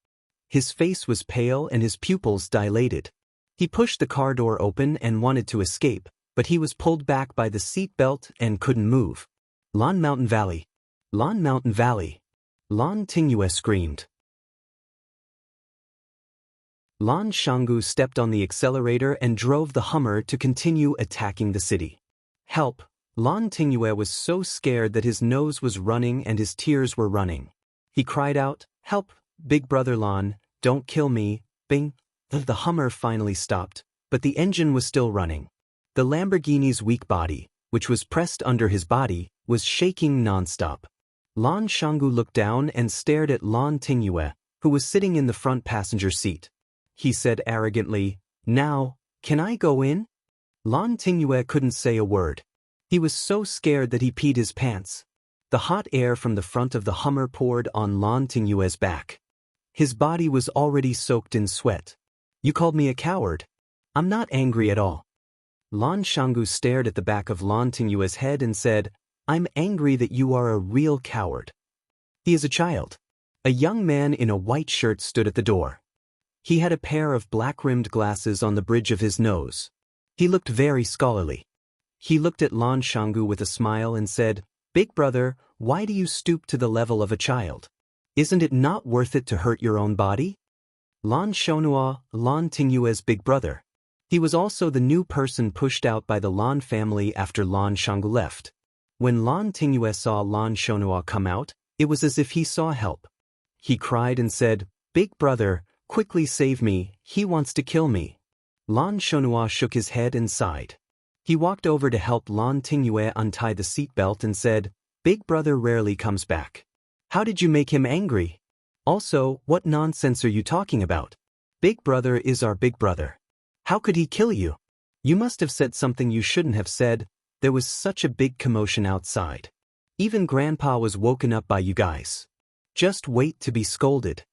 His face was pale and his pupils dilated. He pushed the car door open and wanted to escape, but he was pulled back by the seat belt and couldn't move. Lan Mountain Valley. Lan Mountain Valley. Lan Tinghue screamed. Lan Shanggu stepped on the accelerator and drove the Hummer to continue attacking the city. Help! Lan Tinghue was so scared that his nose was running and his tears were running. He cried out, "Help, big brother Lan, don't kill me, bing!" The Hummer finally stopped, but the engine was still running. The Lamborghini's weak body, which was pressed under his body, was shaking nonstop. Lan Shanggu looked down and stared at Lan Tinghue, who was sitting in the front passenger seat. He said arrogantly, "Now, can I go in?" Lan Tinghue couldn't say a word. He was so scared that he peed his pants. The hot air from the front of the Hummer poured on Lan Tinghue's back. His body was already soaked in sweat. "You called me a coward. I'm not angry at all." Lan Shanggu stared at the back of Lan Tinghue's head and said, "I'm angry that you are a real coward." He is a child. A young man in a white shirt stood at the door. He had a pair of black-rimmed glasses on the bridge of his nose. He looked very scholarly. He looked at Lan Shanggu with a smile and said, "Big brother, why do you stoop to the level of a child? Isn't it not worth it to hurt your own body?" Lan Shonhua, Lan Tinghue's big brother. He was also the new person pushed out by the Lan family after Lan Shanggu left. When Lan Tinghue saw Lan Shonhua come out, it was as if he saw help. He cried and said, "Big brother, quickly save me, he wants to kill me." Lan Shonhua shook his head and sighed. He walked over to help Lan Tinghue untie the seatbelt and said, "Big brother rarely comes back. How did you make him angry? Also, what nonsense are you talking about? Big brother is our big brother. How could he kill you? You must have said something you shouldn't have said. There was such a big commotion outside. Even Grandpa was woken up by you guys. Just wait to be scolded."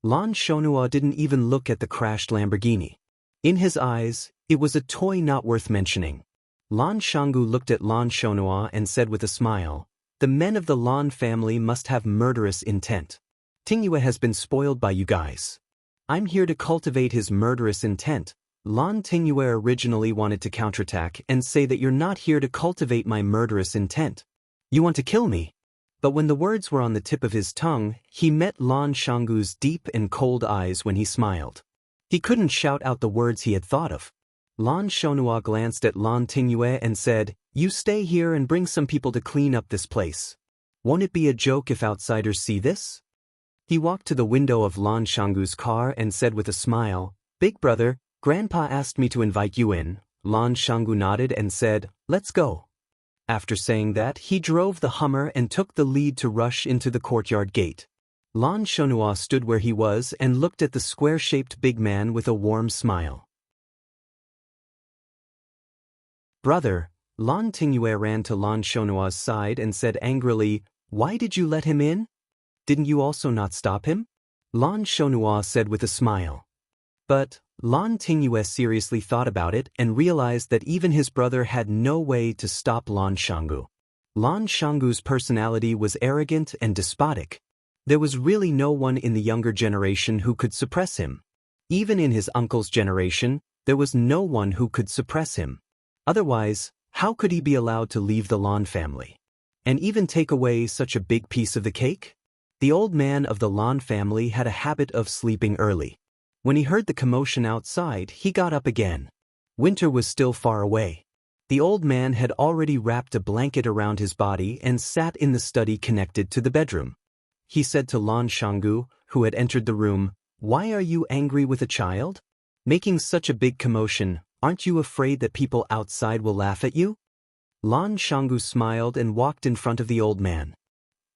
Lan Shonhua didn't even look at the crashed Lamborghini. In his eyes, it was a toy not worth mentioning. Lan Shanggu looked at Lan Shonhua and said with a smile, "The men of the Lan family must have murderous intent. Tinghue has been spoiled by you guys. I'm here to cultivate his murderous intent." Lan Tinghue originally wanted to counterattack and say that you're not here to cultivate my murderous intent. You want to kill me. But when the words were on the tip of his tongue, he met Lan Shanggu's deep and cold eyes when he smiled. He couldn't shout out the words he had thought of. Lan Shonhua glanced at Lan Tinghue and said, "You stay here and bring some people to clean up this place. Won't it be a joke if outsiders see this?" He walked to the window of Lan Shanggu's car and said with a smile, "Big brother, Grandpa asked me to invite you in." Lan Shanggu nodded and said, "Let's go." After saying that, he drove the Hummer and took the lead to rush into the courtyard gate. Lan Shonhua stood where he was and looked at the square-shaped big man with a warm smile. "Brother," Lan Tinghue ran to Lan Shonhua's side and said angrily, "Why did you let him in? Didn't you also not stop him?" Lan Shonhua said with a smile. But Lan Tinghue seriously thought about it and realized that even his brother had no way to stop Lan Shanggu. Lan Shanggu's personality was arrogant and despotic. There was really no one in the younger generation who could suppress him. Even in his uncle's generation, there was no one who could suppress him. Otherwise, how could he be allowed to leave the Lan family? And even take away such a big piece of the cake? The old man of the Lan family had a habit of sleeping early. When he heard the commotion outside, he got up again. Winter was still far away. The old man had already wrapped a blanket around his body and sat in the study connected to the bedroom. He said to Lan Shanggu, who had entered the room, "Why are you angry with a child? Making such a big commotion, aren't you afraid that people outside will laugh at you?" Lan Shanggu smiled and walked in front of the old man.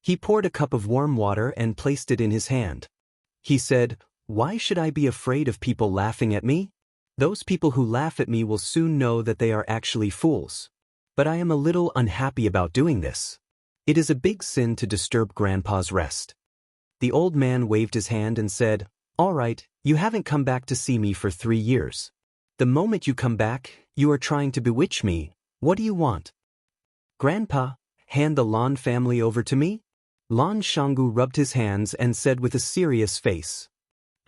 He poured a cup of warm water and placed it in his hand. He said, "Why should I be afraid of people laughing at me? Those people who laugh at me will soon know that they are actually fools. But I am a little unhappy about doing this. It is a big sin to disturb Grandpa's rest." The old man waved his hand and said, "All right, you haven't come back to see me for 3 years. The moment you come back, you are trying to bewitch me. What do you want?" "Grandpa, hand the Lan family over to me." Lan Shanggu rubbed his hands and said with a serious face,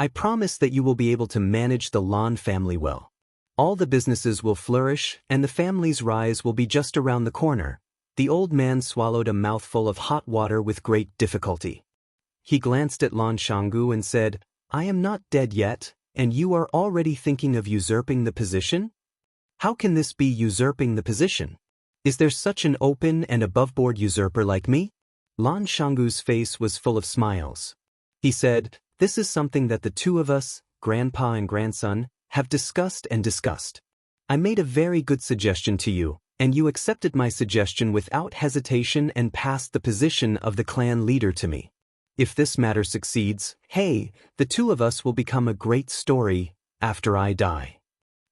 "I promise that you will be able to manage the Lan family well. All the businesses will flourish and the family's rise will be just around the corner." The old man swallowed a mouthful of hot water with great difficulty. He glanced at Lan Shanggu and said, "I am not dead yet, and you are already thinking of usurping the position? How can this be usurping the position? Is there such an open and above-board usurper like me?" Lan Shanggu's face was full of smiles. He said, "This is something that the two of us, grandpa and grandson, have discussed and discussed. I made a very good suggestion to you, and you accepted my suggestion without hesitation and passed the position of the clan leader to me. If this matter succeeds, hey, the two of us will become a great story after I die,"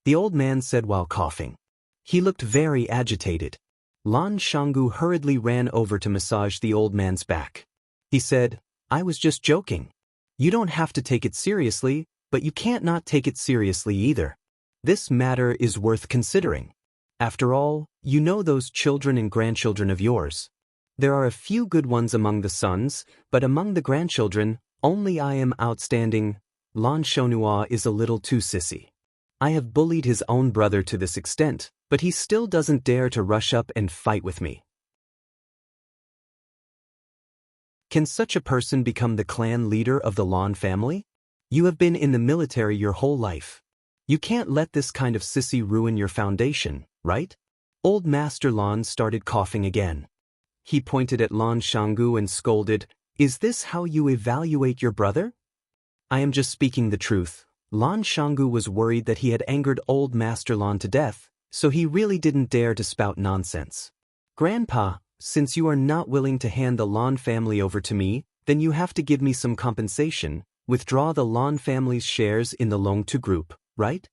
the old man said while coughing. He looked very agitated. Lan Shanggu hurriedly ran over to massage the old man's back. He said, "I was just joking. You don't have to take it seriously, but you can't not take it seriously either. This matter is worth considering. After all, you know those children and grandchildren of yours. There are a few good ones among the sons, but among the grandchildren, only I am outstanding. Lan Shonhua is a little too sissy. I have bullied his own brother to this extent, but he still doesn't dare to rush up and fight with me. Can such a person become the clan leader of the Lan family? You have been in the military your whole life. You can't let this kind of sissy ruin your foundation, right?" Old Master Lan started coughing again. He pointed at Lan Shanggu and scolded, "Is this how you evaluate your brother?" "I am just speaking the truth." Lan Shanggu was worried that he had angered Old Master Lan to death, so he really didn't dare to spout nonsense. "Grandpa, since you are not willing to hand the Lan family over to me, then you have to give me some compensation, withdraw the Lan family's shares in the Longtu group, right?"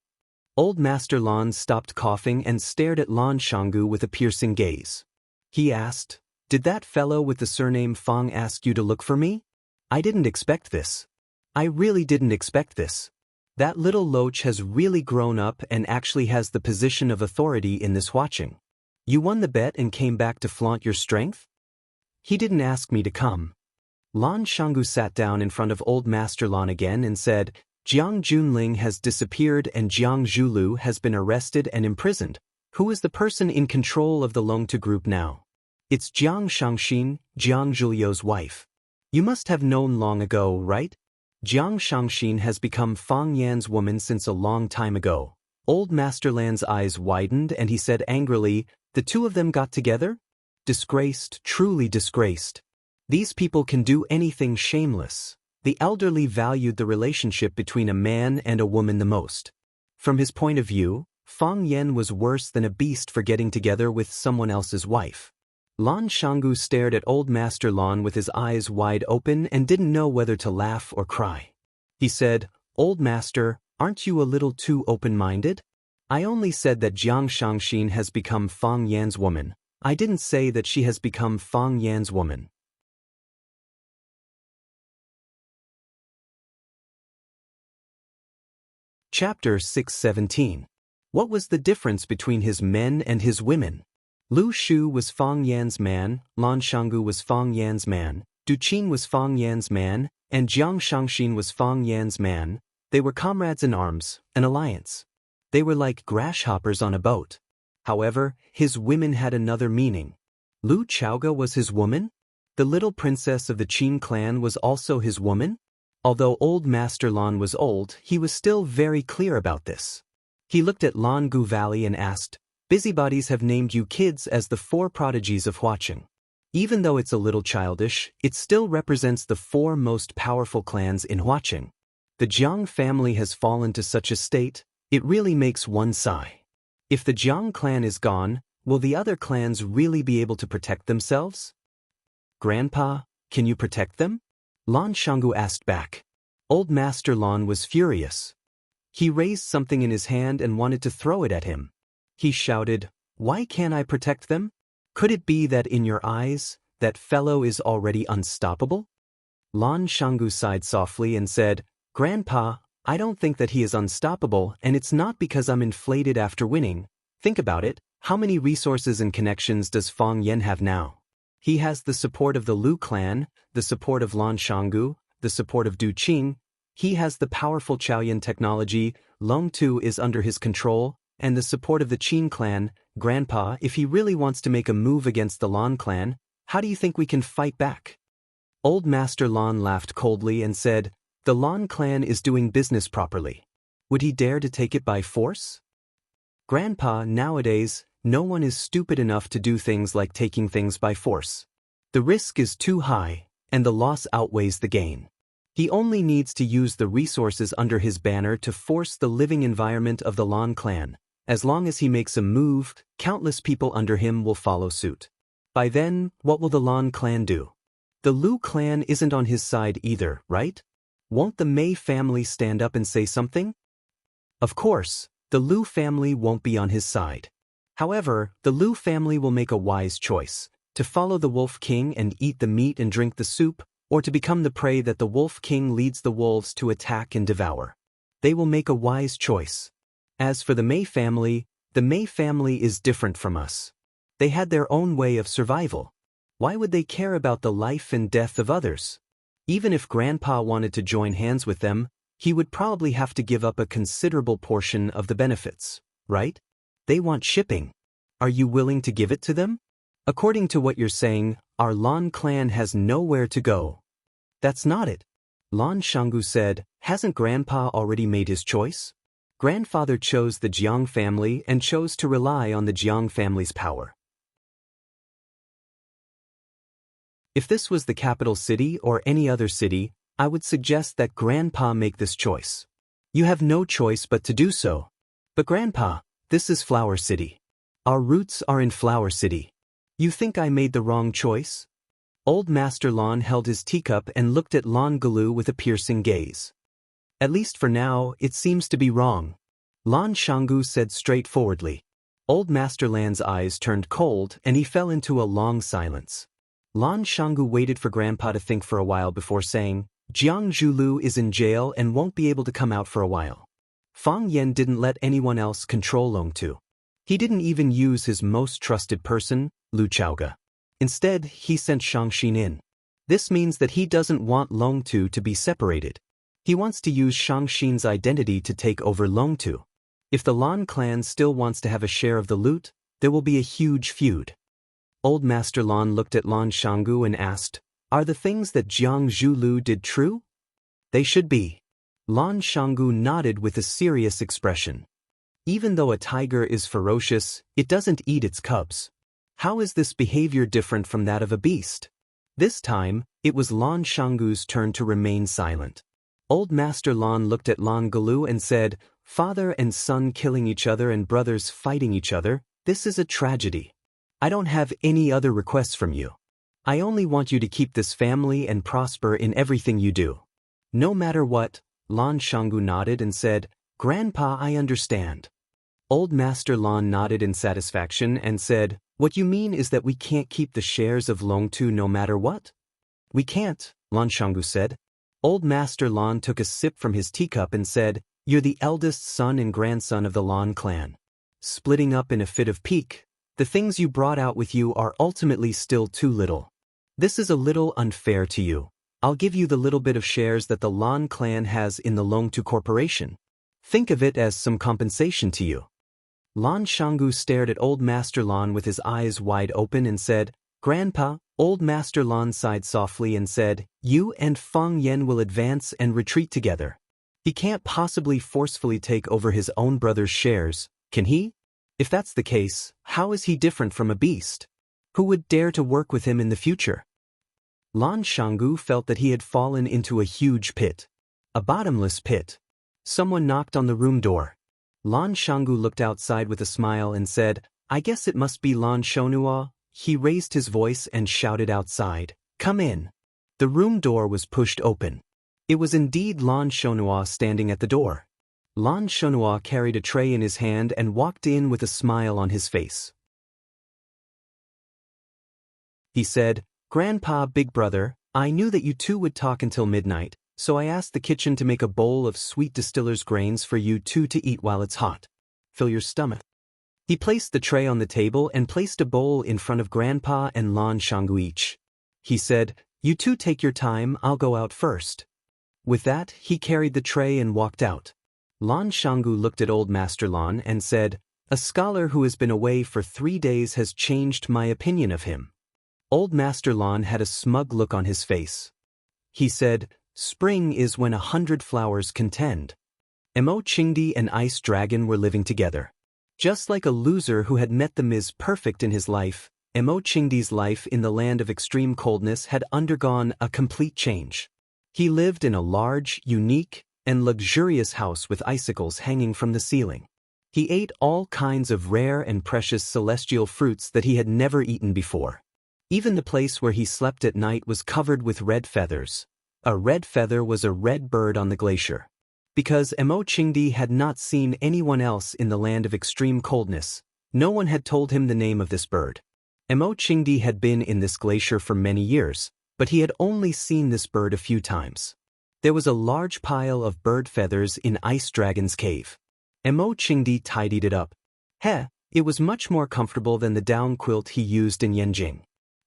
Old Master Lan stopped coughing and stared at Lan Shanggu with a piercing gaze. He asked, "Did that fellow with the surname Fang ask you to look for me? I didn't expect this. I really didn't expect this. That little loach has really grown up and actually has the position of authority in this watching. You won the bet and came back to flaunt your strength?" "He didn't ask me to come." Lan Shanggu sat down in front of Old Master Lan again and said, "Jiang Junling has disappeared and Jiang Zhulu has been arrested and imprisoned. Who is the person in control of the Longtu group now?" "It's Jiang Shangxin, Jiang Zhulio's wife. You must have known long ago, right? Jiang Shangxin has become Fang Yan's woman since a long time ago." Old Master Lan's eyes widened and he said angrily, "The two of them got together? Disgraced, truly disgraced. These people can do anything shameless." The elderly valued the relationship between a man and a woman the most. From his point of view, Fang Yan was worse than a beast for getting together with someone else's wife. Lan Shanggu stared at Old Master Lan with his eyes wide open and didn't know whether to laugh or cry. He said, "Old Master, aren't you a little too open-minded? I only said that Jiang Shangxin has become Fang Yan's woman. I didn't say that she has become Fang Yan's woman." Chapter 617. What was the difference between his men and his women? Lu Shu was Fang Yan's man, Lan Shanggu was Fang Yan's man. Du Qin was Fang Yan's man, and Jiang Shangxin was Fang Yan's man. They were comrades in arms, an alliance. They were like grasshoppers on a boat. However, his women had another meaning. Lu Chaoga was his woman? The little princess of the Qin clan was also his woman? Although old Master Lan was old, he was still very clear about this. He looked at Lan Gu Valley and asked, "Busybodies have named you kids as the 4 prodigies of Huaqing. Even though it's a little childish, it still represents the 4 most powerful clans in Huaqing. The Jiang family has fallen to such a state, it really makes one sigh. If the Jiang clan is gone, will the other clans really be able to protect themselves?" "Grandpa, can you protect them?" Lan Shanggu asked back. Old Master Lan was furious. He raised something in his hand and wanted to throw it at him. He shouted, "Why can't I protect them? Could it be that in your eyes, that fellow is already unstoppable?" Lan Shanggu sighed softly and said, "Grandpa, I don't think that he is unstoppable, and it's not because I'm inflated after winning. Think about it, how many resources and connections does Fang Yan have now? He has the support of the Lu clan, the support of Lan Shanggu, the support of Du Qing. He has the powerful Chaoyan technology, Long Tu is under his control, and the support of the Qin clan. Grandpa, if he really wants to make a move against the Lan clan, how do you think we can fight back?" Old Master Lan laughed coldly and said, "The Lan clan is doing business properly. Would he dare to take it by force?" "Grandpa, nowadays, no one is stupid enough to do things like taking things by force. The risk is too high, and the loss outweighs the gain. He only needs to use the resources under his banner to force the living environment of the Lan clan. As long as he makes a move, countless people under him will follow suit. By then, what will the Lan clan do? The Lu clan isn't on his side either, right? Won't the Mei family stand up and say something?" Of course, the Lu family won't be on his side. However, the Lu family will make a wise choice, to follow the Wolf King and eat the meat and drink the soup, or to become the prey that the Wolf King leads the wolves to attack and devour. They will make a wise choice. As for the Mei family is different from us. They had their own way of survival. Why would they care about the life and death of others? Even if Grandpa wanted to join hands with them, he would probably have to give up a considerable portion of the benefits, right? They want shipping. Are you willing to give it to them? According to what you're saying, our Lan clan has nowhere to go. That's not it. Lan Shanggu said, "Hasn't Grandpa already made his choice? Grandfather chose the Jiang family and chose to rely on the Jiang family's power. If this was the capital city or any other city, I would suggest that Grandpa make this choice. You have no choice but to do so. But Grandpa, this is Flower City. Our roots are in Flower City. You think I made the wrong choice?" Old Master Lan held his teacup and looked at Lan Galu with a piercing gaze. "At least for now, it seems to be wrong," Lan Shanggu said straightforwardly. Old Master Lan's eyes turned cold and he fell into a long silence. Lan Shanggu waited for Grandpa to think for a while before saying, "Jiang Zhulu is in jail and won't be able to come out for a while. Fang Yan didn't let anyone else control Long Tu. He didn't even use his most trusted person, Lu Chaoga. Instead, he sent Shangxin in. This means that he doesn't want Long Tu to be separated. He wants to use Shangxin's identity to take over Long Tu. If the Lan clan still wants to have a share of the loot, there will be a huge feud." Old Master Lan looked at Lan Shanggu and asked, "Are the things that Jiang Zhulu did true?" "They should be." Lan Shanggu nodded with a serious expression. "Even though a tiger is ferocious, it doesn't eat its cubs. How is this behavior different from that of a beast?" This time, it was Lan Shanggu's turn to remain silent. Old Master Lan looked at Lan Galu and said, "Father and son killing each other and brothers fighting each other, this is a tragedy. I don't have any other requests from you. I only want you to keep this family and prosper in everything you do." "No matter what," Lan Shanggu nodded and said, "Grandpa, I understand." Old Master Lan nodded in satisfaction and said, "What you mean is that we can't keep the shares of Long Tu no matter what?" "We can't," Lan Shanggu said. Old Master Lan took a sip from his teacup and said, "You're the eldest son and grandson of the Lan clan. Splitting up in a fit of pique, the things you brought out with you are ultimately still too little. This is a little unfair to you. I'll give you the little bit of shares that the Lan clan has in the Longtu Corporation. Think of it as some compensation to you. Lan Shanggu stared at Old Master Lan with his eyes wide open and said, Grandpa. Old Master Lan sighed softly and said, You and Feng Yen will advance and retreat together. He can't possibly forcefully take over his own brother's shares, can he? If that's the case, how is he different from a beast? Who would dare to work with him in the future? Lan Shanggu felt that he had fallen into a huge pit. A bottomless pit. Someone knocked on the room door. Lan Shanggu looked outside with a smile and said, I guess it must be Lan Shonua. He raised his voice and shouted outside, Come in. The room door was pushed open. It was indeed Lan Shonua standing at the door. Lan Shonua carried a tray in his hand and walked in with a smile on his face. He said, Grandpa, big brother, I knew that you two would talk until midnight, so I asked the kitchen to make a bowl of sweet distiller's grains for you two to eat while it's hot. Fill your stomach. He placed the tray on the table and placed a bowl in front of Grandpa and Lan Shanggu each. He said, You two take your time, I'll go out first. With that, he carried the tray and walked out. Lan Shanggu looked at Old Master Lan and said, A scholar who has been away for 3 days has changed my opinion of him. Old Master Lan had a smug look on his face. He said, Spring is when 100 flowers contend. Mo Qingdi and Ice Dragon were living together. Just like a loser who had met the Ms. Perfect in his life, Mo Qingdi's life in the land of extreme coldness had undergone a complete change. He lived in a large, unique, and luxurious house with icicles hanging from the ceiling. He ate all kinds of rare and precious celestial fruits that he had never eaten before. Even the place where he slept at night was covered with red feathers. A red feather was a red bird on the glacier. Because Mo Qingdi had not seen anyone else in the land of extreme coldness, no one had told him the name of this bird. Mo Qingdi had been in this glacier for many years, but he had only seen this bird a few times. There was a large pile of bird feathers in Ice Dragon's cave. Mo Qingdi tidied it up. It was much more comfortable than the down quilt he used in Yanjing.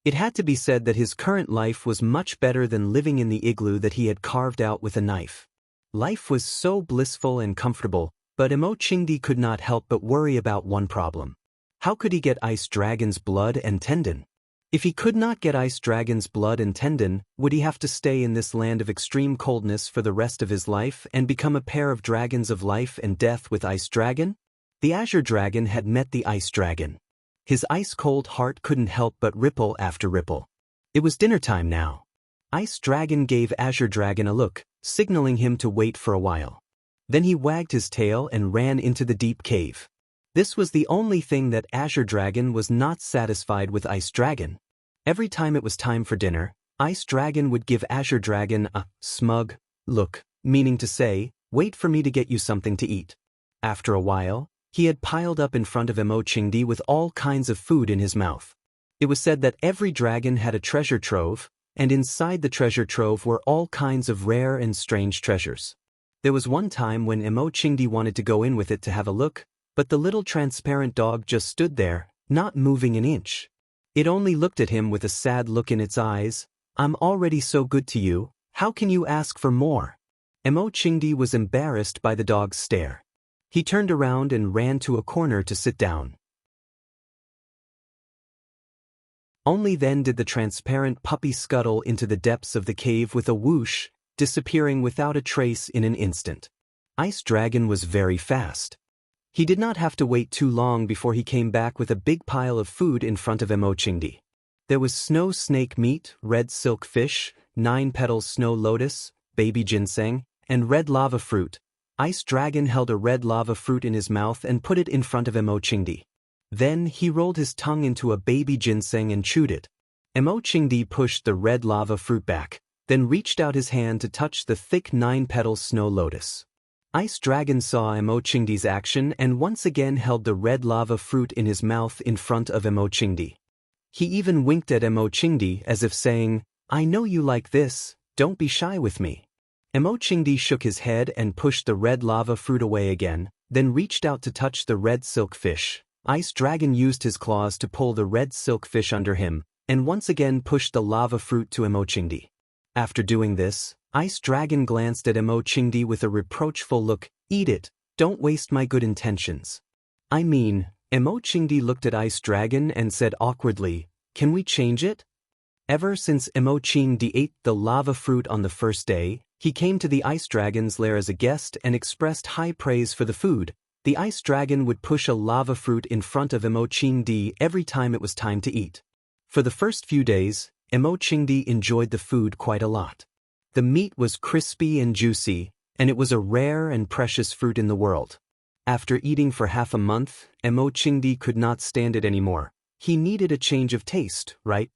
It had to be said that his current life was much better than living in the igloo that he had carved out with a knife. Life was so blissful and comfortable, but Mo Qingdi could not help but worry about one problem. How could he get Ice Dragon's blood and tendon? If he could not get Ice Dragon's blood and tendon, would he have to stay in this land of extreme coldness for the rest of his life and become a pair of dragons of life and death with Ice Dragon? The Azure Dragon had met the Ice Dragon. His ice-cold heart couldn't help but ripple after ripple. It was dinner time now. Ice Dragon gave Azure Dragon a look, signaling him to wait for a while. Then he wagged his tail and ran into the deep cave. This was the only thing that Azure Dragon was not satisfied with Ice Dragon. Every time it was time for dinner, Ice Dragon would give Azure Dragon a smug look, meaning to say, Wait for me to get you something to eat. After a while, he had piled up in front of Mo Qingdi with all kinds of food in his mouth. It was said that every dragon had a treasure trove, and inside the treasure trove were all kinds of rare and strange treasures. There was one time when Mo Qingdi wanted to go in with it to have a look, but the little transparent dog just stood there, not moving an inch. It only looked at him with a sad look in its eyes. I'm already so good to you, how can you ask for more? Mo Qingdi was embarrassed by the dog's stare. He turned around and ran to a corner to sit down. Only then did the transparent puppy scuttle into the depths of the cave with a whoosh, disappearing without a trace in an instant. Ice Dragon was very fast. He did not have to wait too long before he came back with a big pile of food in front of Mo Qingdi. There was snow snake meat, red silk fish, 9-petal snow lotus, baby ginseng, and red lava fruit. Ice Dragon held a red lava fruit in his mouth and put it in front of Mo Qingdi. Then he rolled his tongue into a baby ginseng and chewed it. Mo Qingdi pushed the red lava fruit back, then reached out his hand to touch the thick 9-petal snow lotus. Ice Dragon saw Mo Qingdi's action and once again held the red lava fruit in his mouth in front of Mo Qingdi. He even winked at Mo Qingdi as if saying, I know you like this, don't be shy with me. Mo Qingdi shook his head and pushed the red lava fruit away again, then reached out to touch the red silk fish. Ice Dragon used his claws to pull the red silk fish under him, and once again pushed the lava fruit to Emochingdi. After doing this, Ice Dragon glanced at Emochingdi with a reproachful look. "Eat it, don't waste my good intentions." "I mean," Emochingdi looked at Ice Dragon and said awkwardly, "can we change it?" Ever since Emochingdi ate the lava fruit on the first day, he came to the Ice Dragon's lair as a guest and expressed high praise for the food. The Ice Dragon would push a lava fruit in front of Emochingdi every time it was time to eat. For the first few days, Emochingdi enjoyed the food quite a lot. The meat was crispy and juicy, and it was a rare and precious fruit in the world. After eating for half a month, Emochingdi could not stand it anymore. He needed a change of taste, right?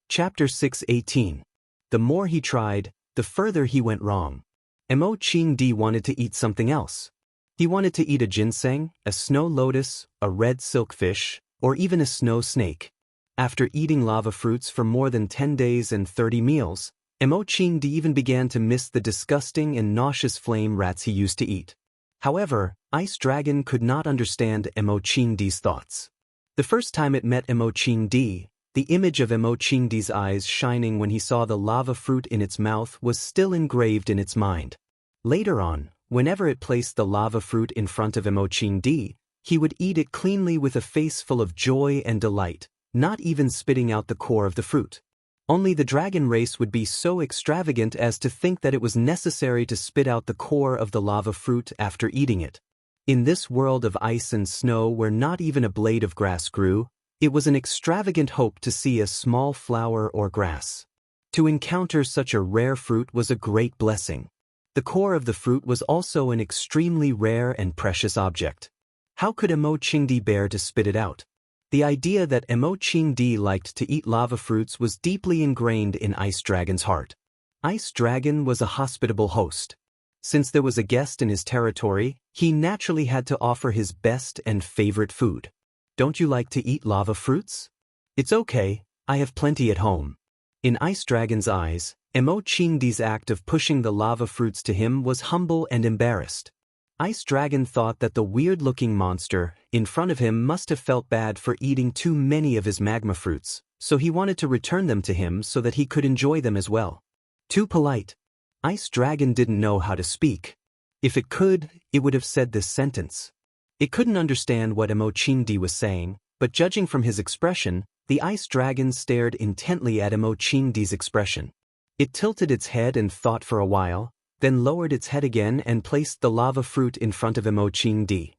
Chapter 6:18. The more he tried, the further he went wrong. Emochingdi wanted to eat something else. He wanted to eat a ginseng, a snow lotus, a red silkfish, or even a snow snake. After eating lava fruits for more than 10 days and 30 meals, Emochingdi even began to miss the disgusting and nauseous flame rats he used to eat. However, Ice Dragon could not understand Emochingdi's thoughts. The first time it met Emochingdi, the image of Emochingdi's eyes shining when he saw the lava fruit in its mouth was still engraved in its mind. Later on, whenever it placed the lava fruit in front of Emochingdi, he would eat it cleanly with a face full of joy and delight, not even spitting out the core of the fruit. Only the dragon race would be so extravagant as to think that it was necessary to spit out the core of the lava fruit after eating it. In this world of ice and snow where not even a blade of grass grew, it was an extravagant hope to see a small flower or grass. To encounter such a rare fruit was a great blessing. The core of the fruit was also an extremely rare and precious object. How could Emochingdi bear to spit it out? The idea that Emochingdi liked to eat lava fruits was deeply ingrained in Ice Dragon's heart. Ice Dragon was a hospitable host. Since there was a guest in his territory, he naturally had to offer his best and favorite food. "Don't you like to eat lava fruits?" "It's okay, I have plenty at home." In Ice Dragon's eyes, Emochingdi's act of pushing the lava fruits to him was humble and embarrassed. Ice Dragon thought that the weird-looking monster in front of him must have felt bad for eating too many of his magma fruits, so he wanted to return them to him so that he could enjoy them as well. Too polite. Ice Dragon didn't know how to speak. If it could, it would have said this sentence. It couldn't understand what Emochingdi was saying, but judging from his expression, the Ice Dragon stared intently at Emochingdi's expression. It tilted its head and thought for a while, then lowered its head again and placed the lava fruit in front of Emochingdi.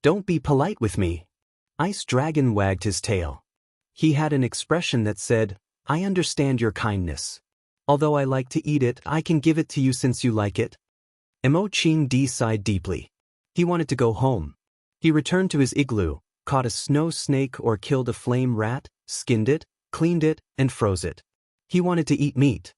"Don't be polite with me." Ice Dragon wagged his tail. He had an expression that said, "I understand your kindness. Although I like to eat it, I can give it to you since you like it." Emochingdi sighed deeply. He wanted to go home. He returned to his igloo, caught a snow snake or killed a flame rat, skinned it, cleaned it, and froze it. He wanted to eat meat.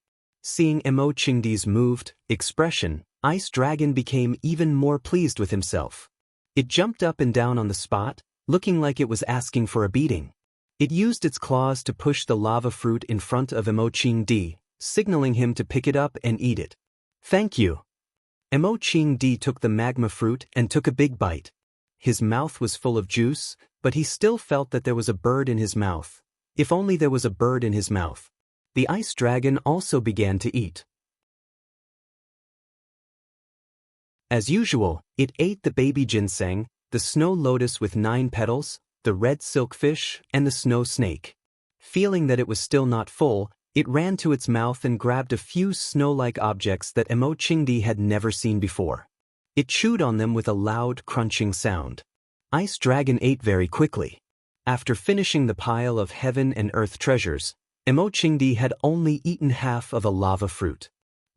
Seeing Emochingdi's moved expression, Ice Dragon became even more pleased with himself. It jumped up and down on the spot, looking like it was asking for a beating. It used its claws to push the lava fruit in front of Emochingdi, signaling him to pick it up and eat it. "Thank you." Emochingdi took the magma fruit and took a big bite. His mouth was full of juice, but he still felt that there was a bird in his mouth. If only there was a bird in his mouth. The Ice Dragon also began to eat. As usual, it ate the baby ginseng, the snow lotus with 9 petals, the red silkfish, and the snow snake. Feeling that it was still not full, it ran to its mouth and grabbed a few snow-like objects that Emochingdi had never seen before. It chewed on them with a loud crunching sound. Ice Dragon ate very quickly. After finishing the pile of heaven and earth treasures, Emochingdi had only eaten half of a lava fruit.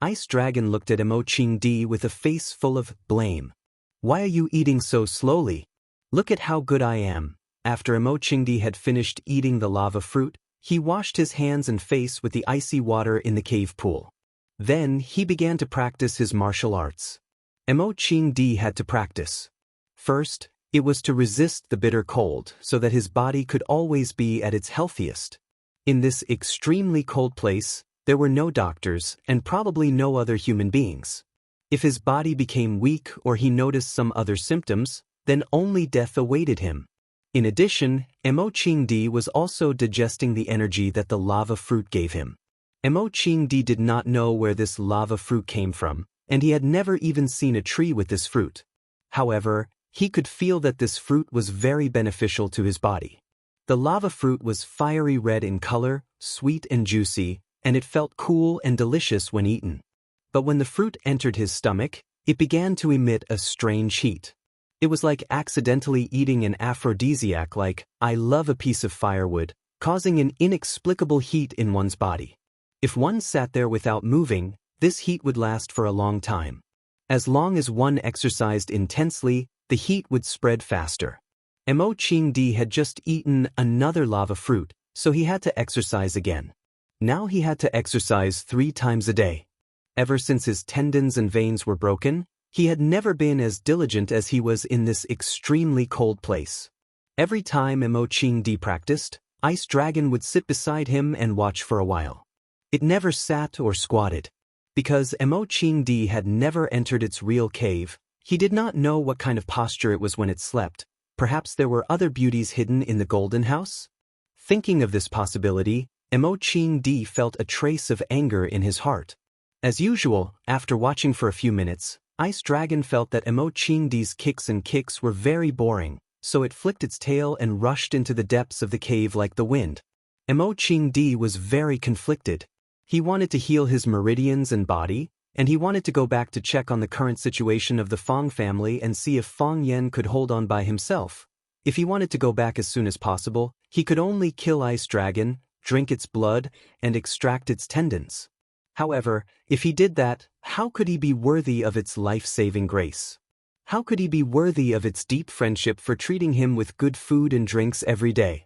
Ice Dragon looked at Emochingdi with a face full of blame. "Why are you eating so slowly? Look at how good I am." After Emochingdi had finished eating the lava fruit, he washed his hands and face with the icy water in the cave pool. Then he began to practice his martial arts. Emochingdi had to practice. First, it was to resist the bitter cold so that his body could always be at its healthiest. In this extremely cold place, there were no doctors and probably no other human beings. If his body became weak or he noticed some other symptoms, then only death awaited him. In addition, Mo Qingdi was also digesting the energy that the lava fruit gave him. Mo Qingdi did not know where this lava fruit came from, and he had never even seen a tree with this fruit. However, he could feel that this fruit was very beneficial to his body. The lava fruit was fiery red in color, sweet and juicy, and it felt cool and delicious when eaten. But when the fruit entered his stomach, it began to emit a strange heat. It was like accidentally eating an aphrodisiac, like, I love a piece of firewood, causing an inexplicable heat in one's body. If one sat there without moving, this heat would last for a long time. As long as one exercised intensely, the heat would spread faster. Mo Qingdi had just eaten another lava fruit, so he had to exercise again. Now he had to exercise 3 times a day. Ever since his tendons and veins were broken, he had never been as diligent as he was in this extremely cold place. Every time Mo Qingdi practiced, Ice Dragon would sit beside him and watch for a while. It never sat or squatted. Because Mo Qingdi had never entered its real cave, he did not know what kind of posture it was when it slept. Perhaps there were other beauties hidden in the Golden House? Thinking of this possibility, Mo Qingdi felt a trace of anger in his heart. As usual, after watching for a few minutes, Ice Dragon felt that Mo Qingdi's kicks were very boring, so it flicked its tail and rushed into the depths of the cave like the wind. Mo Qingdi was very conflicted. He wanted to heal his meridians and body, and he wanted to go back to check on the current situation of the Fong family and see if Fong Yan could hold on by himself. If he wanted to go back as soon as possible, he could only kill Ice Dragon, drink its blood, and extract its tendons. However, if he did that, how could he be worthy of its life-saving grace? How could he be worthy of its deep friendship for treating him with good food and drinks every day?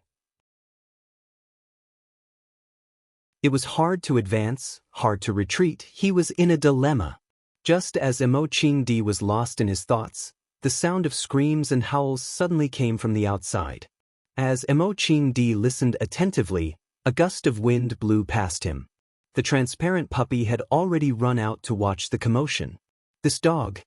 It was hard to advance, hard to retreat. He was in a dilemma. Just as Mo Qingdi was lost in his thoughts, the sound of screams and howls suddenly came from the outside. As Mo Qingdi listened attentively, a gust of wind blew past him. The transparent puppy had already run out to watch the commotion. This dog.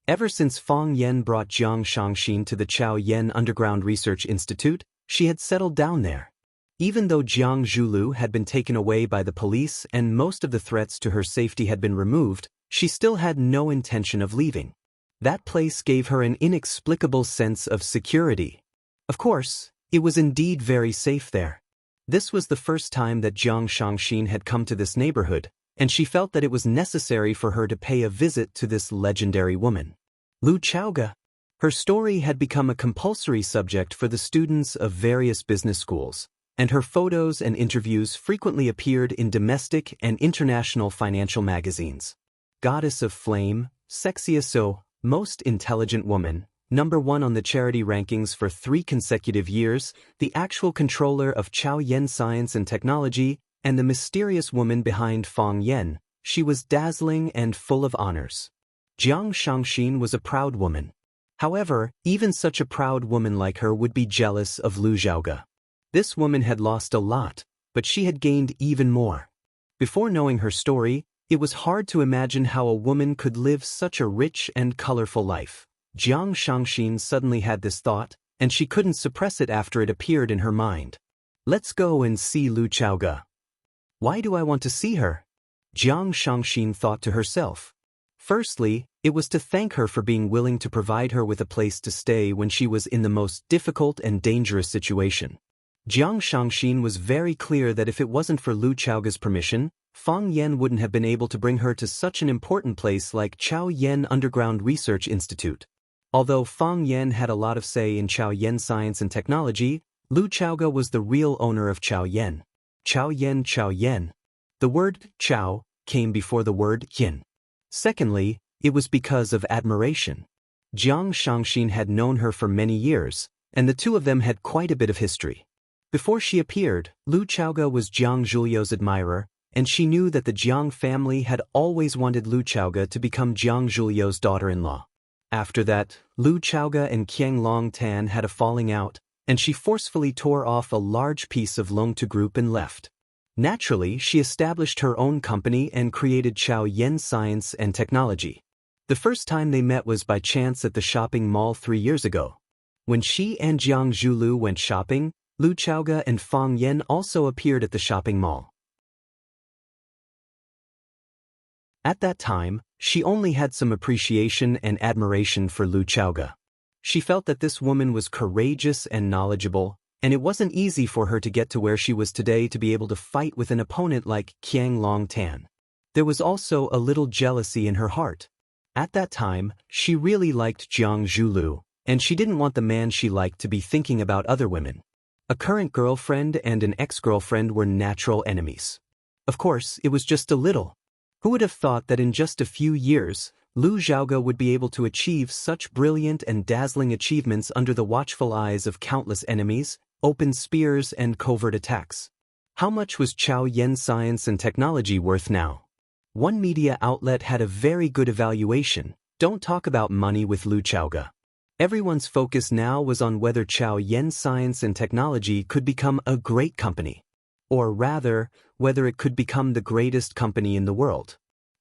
Ever since Fong Yan brought Jiang Shangxin to the Chao Yan Underground Research Institute, she had settled down there. Even though Jiang Zhulu had been taken away by the police and most of the threats to her safety had been removed, she still had no intention of leaving. That place gave her an inexplicable sense of security. Of course, it was indeed very safe there. This was the first time that Jiang Shangxin had come to this neighborhood, and she felt that it was necessary for her to pay a visit to this legendary woman. Lu Chaoga. Her story had become a compulsory subject for the students of various business schools, and her photos and interviews frequently appeared in domestic and international financial magazines. Goddess of Flame, Sexiest Most Intelligent Woman, #1 on the charity rankings for 3 consecutive years, the actual controller of Chao Yan Science and Technology, and the mysterious woman behind Fong Yan, she was dazzling and full of honors. Jiang Shangxin was a proud woman. However, even such a proud woman like her would be jealous of Lu Zhaoga. This woman had lost a lot, but she had gained even more. Before knowing her story, it was hard to imagine how a woman could live such a rich and colorful life. Jiang Shangxin suddenly had this thought, and she couldn't suppress it after it appeared in her mind. Let's go and see Lu Chaoga. Why do I want to see her? Jiang Shangxin thought to herself. Firstly, it was to thank her for being willing to provide her with a place to stay when she was in the most difficult and dangerous situation. Jiang Shangxin was very clear that if it wasn't for Lu Chaoga's permission, Fong Yan wouldn't have been able to bring her to such an important place like Chao Yan Underground Research Institute. Although Fong Yan had a lot of say in Chao Yan Science and Technology, Lu Chaoga was the real owner of Chao Yan. Chao Yan Chao Yan. The word Chao came before the word Yin. Secondly, it was because of admiration. Jiang Shangxin had known her for many years, and the two of them had quite a bit of history. Before she appeared, Lu Chaoga was Jiang Zhulio's admirer, and she knew that the Jiang family had always wanted Lu Chaoga to become Jiang Zhulio's daughter-in-law. After that, Lu Chaoga and Qiang Longtan had a falling out, and she forcefully tore off a large piece of Longtu Group and left. Naturally, she established her own company and created Chao Yan Science and Technology. The first time they met was by chance at the shopping mall 3 years ago. When she and Jiang Zhulu went shopping, Lu Chaoge and Fang Yan also appeared at the shopping mall. At that time, she only had some appreciation and admiration for Lu Chaoge. She felt that this woman was courageous and knowledgeable, and it wasn't easy for her to get to where she was today to be able to fight with an opponent like Qiang Longtan. There was also a little jealousy in her heart. At that time, she really liked Jiang Zhulu, and she didn't want the man she liked to be thinking about other women. A current girlfriend and an ex-girlfriend were natural enemies. Of course, it was just a little. Who would have thought that in just a few years, Lu Xiaoge would be able to achieve such brilliant and dazzling achievements under the watchful eyes of countless enemies, open spears and covert attacks? How much was Chao Yen's science and technology worth now? One media outlet had a very good evaluation. Don't talk about money with Lu Xiaoge. Everyone's focus now was on whether Chao Yen's science and technology could become a great company. Or rather, whether it could become the greatest company in the world.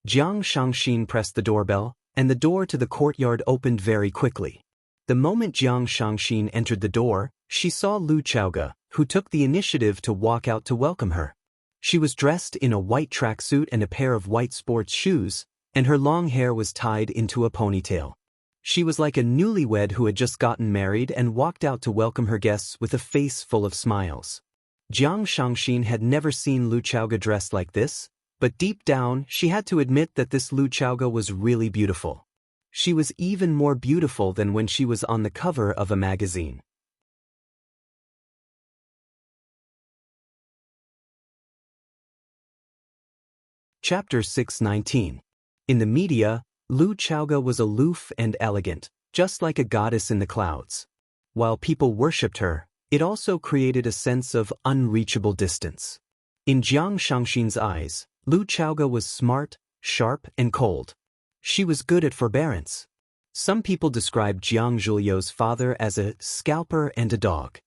Jiang Shangxin pressed the doorbell, and the door to the courtyard opened very quickly. The moment Jiang Shangxin entered the door, she saw Lu Xiaoge, who took the initiative to walk out to welcome her. She was dressed in a white tracksuit and a pair of white sports shoes, and her long hair was tied into a ponytail. She was like a newlywed who had just gotten married and walked out to welcome her guests with a face full of smiles. Jiang Shangxin had never seen Lu Xiaoge dressed like this, but deep down she had to admit that this Lu Xiaoge was really beautiful. She was even more beautiful than when she was on the cover of a magazine. Chapter 619. In the media, Lu Xiaoge was aloof and elegant, just like a goddess in the clouds. While people worshipped her, it also created a sense of unreachable distance. In Jiang Shangxin's eyes, Lu Xiaoge was smart, sharp, and cold. She was good at forbearance. Some people described Jiang Zhulio's father as a scalper and a dog.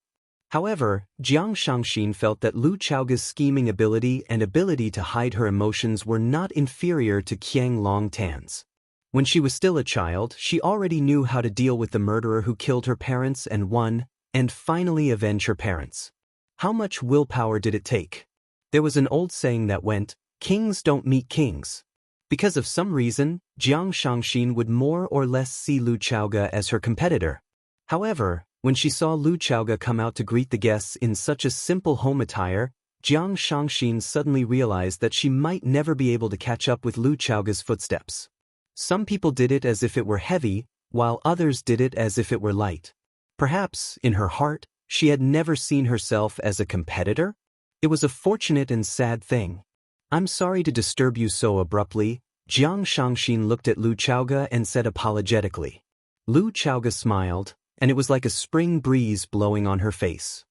However, Jiang Shangxin felt that Lu Xiaoge's scheming ability and ability to hide her emotions were not inferior to Qiang Longtan's. When she was still a child, she already knew how to deal with the murderer who killed her parents and won, and finally avenge her parents. How much willpower did it take? There was an old saying that went, "Kings don't meet kings." Because of some reason, Jiang Shangxin would more or less see Lu Xiaoge as her competitor. However, when she saw Lu Xiaoge come out to greet the guests in such a simple home attire, Jiang Shangxin suddenly realized that she might never be able to catch up with Lu Xiaoge's footsteps. Some people did it as if it were heavy, while others did it as if it were light. Perhaps, in her heart, she had never seen herself as a competitor? It was a fortunate and sad thing. "I'm sorry to disturb you so abruptly," Jiang Shangxin looked at Lu Xiaoge and said apologetically. Lu Xiaoge smiled, and it was like a spring breeze blowing on her face.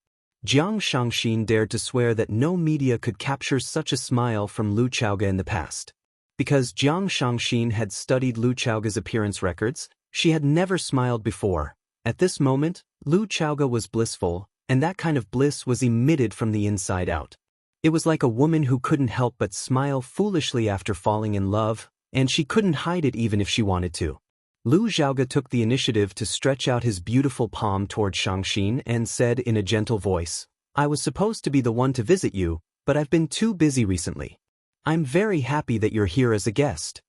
Jiang Shangxin dared to swear that no media could capture such a smile from Lu Xiaoge in the past. Because Jiang Shangxin had studied Lu Xiaoge's appearance records, she had never smiled before. At this moment, Lu Xiaoge was blissful, and that kind of bliss was emitted from the inside out. It was like a woman who couldn't help but smile foolishly after falling in love, and she couldn't hide it even if she wanted to. Lu Xiaoge took the initiative to stretch out his beautiful palm toward Shangxin and said in a gentle voice, "I was supposed to be the one to visit you, but I've been too busy recently. I'm very happy that you're here as a guest."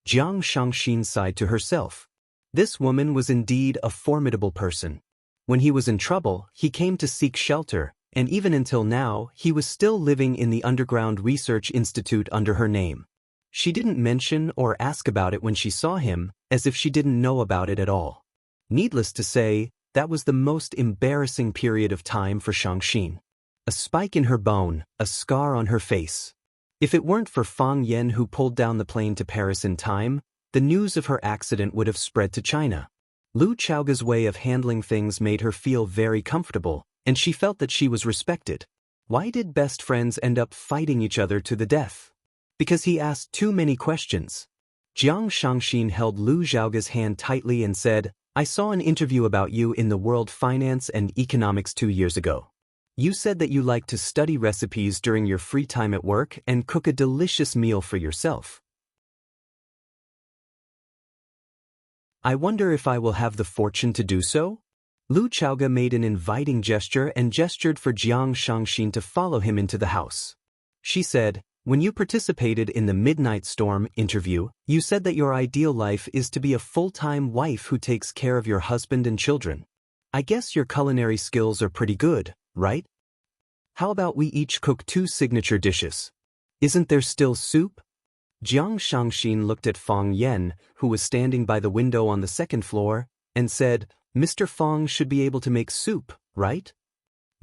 Jiang Shangxin sighed to herself. This woman was indeed a formidable person. When he was in trouble, he came to seek shelter, and even until now, he was still living in the underground research institute under her name. She didn't mention or ask about it when she saw him, as if she didn't know about it at all. Needless to say, that was the most embarrassing period of time for Shangxin. A spike in her bone, a scar on her face. If it weren't for Fang Yan who pulled down the plane to Paris in time, the news of her accident would have spread to China. Lu Xiaoge's way of handling things made her feel very comfortable, and she felt that she was respected. Why did best friends end up fighting each other to the death? Because he asked too many questions. Jiang Shangxin held Lu Xiaoge's hand tightly and said, "I saw an interview about you in the World Finance and Economics 2 years ago. You said that you like to study recipes during your free time at work and cook a delicious meal for yourself." I wonder if I will have the fortune to do so? Lu Chaoge made an inviting gesture and gestured for Jiang Shangxin to follow him into the house. She said, "When you participated in the Midnight Storm interview, you said that your ideal life is to be a full-time wife who takes care of your husband and children. I guess your culinary skills are pretty good, right? How about we each cook 2 signature dishes? Isn't there still soup?" Jiang Shangxin looked at Fang Yan, who was standing by the window on the 2nd floor, and said, "Mr. Fang should be able to make soup, right?"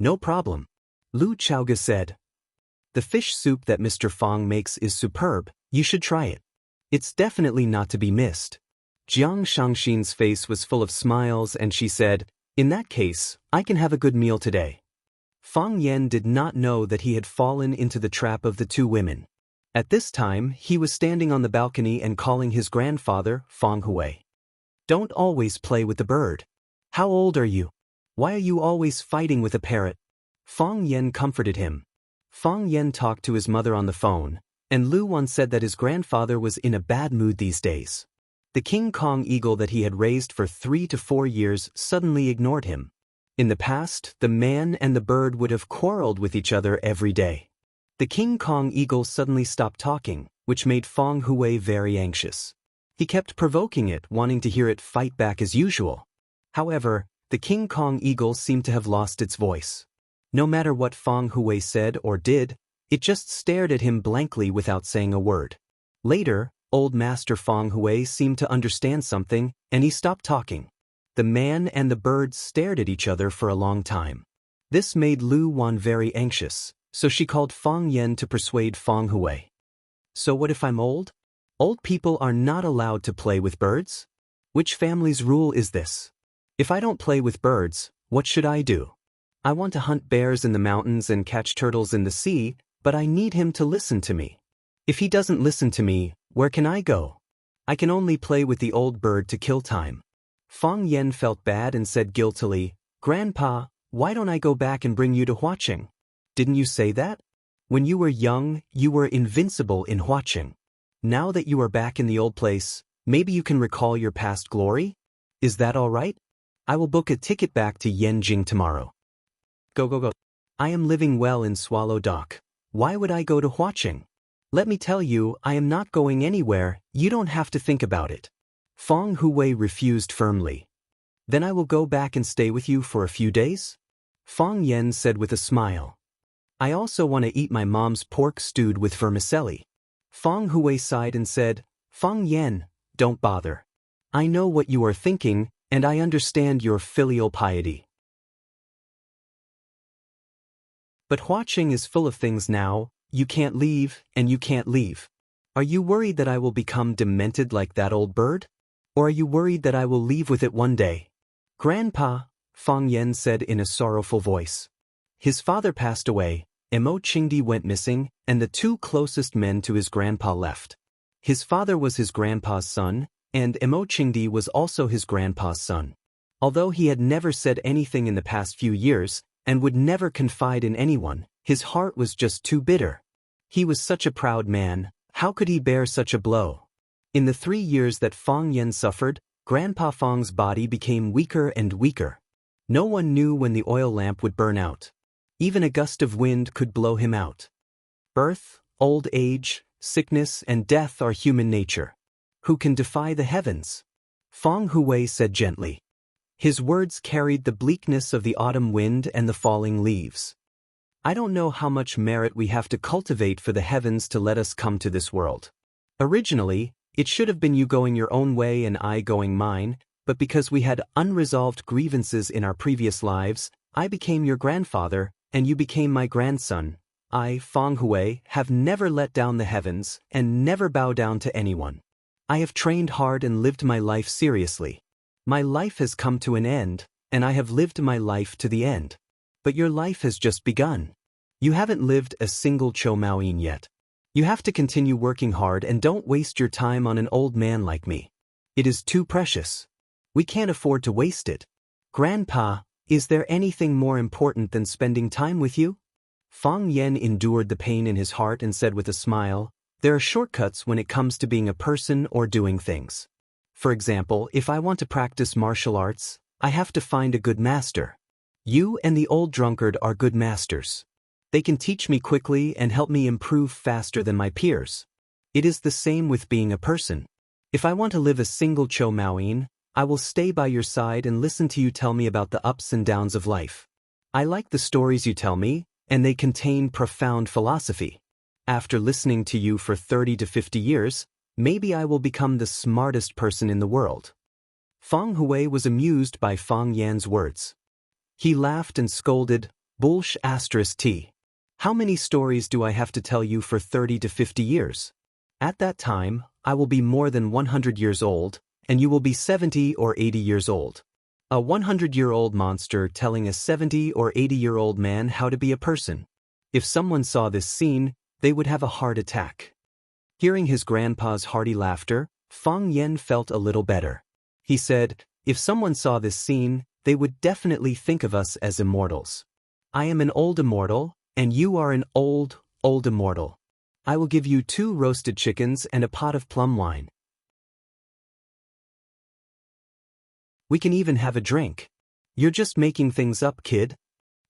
"No problem," Lu Chaoge said. "The fish soup that Mr. Fang makes is superb, you should try it. It's definitely not to be missed." Jiang Shangxin's face was full of smiles and she said, "In that case, I can have a good meal today." Fang Yan did not know that he had fallen into the trap of the 2 women. At this time, he was standing on the balcony and calling his grandfather, Fang Hui. "Don't always play with the bird. How old are you? Why are you always fighting with a parrot?" Fang Yan comforted him. Fang Yan talked to his mother on the phone, and Lu Wan said that his grandfather was in a bad mood these days. The King Kong eagle that he had raised for 3 to 4 years suddenly ignored him. In the past, the man and the bird would have quarreled with each other every day. The King Kong eagle suddenly stopped talking, which made Fang Hui very anxious. He kept provoking it, wanting to hear it fight back as usual. However, the King Kong eagle seemed to have lost its voice. No matter what Fang Hui said or did, it just stared at him blankly without saying a word. Later, Old Master Fang Hui seemed to understand something, and he stopped talking. The man and the bird stared at each other for a long time. This made Lu Wan very anxious, so she called Fang Yan to persuade Fang Hui. "So what if I'm old? Old people are not allowed to play with birds? Which family's rule is this? If I don't play with birds, what should I do? I want to hunt bears in the mountains and catch turtles in the sea, but I need him to listen to me. If he doesn't listen to me, where can I go? I can only play with the old bird to kill time." Fang Yan felt bad and said guiltily, "Grandpa, why don't I go back and bring you to Huaqing? Didn't you say that? When you were young, you were invincible in Huaqing. Now that you are back in the old place, maybe you can recall your past glory? Is that all right? I will book a ticket back to Yanjing tomorrow." Go. "I am living well in Swallow Dock. Why would I go to Huaqing? Let me tell you, I am not going anywhere, you don't have to think about it." Fang Hui refused firmly. "Then I will go back and stay with you for a few days?" Fang Yan said with a smile. "I also want to eat my mom's pork stewed with vermicelli." Fang Hui sighed and said, "Fang Yan, don't bother. I know what you are thinking, and I understand your filial piety. But Huaqing is full of things now, you can't leave, and you can't leave. Are you worried that I will become demented like that old bird? Or are you worried that I will leave with it one day?" "Grandpa," Fang Yan said in a sorrowful voice. His father passed away, Emo Qingdi went missing, and the 2 closest men to his grandpa left. His father was his grandpa's son, and Emo Qingdi was also his grandpa's son. Although he had never said anything in the past few years, and would never confide in anyone, his heart was just too bitter. He was such a proud man, how could he bear such a blow? In the 3 years that Fang Yan suffered, Grandpa Fang's body became weaker and weaker. No one knew when the oil lamp would burn out. Even a gust of wind could blow him out. Birth, old age, sickness, and death are human nature. Who can defy the heavens? Fang Hui said gently. His words carried the bleakness of the autumn wind and the falling leaves. "I don't know how much merit we have to cultivate for the heavens to let us come to this world. Originally, it should have been you going your own way and I going mine, but because we had unresolved grievances in our previous lives, I became your grandfather, and you became my grandson. I, Fang Hui, have never let down the heavens, and never bow down to anyone. I have trained hard and lived my life seriously. My life has come to an end, and I have lived my life to the end. But your life has just begun. You haven't lived a single Chou-Mao-yin yet. You have to continue working hard and don't waste your time on an old man like me. It is too precious. We can't afford to waste it. Grandpa, is there anything more important than spending time with you?" Fang Yan endured the pain in his heart and said with a smile, "There are shortcuts when it comes to being a person or doing things. For example, if I want to practice martial arts, I have to find a good master. You and the old drunkard are good masters. They can teach me quickly and help me improve faster than my peers. It is the same with being a person. If I want to live a single Cho Maoin, I will stay by your side and listen to you tell me about the ups and downs of life. I like the stories you tell me, and they contain profound philosophy. After listening to you for 30 to 50 years, maybe I will become the smartest person in the world. Feng Hui was amused by Feng Yan's words. He laughed and scolded, "Bullsh*t. How many stories do I have to tell you for 30 to 50 years? At that time, I will be more than 100 years old, and you will be 70 or 80 years old. A 100-year-old monster telling a 70 or 80-year-old man how to be a person. If someone saw this scene, they would have a heart attack." Hearing his grandpa's hearty laughter, Feng Yan felt a little better. He said, "If someone saw this scene, they would definitely think of us as immortals. I am an old immortal, and you are an old immortal. I will give you 2 roasted chickens and a pot of plum wine. We can even have a drink. You're just making things up, kid,"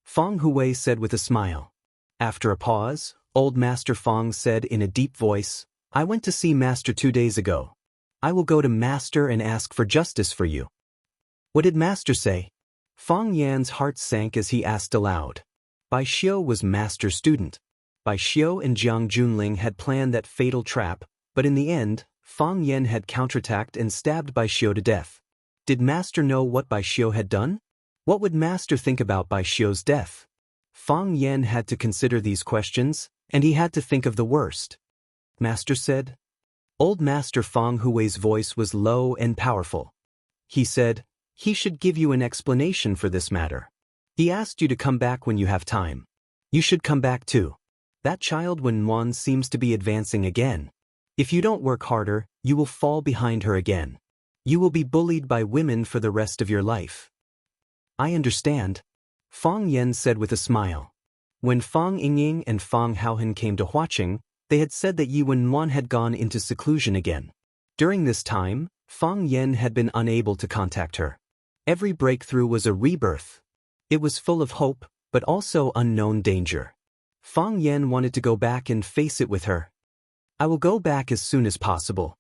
Feng Hui said with a smile. After a pause, old Master Feng said in a deep voice, "I went to see Master 2 days ago. I will go to Master and ask for justice for you." "What did Master say?" Feng Yan's heart sank as he asked aloud. Bai Xiu was Master's student. Bai Xiu and Jiang Junling had planned that fatal trap, but in the end, Feng Yan had counterattacked and stabbed Bai Xiu to death. Did Master know what Bai Xiu had done? What would Master think about Bai Xiu's death? Feng Yan had to consider these questions, and he had to think of the worst. "Master said?" Old Master Feng Hui's voice was low and powerful. He said, "He should give you an explanation for this matter. He asked you to come back when you have time. You should come back too. That child Wen Wan seems to be advancing again. If you don't work harder, you will fall behind her again. You will be bullied by women for the rest of your life." "I understand," Feng Yan said with a smile. When Feng Yingying and Feng Haohan came to Huaqing, they had said that Yi Wenwan had gone into seclusion again. During this time, Feng Yan had been unable to contact her. Every breakthrough was a rebirth. It was full of hope, but also unknown danger. Feng Yan wanted to go back and face it with her. "I will go back as soon as possible."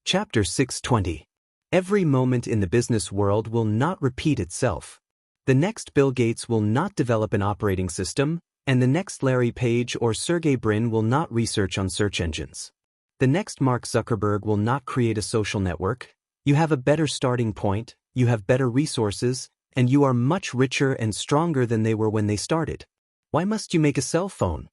Chapter 620. Every moment in the business world will not repeat itself. The next Bill Gates will not develop an operating system, and the next Larry Page or Sergey Brin will not research on search engines. The next Mark Zuckerberg will not create a social network. You have a better starting point, you have better resources, and you are much richer and stronger than they were when they started. Why must you make a cell phone?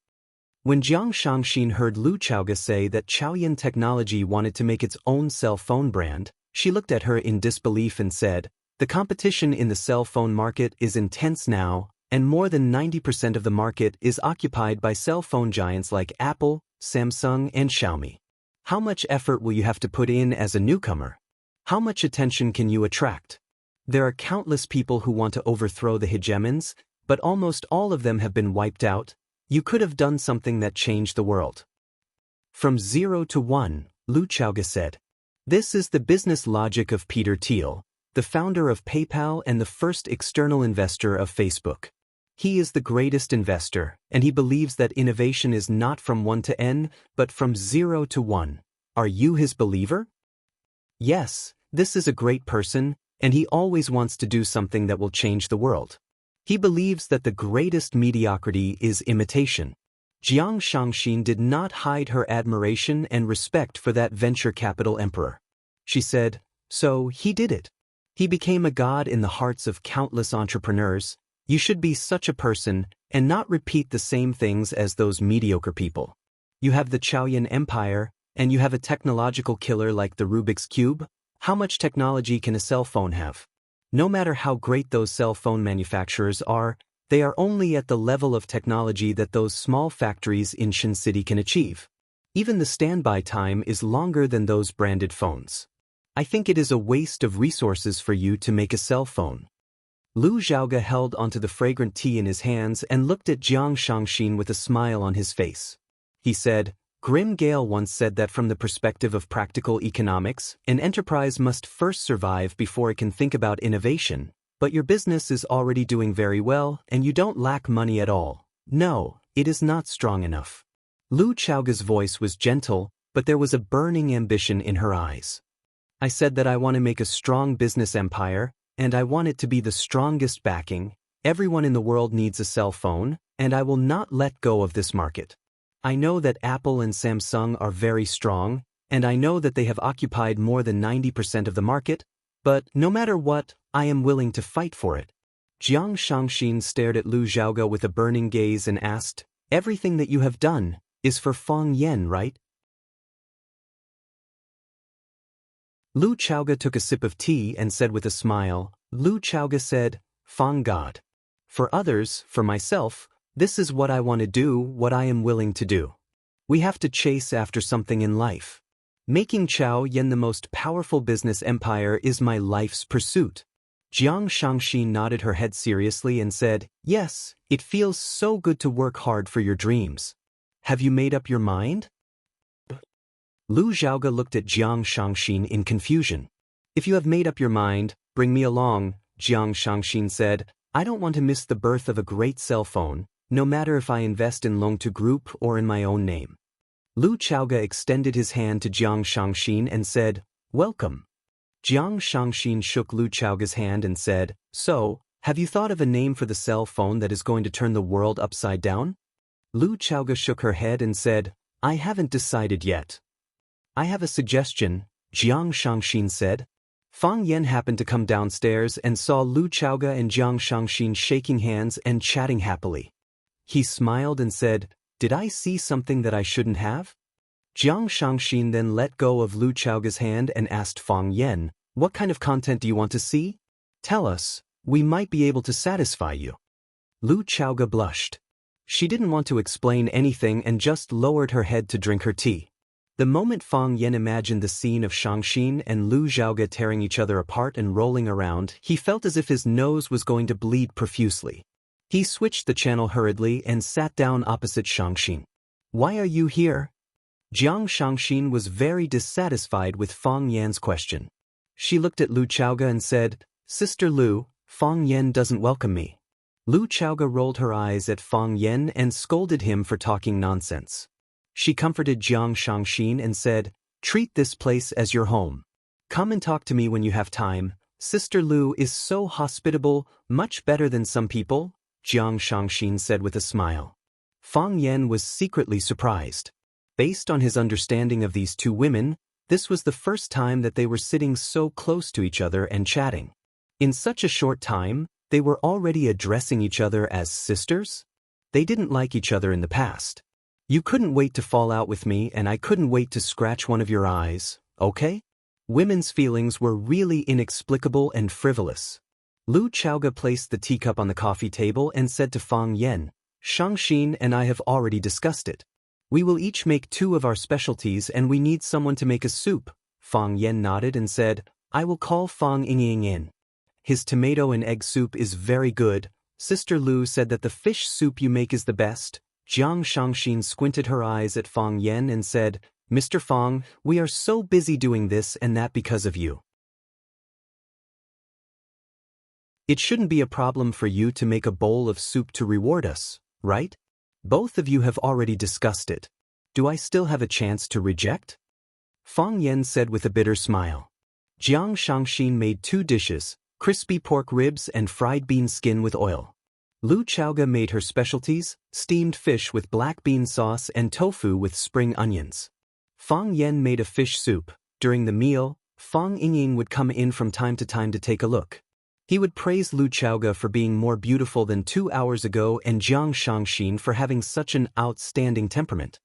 When Jiang Shangxin heard Lu Chaoge say that Chaoyan Technology wanted to make its own cell phone brand, she looked at her in disbelief and said, "The competition in the cell phone market is intense now, and more than 90% of the market is occupied by cell phone giants like Apple, Samsung, and Xiaomi. How much effort will you have to put in as a newcomer? How much attention can you attract? There are countless people who want to overthrow the hegemons, but almost all of them have been wiped out. You could have done something that changed the world." "From 0 to 1, Lu Chaoge said. This is the business logic of Peter Thiel, the founder of PayPal and the first external investor of Facebook. He is the greatest investor, and he believes that innovation is not from 1 to n, but from 0 to 1. Are you his believer? Yes, this is a great person, and he always wants to do something that will change the world. He believes that the greatest mediocrity is imitation." Jiang Shangxin did not hide her admiration and respect for that venture capital emperor. She said, "So he did it. He became a god in the hearts of countless entrepreneurs. You should be such a person and not repeat the same things as those mediocre people. You have the Chaoyan Empire, and you have a technological killer like the Rubik's Cube. How much technology can a cell phone have? No matter how great those cell phone manufacturers are, they are only at the level of technology that those small factories in Shin City can achieve. Even the standby time is longer than those branded phones. I think it is a waste of resources for you to make a cell phone." Lu Xiaoge held onto the fragrant tea in his hands and looked at Jiang Shangxin with a smile on his face. He said, Grim Gale once said that from the perspective of practical economics, an enterprise must first survive before it can think about innovation, but your business is already doing very well and you don't lack money at all. No, it is not strong enough. Lu Xiaoge's voice was gentle, but there was a burning ambition in her eyes. I said that I want to make a strong business empire, and I want it to be the strongest backing. Everyone in the world needs a cell phone, and I will not let go of this market. I know that Apple and Samsung are very strong, and I know that they have occupied more than 90% of the market, but no matter what, I am willing to fight for it. Jiang Shangxin stared at Lu Xiaoge with a burning gaze and asked, Everything that you have done is for Fang Yen, right? Lu Xiaoge took a sip of tea and said with a smile, Lu Xiaoge said, Fang God. For others, for myself, this is what I want to do, what I am willing to do. We have to chase after something in life. Making Chao Yen the most powerful business empire is my life's pursuit. Jiang Shangxin nodded her head seriously and said, Yes, it feels so good to work hard for your dreams. Have you made up your mind? Lu Xiaoge looked at Jiang Shangxin in confusion. If you have made up your mind, bring me along, Jiang Shangxin said. I don't want to miss the birth of a great cell phone, no matter if I invest in Longtu Group or in my own name. Lu Xiaoge extended his hand to Jiang Shangxin and said, Welcome. Jiang Shangxin shook Lu Xiaoge's hand and said, So, have you thought of a name for the cell phone that is going to turn the world upside down? Lu Xiaoge shook her head and said, I haven't decided yet. I have a suggestion, Jiang Shangxin said. Fang Yen happened to come downstairs and saw Lu Xiaoge and Jiang Shangxin shaking hands and chatting happily. He smiled and said, Did I see something that I shouldn't have? Jiang Shangxin then let go of Lu Xiaoge's hand and asked Fang Yen, What kind of content do you want to see? Tell us, we might be able to satisfy you. Lu Xiaoge blushed. She didn't want to explain anything and just lowered her head to drink her tea. The moment Fang Yen imagined the scene of Shangxin and Lu Xiaoge tearing each other apart and rolling around, he felt as if his nose was going to bleed profusely. He switched the channel hurriedly and sat down opposite Shangxin. Why are you here? Jiang Shangxin was very dissatisfied with Fang Yan's question. She looked at Lu Xiaoge and said, Sister Lu, Fang Yen doesn't welcome me. Lu Xiaoge rolled her eyes at Fang Yen and scolded him for talking nonsense. She comforted Jiang Shangxin and said, Treat this place as your home. Come and talk to me when you have time. Sister Lu is so hospitable, much better than some people, Jiang Shangxin said with a smile. Fang Yen was secretly surprised. Based on his understanding of these two women, this was the first time that they were sitting so close to each other and chatting. In such a short time, they were already addressing each other as sisters? They didn't like each other in the past. You couldn't wait to fall out with me and I couldn't wait to scratch one of your eyes, okay? Women's feelings were really inexplicable and frivolous. Lu Xiaoge placed the teacup on the coffee table and said to Fang Yen, Shangxin and I have already discussed it. We will each make 2 of our specialties and we need someone to make a soup. Fang Yen nodded and said, I will call Fang Yingying in. His tomato and egg soup is very good. Sister Lu said that the fish soup you make is the best. Jiang Shangxin squinted her eyes at Fang Yen and said, Mr. Fang, we are so busy doing this and that because of you. It shouldn't be a problem for you to make a bowl of soup to reward us, right? Both of you have already discussed it. Do I still have a chance to reject? Fang Yen said with a bitter smile. Jiang Shangxin made 2 dishes, crispy pork ribs and fried bean skin with oil. Lu Xiaoge made her specialties, steamed fish with black bean sauce and tofu with spring onions. Fang Yen made a fish soup. During the meal, Fang Yingying would come in from time to time to take a look. He would praise Lu Xiaoge for being more beautiful than 2 hours ago and Jiang Shangxin for having such an outstanding temperament.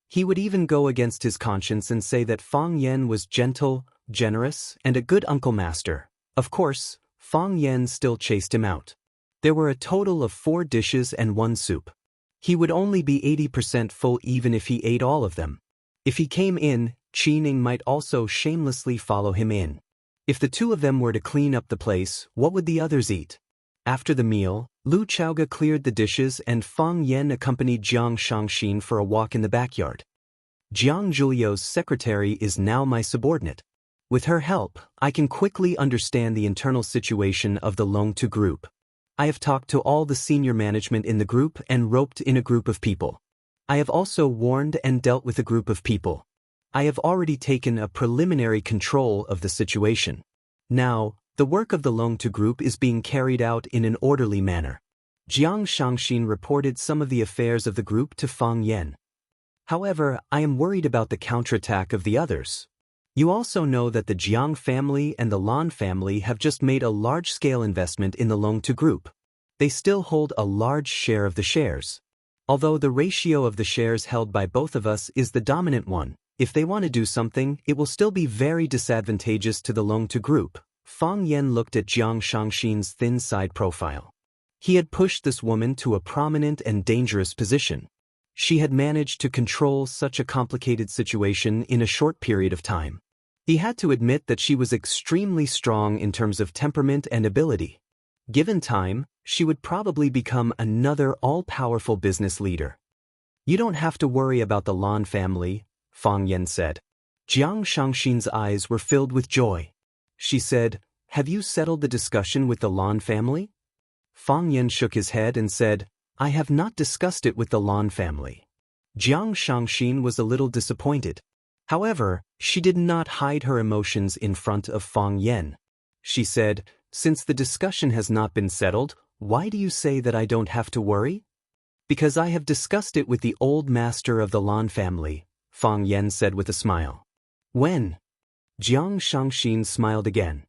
He would even go against his conscience and say that Fang Yen was gentle, generous, and a good uncle master. Of course, Fang Yen still chased him out. There were a total of 4 dishes and 1 soup. He would only be 80% full even if he ate all of them. If he came in, Qining might also shamelessly follow him in. If the 2 of them were to clean up the place, what would the others eat? After the meal, Lu Chaoge cleared the dishes and Fang Yan accompanied Jiang Shangxin for a walk in the backyard. Jiang Zhuliu's secretary is now my subordinate. With her help, I can quickly understand the internal situation of the Longtu group. I have talked to all the senior management in the group and roped in a group of people. I have also warned and dealt with a group of people. I have already taken a preliminary control of the situation. Now, the work of the Longtu group is being carried out in an orderly manner. Jiang Shangxin reported some of the affairs of the group to Fang Yan. However, I am worried about the counterattack of the others. You also know that the Jiang family and the Lan family have just made a large-scale investment in the Longtu group. They still hold a large share of the shares. Although the ratio of the shares held by both of us is the dominant one, if they want to do something, it will still be very disadvantageous to the Longtu group. Fang Yan looked at Jiang Shangxin's thin side profile. He had pushed this woman to a prominent and dangerous position. She had managed to control such a complicated situation in a short period of time. He had to admit that she was extremely strong in terms of temperament and ability. Given time, she would probably become another all-powerful business leader. You don't have to worry about the Lan family, Fang Yan said. Jiang Shangxin's eyes were filled with joy. She said, "Have you settled the discussion with the Lan family?" Fang Yan shook his head and said, "I have not discussed it with the Lan family." Jiang Shangxin was a little disappointed. However, she did not hide her emotions in front of Fang Yan. She said, "Since the discussion has not been settled, why do you say that I don't have to worry?" "Because I have discussed it with the old master of the Lan family," Fang Yan said with a smile. "When?" Jiang Shangxin smiled again.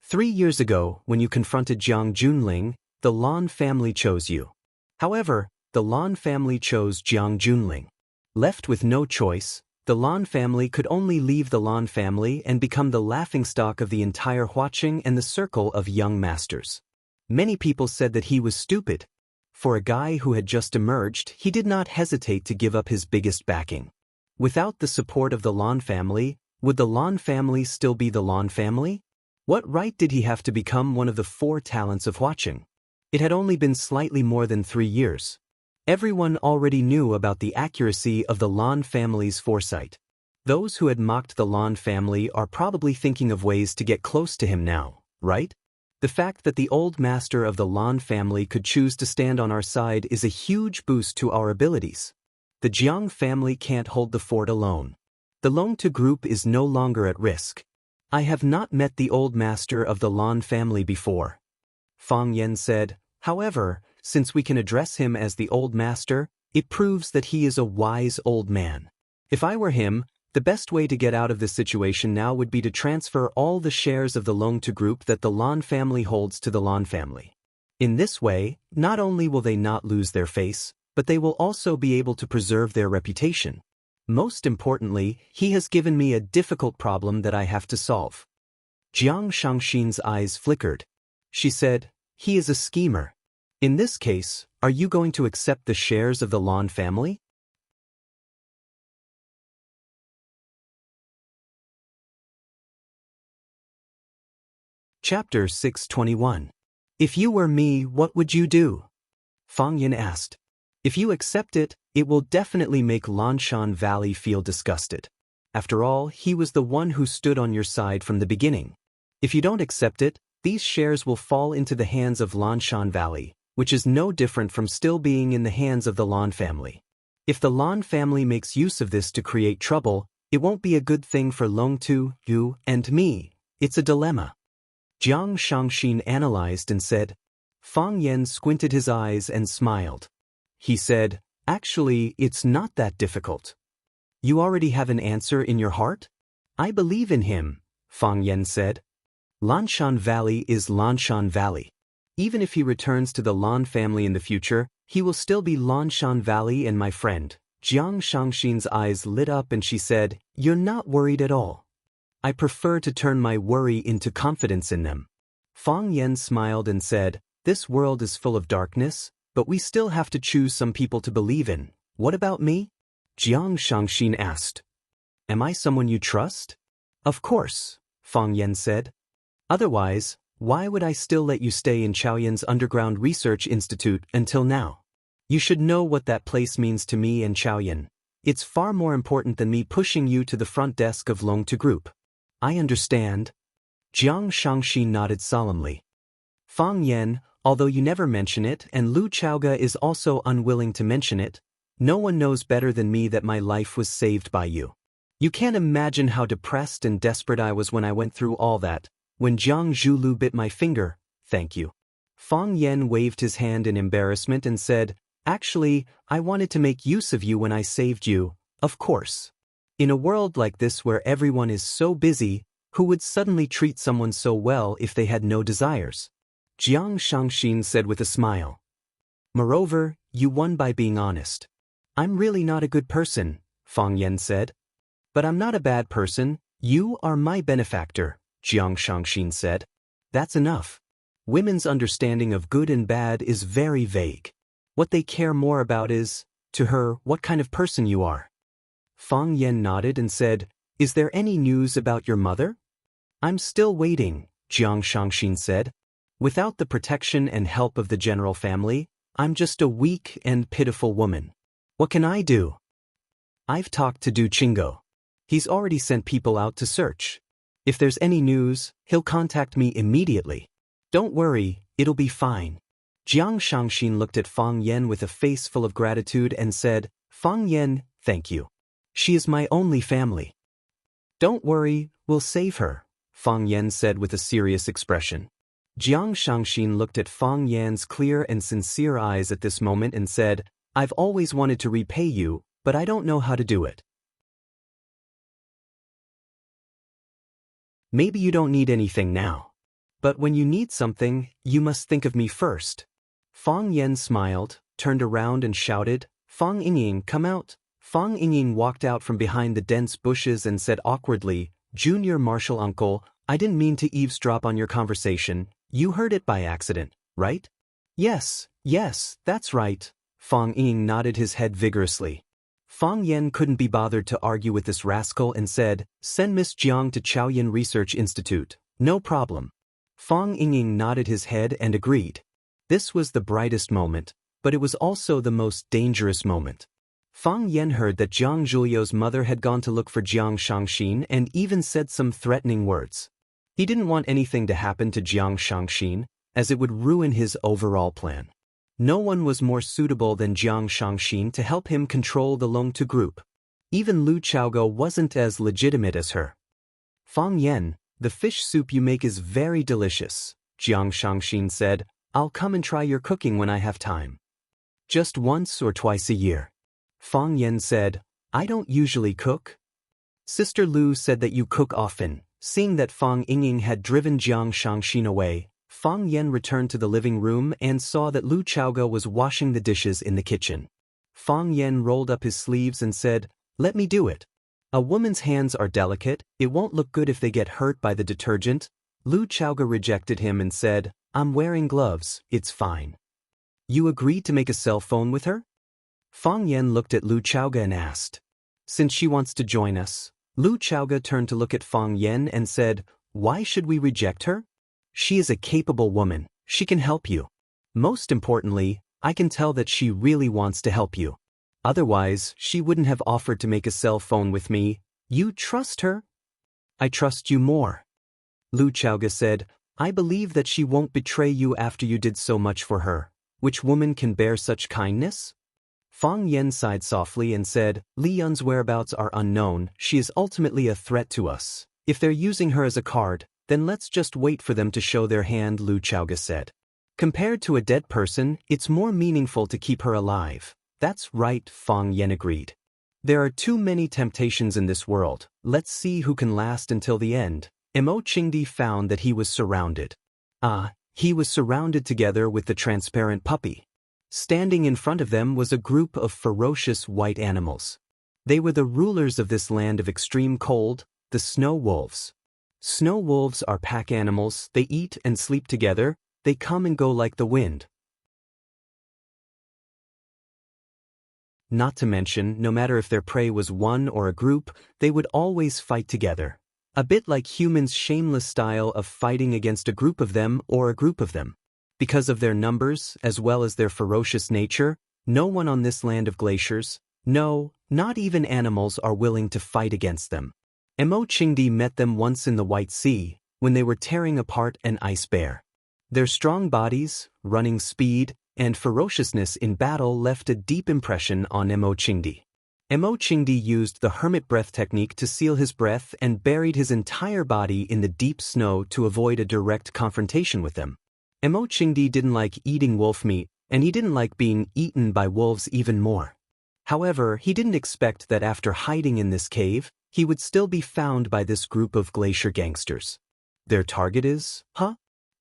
3 years ago, when you confronted Jiang Junling, the Lan family chose you. However, the Lan family chose Jiang Junling. Left with no choice, the Lan family could only leave the Lan family and become the laughingstock of the entire Huaqing and the circle of young masters. Many people said that he was stupid. For a guy who had just emerged, he did not hesitate to give up his biggest backing. Without the support of the Lan family, would the Lan family still be the Lan family? What right did he have to become one of the 4 talents of Huaqing? It had only been slightly more than 3 years. Everyone already knew about the accuracy of the Lan family's foresight. Those who had mocked the Lan family are probably thinking of ways to get close to him now, right? The fact that the old master of the Lan family could choose to stand on our side is a huge boost to our abilities. The Jiang family can't hold the fort alone. The Longtu group is no longer at risk. I have not met the old master of the Lan family before. Fang Yan said, "However, since we can address him as the old master, it proves that he is a wise old man. If I were him, the best way to get out of this situation now would be to transfer all the shares of the Longtu group that the Lan family holds to the Lan family. In this way, not only will they not lose their face, but they will also be able to preserve their reputation. Most importantly, he has given me a difficult problem that I have to solve." Jiang Shangxin's eyes flickered. She said, "He is a schemer. In this case, are you going to accept the shares of the Lan family?" Chapter 621. If you were me, what would you do? Fang Yan asked. If you accept it, it will definitely make Lanshan Valley feel disgusted. After all, he was the one who stood on your side from the beginning. If you don't accept it, these shares will fall into the hands of Lanshan Valley, which is no different from still being in the hands of the Lan family. If the Lan family makes use of this to create trouble, it won't be a good thing for Longtu, you, and me. It's a dilemma. Jiang Shangxin analyzed and said. Fang Yan squinted his eyes and smiled. He said, "Actually, it's not that difficult." "You already have an answer in your heart?" "I believe in him," Fang Yan said. Lanshan Valley is Lanshan Valley. Even if he returns to the Lan family in the future, he will still be Lanshan Valley and my friend. Jiang Shangxin's eyes lit up and she said, "You're not worried at all." "I prefer to turn my worry into confidence in them." Fang Yan smiled and said, "This world is full of darkness, but we still have to choose some people to believe in. What about me?" Jiang Shangxin asked. "Am I someone you trust?" "Of course," Fang Yan said. Otherwise, why would I still let you stay in Chaoyan's underground research institute until now? You should know what that place means to me and Chaoyan. It's far more important than me pushing you to the front desk of Long to Group. I understand. Jiang Shangxi nodded solemnly. Fang Yan, although you never mention it and Lu Chaoga is also unwilling to mention it, no one knows better than me that my life was saved by you. You can't imagine how depressed and desperate I was when I went through all that. When Jiang Zhulu bit my finger, thank you. Fang Yan waved his hand in embarrassment and said, actually, I wanted to make use of you when I saved you, of course. In a world like this where everyone is so busy, who would suddenly treat someone so well if they had no desires? Jiang Shangxin said with a smile. Moreover, you won by being honest. I'm really not a good person, Fang Yan said. But I'm not a bad person, you are my benefactor, Jiang Shangxin said. That's enough. Women's understanding of good and bad is very vague. What they care more about is, to her, what kind of person you are. Fang Yan nodded and said, is there any news about your mother? I'm still waiting, Jiang Shangxin said. Without the protection and help of the general family, I'm just a weak and pitiful woman. What can I do? I've talked to Du Qinggo. He's already sent people out to search. If there's any news, he'll contact me immediately. Don't worry, it'll be fine. Jiang Shangxin looked at Fang Yan with a face full of gratitude and said, Fang Yan, thank you. She is my only family. Don't worry, we'll save her, Fang Yan said with a serious expression. Jiang Shangxin looked at Fang Yan's clear and sincere eyes at this moment and said, I've always wanted to repay you, but I don't know how to do it. Maybe you don't need anything now. But when you need something, you must think of me first. Fang Yan smiled, turned around and shouted, Fang Yingying, come out. Fang Yingying walked out from behind the dense bushes and said awkwardly, Junior Marshal Uncle, I didn't mean to eavesdrop on your conversation. You heard it by accident, right? Yes, that's right. Fang Yingying nodded his head vigorously. Fang Yan couldn't be bothered to argue with this rascal and said, send Miss Jiang to Chaoyan Research Institute. No problem. Fang Yingying nodded his head and agreed. This was the brightest moment, but it was also the most dangerous moment. Fang Yan heard that Jiang Zhulio's mother had gone to look for Jiang Shangxin and even said some threatening words. He didn't want anything to happen to Jiang Shangxin, as it would ruin his overall plan. No one was more suitable than Jiang Shangxin to help him control the Longtu group. Even Lu Chaogo wasn't as legitimate as her. Fang Yan, the fish soup you make is very delicious, Jiang Shangxin said. I'll come and try your cooking when I have time. Just once or twice a year. Fang Yan said, I don't usually cook. Sister Lu said that you cook often. Seeing that Fang Yingying had driven Jiang Shangxin away, Fang Yan returned to the living room and saw that Lu Chaogo was washing the dishes in the kitchen. Fang Yan rolled up his sleeves and said, let me do it. A woman's hands are delicate, it won't look good if they get hurt by the detergent. Lu Chaogo rejected him and said, I'm wearing gloves, it's fine. You agreed to make a cell phone with her? Fang Yan looked at Lu Chaoga and asked. Since she wants to join us. Lu Chaoga turned to look at Fang Yan and said, why should we reject her? She is a capable woman, she can help you. Most importantly, I can tell that she really wants to help you. Otherwise, she wouldn't have offered to make a cell phone with me. You trust her? I trust you more. Lu Chaoga said, I believe that she won't betray you after you did so much for her. Which woman can bear such kindness? Fang Yan sighed softly and said, Li Yun's whereabouts are unknown, she is ultimately a threat to us. If they're using her as a card, then let's just wait for them to show their hand, Lu Chaoga said. Compared to a dead person, it's more meaningful to keep her alive. That's right, Fang Yan agreed. There are too many temptations in this world, let's see who can last until the end. Mo Qingdi found that he was surrounded. He was surrounded together with the transparent puppy. Standing in front of them was a group of ferocious white animals. They were the rulers of this land of extreme cold, the snow wolves. Snow wolves are pack animals, they eat and sleep together, they come and go like the wind. Not to mention, no matter if their prey was one or a group, they would always fight together. A bit like humans' shameless style of fighting against a group of them or a group of them. Because of their numbers, as well as their ferocious nature, no one on this land of glaciers, no, not even animals, are willing to fight against them. Emochingdi met them once in the White Sea, when they were tearing apart an ice bear. Their strong bodies, running speed, and ferociousness in battle left a deep impression on Emochingdi. Emochingdi used the hermit breath technique to seal his breath and buried his entire body in the deep snow to avoid a direct confrontation with them. Emochingdi didn't like eating wolf meat, and he didn't like being eaten by wolves even more. However, he didn't expect that after hiding in this cave, he would still be found by this group of glacier gangsters. Their target is,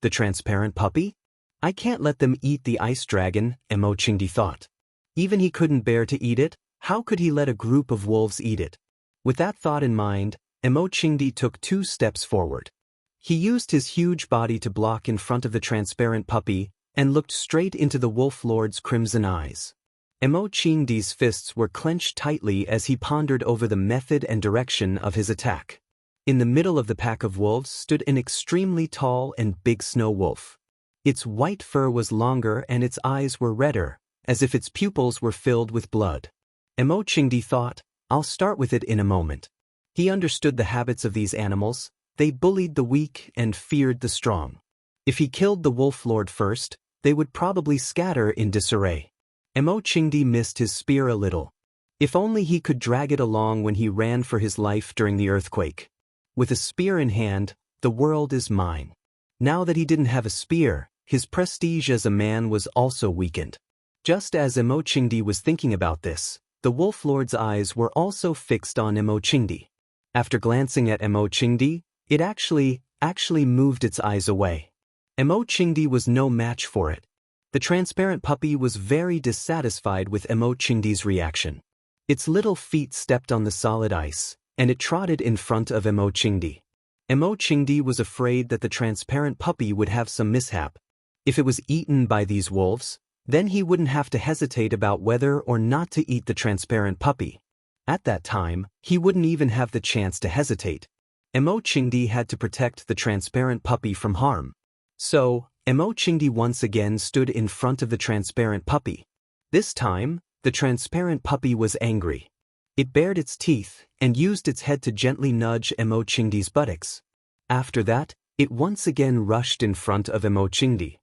the transparent puppy? I can't let them eat the ice dragon, Emochingdi thought. Even he couldn't bear to eat it, how could he let a group of wolves eat it? With that thought in mind, Emochingdi took 2 steps forward. He used his huge body to block in front of the transparent puppy and looked straight into the wolf lord's crimson eyes. Emochingdi's fists were clenched tightly as he pondered over the method and direction of his attack. In the middle of the pack of wolves stood an extremely tall and big snow wolf. Its white fur was longer and its eyes were redder, as if its pupils were filled with blood. Emochingdi thought, I'll start with it in a moment. He understood the habits of these animals. They bullied the weak and feared the strong. If he killed the wolf lord first, they would probably scatter in disarray. Emochingdi missed his spear a little. If only he could drag it along when he ran for his life during the earthquake. With a spear in hand, the world is mine. Now that he didn't have a spear, his prestige as a man was also weakened. Just as Emochingdi was thinking about this, the wolf lord's eyes were also fixed on Emochingdi. After glancing at Emochingdi, it actually moved its eyes away. Emochingdi was no match for it. The transparent puppy was very dissatisfied with Emochingdi's reaction. Its little feet stepped on the solid ice, and it trotted in front of Emochingdi. Emochingdi was afraid that the transparent puppy would have some mishap. If it was eaten by these wolves, then he wouldn't have to hesitate about whether or not to eat the transparent puppy. At that time, he wouldn't even have the chance to hesitate. Emochingdi had to protect the transparent puppy from harm. So, Emochingdi once again stood in front of the transparent puppy. This time, the transparent puppy was angry. It bared its teeth and used its head to gently nudge Emochingdi's buttocks. After that, it once again rushed in front of Emochingdi.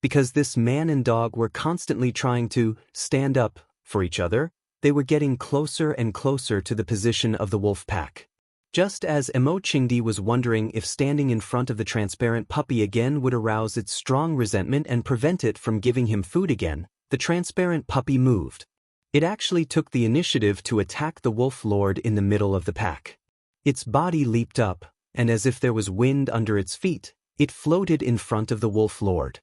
Because this man and dog were constantly trying to stand up for each other, they were getting closer and closer to the position of the wolf pack. Just as Emochingdi was wondering if standing in front of the transparent puppy again would arouse its strong resentment and prevent it from giving him food again, the transparent puppy moved. It actually took the initiative to attack the wolf lord in the middle of the pack. Its body leaped up, and as if there was wind under its feet, it floated in front of the wolf lord.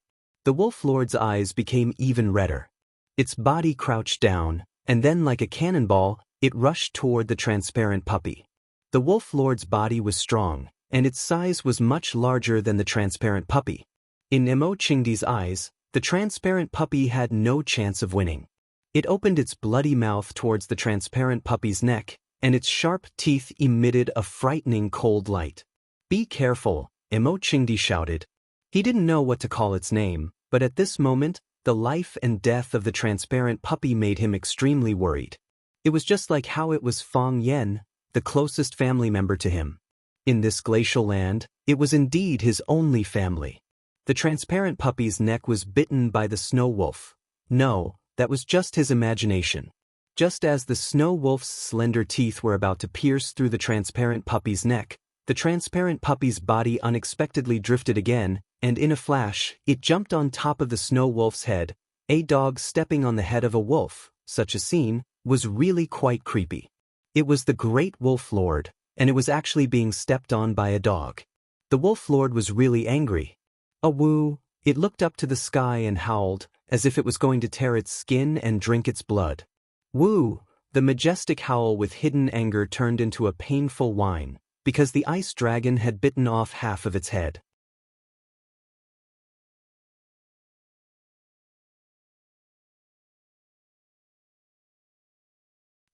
The wolf lord's eyes became even redder. Its body crouched down, and then like a cannonball, it rushed toward the transparent puppy. The wolf lord's body was strong, and its size was much larger than the transparent puppy. In Emochingdi's eyes, the transparent puppy had no chance of winning. It opened its bloody mouth towards the transparent puppy's neck, and its sharp teeth emitted a frightening cold light. "Be careful," Emochingdi shouted. He didn't know what to call its name, but at this moment, the life and death of the transparent puppy made him extremely worried. It was just like how it was Feng Yen, the closest family member to him. In this glacial land, it was indeed his only family. The transparent puppy's neck was bitten by the snow wolf. No, that was just his imagination. Just as the snow wolf's slender teeth were about to pierce through the transparent puppy's neck, the transparent puppy's body unexpectedly drifted again, and in a flash, it jumped on top of the snow wolf's head. A dog stepping on the head of a wolf, such a scene, was really quite creepy. It was the great wolf lord, and it was actually being stepped on by a dog. The wolf lord was really angry. Woo! It looked up to the sky and howled, as if it was going to tear its skin and drink its blood. Woo! The majestic howl with hidden anger turned into a painful whine, because the ice dragon had bitten off half of its head.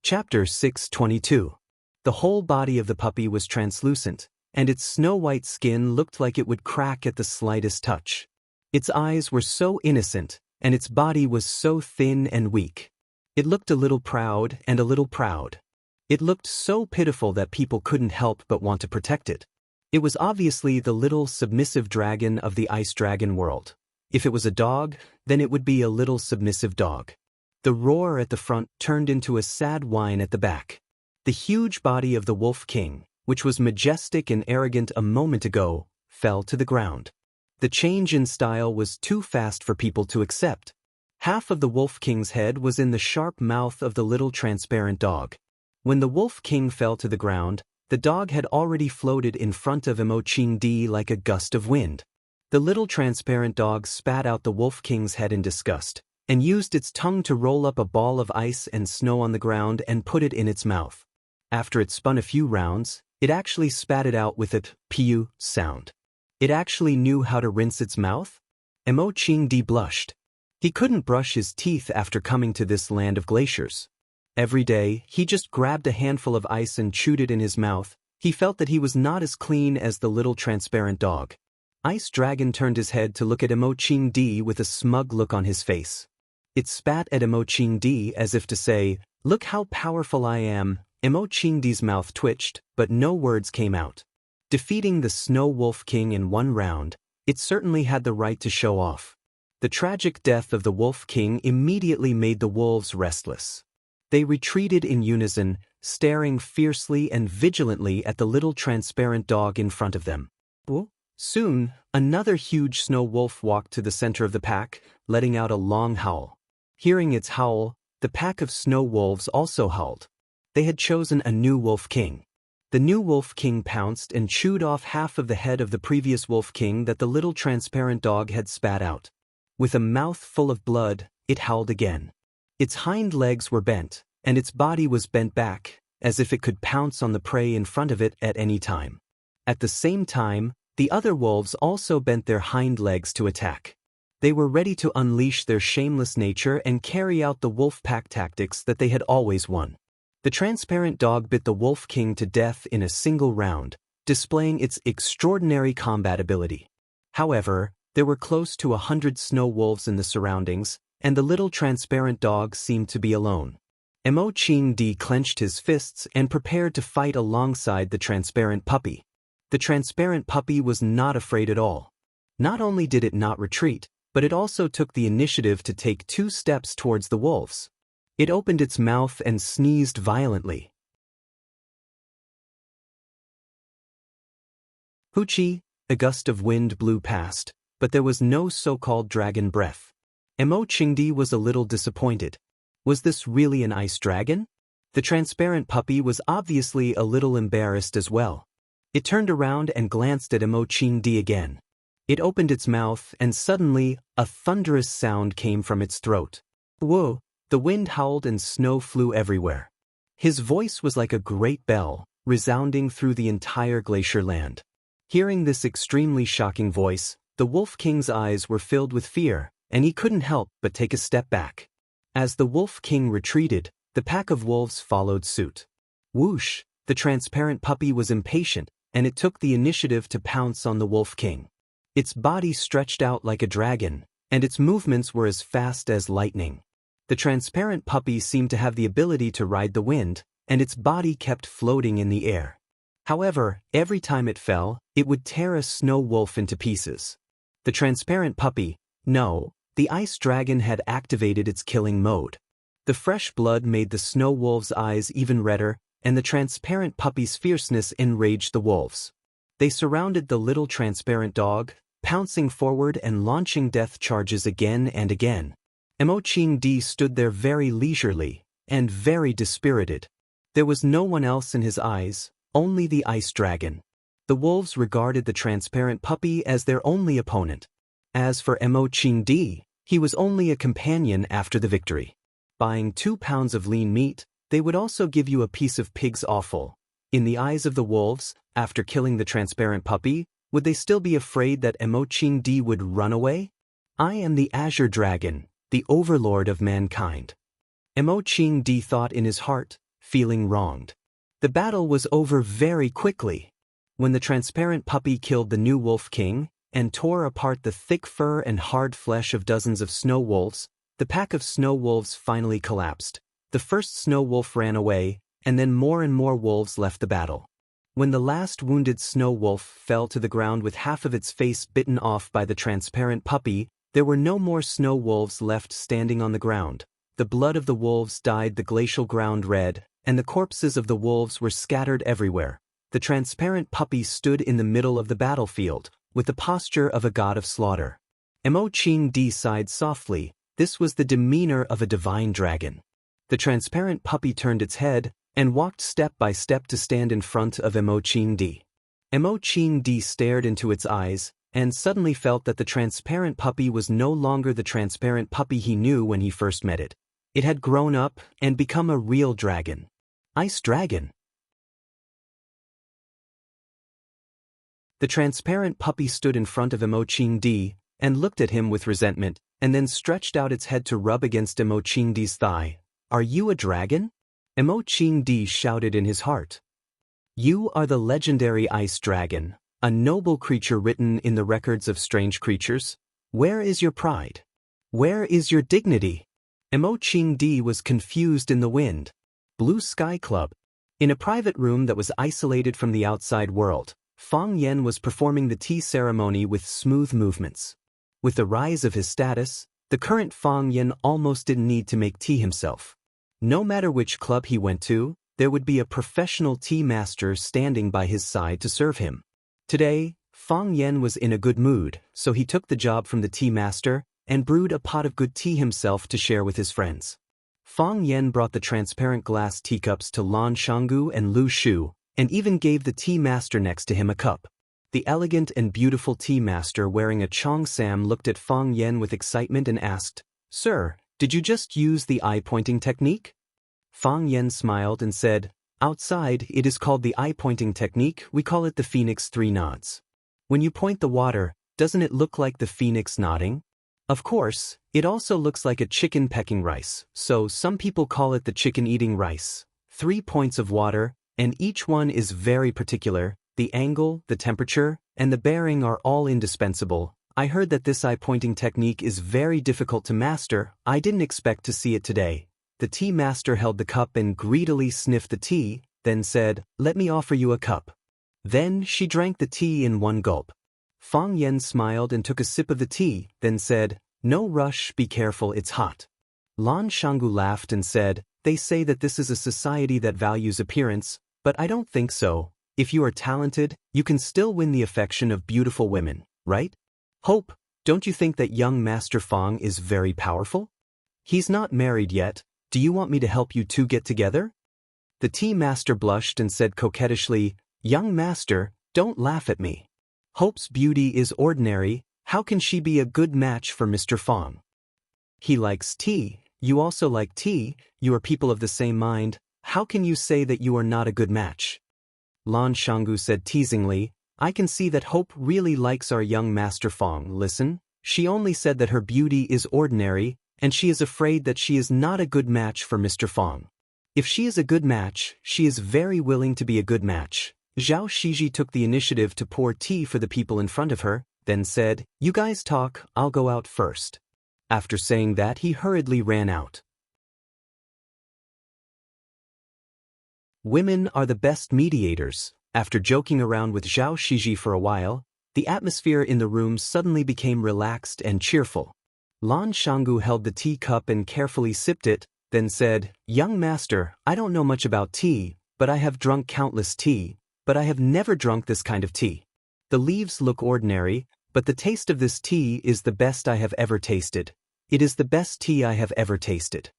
Chapter 622. The whole body of the puppy was translucent, and its snow-white skin looked like it would crack at the slightest touch. Its eyes were so innocent, and its body was so thin and weak. It looked a little proud and a little proud. It looked so pitiful that people couldn't help but want to protect it. It was obviously the little submissive dragon of the ice dragon world. If it was a dog, then it would be a little submissive dog. The roar at the front turned into a sad whine at the back. The huge body of the Wolf King, which was majestic and arrogant a moment ago, fell to the ground. The change in style was too fast for people to accept. Half of the Wolf King's head was in the sharp mouth of the little transparent dog. When the Wolf King fell to the ground, the dog had already floated in front of Emoching like a gust of wind. The little transparent dog spat out the Wolf King's head in disgust, and used its tongue to roll up a ball of ice and snow on the ground and put it in its mouth. After it spun a few rounds, it actually spat it out with a "piu" sound. It actually knew how to rinse its mouth? Emoching blushed. He couldn't brush his teeth after coming to this land of glaciers. Every day, he just grabbed a handful of ice and chewed it in his mouth. He felt that he was not as clean as the little transparent dog. Ice Dragon turned his head to look at Emoching with a smug look on his face. It spat at Emoching as if to say, "Look how powerful I am." Emoching's mouth twitched, but no words came out. Defeating the Snow Wolf King in one round, it certainly had the right to show off. The tragic death of the Wolf King immediately made the wolves restless. They retreated in unison, staring fiercely and vigilantly at the little transparent dog in front of them. Soon, another huge snow wolf walked to the center of the pack, letting out a long howl. Hearing its howl, the pack of snow wolves also howled. They had chosen a new Wolf King. The new Wolf King pounced and chewed off half of the head of the previous Wolf King that the little transparent dog had spat out. With a mouth full of blood, it howled again. Its hind legs were bent, and its body was bent back, as if it could pounce on the prey in front of it at any time. At the same time, the other wolves also bent their hind legs to attack. They were ready to unleash their shameless nature and carry out the wolf pack tactics that they had always won. The transparent dog bit the Wolf King to death in a single round, displaying its extraordinary combat ability. However, there were close to 100 snow wolves in the surroundings, and the little transparent dog seemed to be alone. Emoching clenched his fists and prepared to fight alongside the transparent puppy. The transparent puppy was not afraid at all. Not only did it not retreat, but it also took the initiative to take 2 steps towards the wolves. It opened its mouth and sneezed violently. Hoochie, a gust of wind blew past, but there was no so-called dragon breath. Emoching was a little disappointed. Was this really an ice dragon? The transparent puppy was obviously a little embarrassed as well. It turned around and glanced at Emoching again. It opened its mouth and suddenly, a thunderous sound came from its throat. Whoa! The wind howled and snow flew everywhere. His voice was like a great bell, resounding through the entire glacier land. Hearing this extremely shocking voice, the Wolf King's eyes were filled with fear, and he couldn't help but take a step back. As the Wolf King retreated, the pack of wolves followed suit. Whoosh! The transparent puppy was impatient, and it took the initiative to pounce on the Wolf King. Its body stretched out like a dragon, and its movements were as fast as lightning. The transparent puppy seemed to have the ability to ride the wind, and its body kept floating in the air. However, every time it fell, it would tear a snow wolf into pieces. The transparent puppy, no, the ice dragon had activated its killing mode. The fresh blood made the snow wolf's eyes even redder, and the transparent puppy's fierceness enraged the wolves. They surrounded the little transparent dog, pouncing forward and launching death charges again and again. Emoching stood there very leisurely, and very dispirited. There was no one else in his eyes, only the ice dragon. The wolves regarded the transparent puppy as their only opponent. As for Emoching, he was only a companion after the victory. Buying 2 pounds of lean meat, they would also give you a piece of pig's offal. In the eyes of the wolves, after killing the transparent puppy, would they still be afraid that Emoching would run away? I am the Azure Dragon, the overlord of mankind. Emoching thought in his heart, feeling wronged. The battle was over very quickly. When the transparent puppy killed the new Wolf King, and tore apart the thick fur and hard flesh of dozens of snow wolves, the pack of snow wolves finally collapsed. The first snow wolf ran away, and then more and more wolves left the battle. When the last wounded snow wolf fell to the ground with half of its face bitten off by the transparent puppy, there were no more snow wolves left standing on the ground. The blood of the wolves dyed the glacial ground red, and the corpses of the wolves were scattered everywhere. The transparent puppy stood in the middle of the battlefield, with the posture of a god of slaughter. Mo-Ching-Di sighed softly. This was the demeanor of a divine dragon. The transparent puppy turned its head, and walked step by step to stand in front of Mo-Ching-Di. Mo-Ching-Di stared into its eyes, and suddenly felt that the transparent puppy was no longer the transparent puppy he knew when he first met it. It had grown up and become a real dragon. Ice dragon. The transparent puppy stood in front of Mo-Ching-Di, and looked at him with resentment, and then stretched out its head to rub against Mo-Ching-Di's thigh. "Are you a dragon?" Mo-Ching-Di shouted in his heart. "You are the legendary ice dragon, a noble creature written in the records of strange creatures. Where is your pride? Where is your dignity?" Mo-Ching-Di was confused in the wind. Blue Sky Club. In a private room that was isolated from the outside world, Fang Yen was performing the tea ceremony with smooth movements. With the rise of his status, the current Fang Yen almost didn't need to make tea himself. No matter which club he went to, there would be a professional tea master standing by his side to serve him. Today, Fang Yen was in a good mood, so he took the job from the tea master and brewed a pot of good tea himself to share with his friends. Fang Yen brought the transparent glass teacups to Lan Shanggu and Lu Shu, and even gave the tea master next to him a cup. The elegant and beautiful tea master wearing a cheongsam looked at Fang Yen with excitement and asked, "Sir, did you just use the eye-pointing technique?" Fang Yen smiled and said, "Outside, it is called the eye-pointing technique. We call it the Phoenix 3 nods. When you point the water, doesn't it look like the phoenix nodding? Of course, it also looks like a chicken pecking rice, so some people call it the chicken eating rice. 3 points of water, and each one is very particular. The angle, the temperature, and the bearing are all indispensable. I heard that this eye-pointing technique is very difficult to master. I didn't expect to see it today." The tea master held the cup and greedily sniffed the tea, then said, "Let me offer you a cup." Then she drank the tea in one gulp. Fang Yen smiled and took a sip of the tea, then said, "No rush, be careful, it's hot." Lan Shanggu laughed and said, "They say that this is a society that values appearance, but I don't think so. If you are talented, you can still win the affection of beautiful women, right? Hope, don't you think that young Master Fang is very powerful? He's not married yet. Do you want me to help you two get together?" The tea master blushed and said coquettishly, "Young master, don't laugh at me. Hope's beauty is ordinary. How can she be a good match for Mr. Fang? He likes tea. You also like tea. You are people of the same mind. How can you say that you are not a good match?" Lan Shanggu said teasingly, "I can see that Hope really likes our young Master Fang. Listen, she only said that her beauty is ordinary, and she is afraid that she is not a good match for Mr. Fang. If she is a good match, she is very willing to be a good match." Zhao Shiji took the initiative to pour tea for the people in front of her, then said, "You guys talk, I'll go out first." After saying that, he hurriedly ran out. Women are the best mediators. After joking around with Zhao Shiji for a while, the atmosphere in the room suddenly became relaxed and cheerful. Lan Shanggu held the tea cup and carefully sipped it, then said, "Young master, I don't know much about tea, but I have drunk countless tea, but I have never drunk this kind of tea. The leaves look ordinary, but the taste of this tea is the best I have ever tasted. It is the best tea I have ever tasted."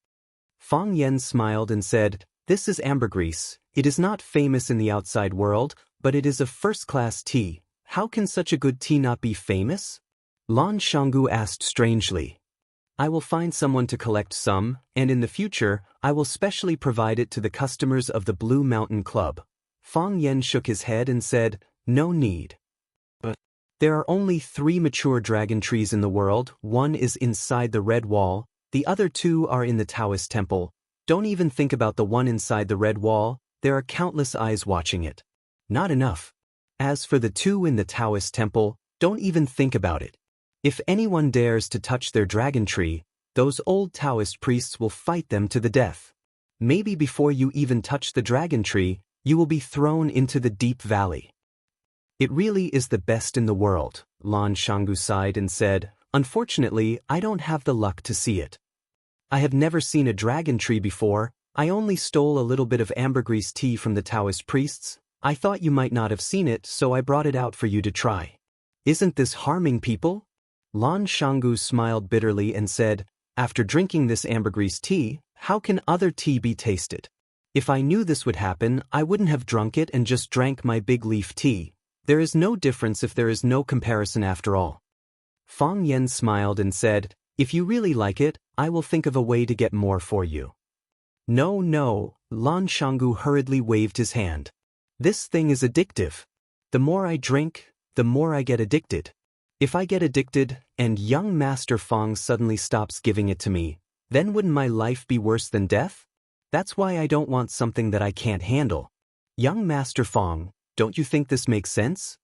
Fang Yen smiled and said, "This is ambergris. It is not famous in the outside world, but it is a first-class tea. How can such a good tea not be famous?" Lan Shanggu asked strangely. "I will find someone to collect some, and in the future, I will specially provide it to the customers of the Blue Mountain Club." Fang Yen shook his head and said, "No need. But there are only 3 mature dragon trees in the world. One is inside the Red Wall, the other 2 are in the Taoist temple. Don't even think about the one inside the red wall, there are countless eyes watching it. Not enough. As for the two in the Taoist temple, don't even think about it. If anyone dares to touch their dragon tree, those old Taoist priests will fight them to the death. Maybe before you even touch the dragon tree, you will be thrown into the deep valley. It really is the best in the world, Lan Shanggu sighed and said, unfortunately, I don't have the luck to see it. I have never seen a dragon tree before, I only stole a little bit of ambergris tea from the Taoist priests. I thought you might not have seen it, so I brought it out for you to try. Isn't this harming people? Lan Shanggu smiled bitterly and said, after drinking this ambergris tea, how can other tea be tasted? If I knew this would happen, I wouldn't have drunk it and just drank my big leaf tea. There is no difference if there is no comparison after all. Fang Yen smiled and said, if you really like it, I will think of a way to get more for you. No, no, Lan Shanggu hurriedly waved his hand. This thing is addictive. The more I drink, the more I get addicted. If I get addicted, and young Master Fang suddenly stops giving it to me, then wouldn't my life be worse than death? That's why I don't want something that I can't handle. Young Master Fang, don't you think this makes sense?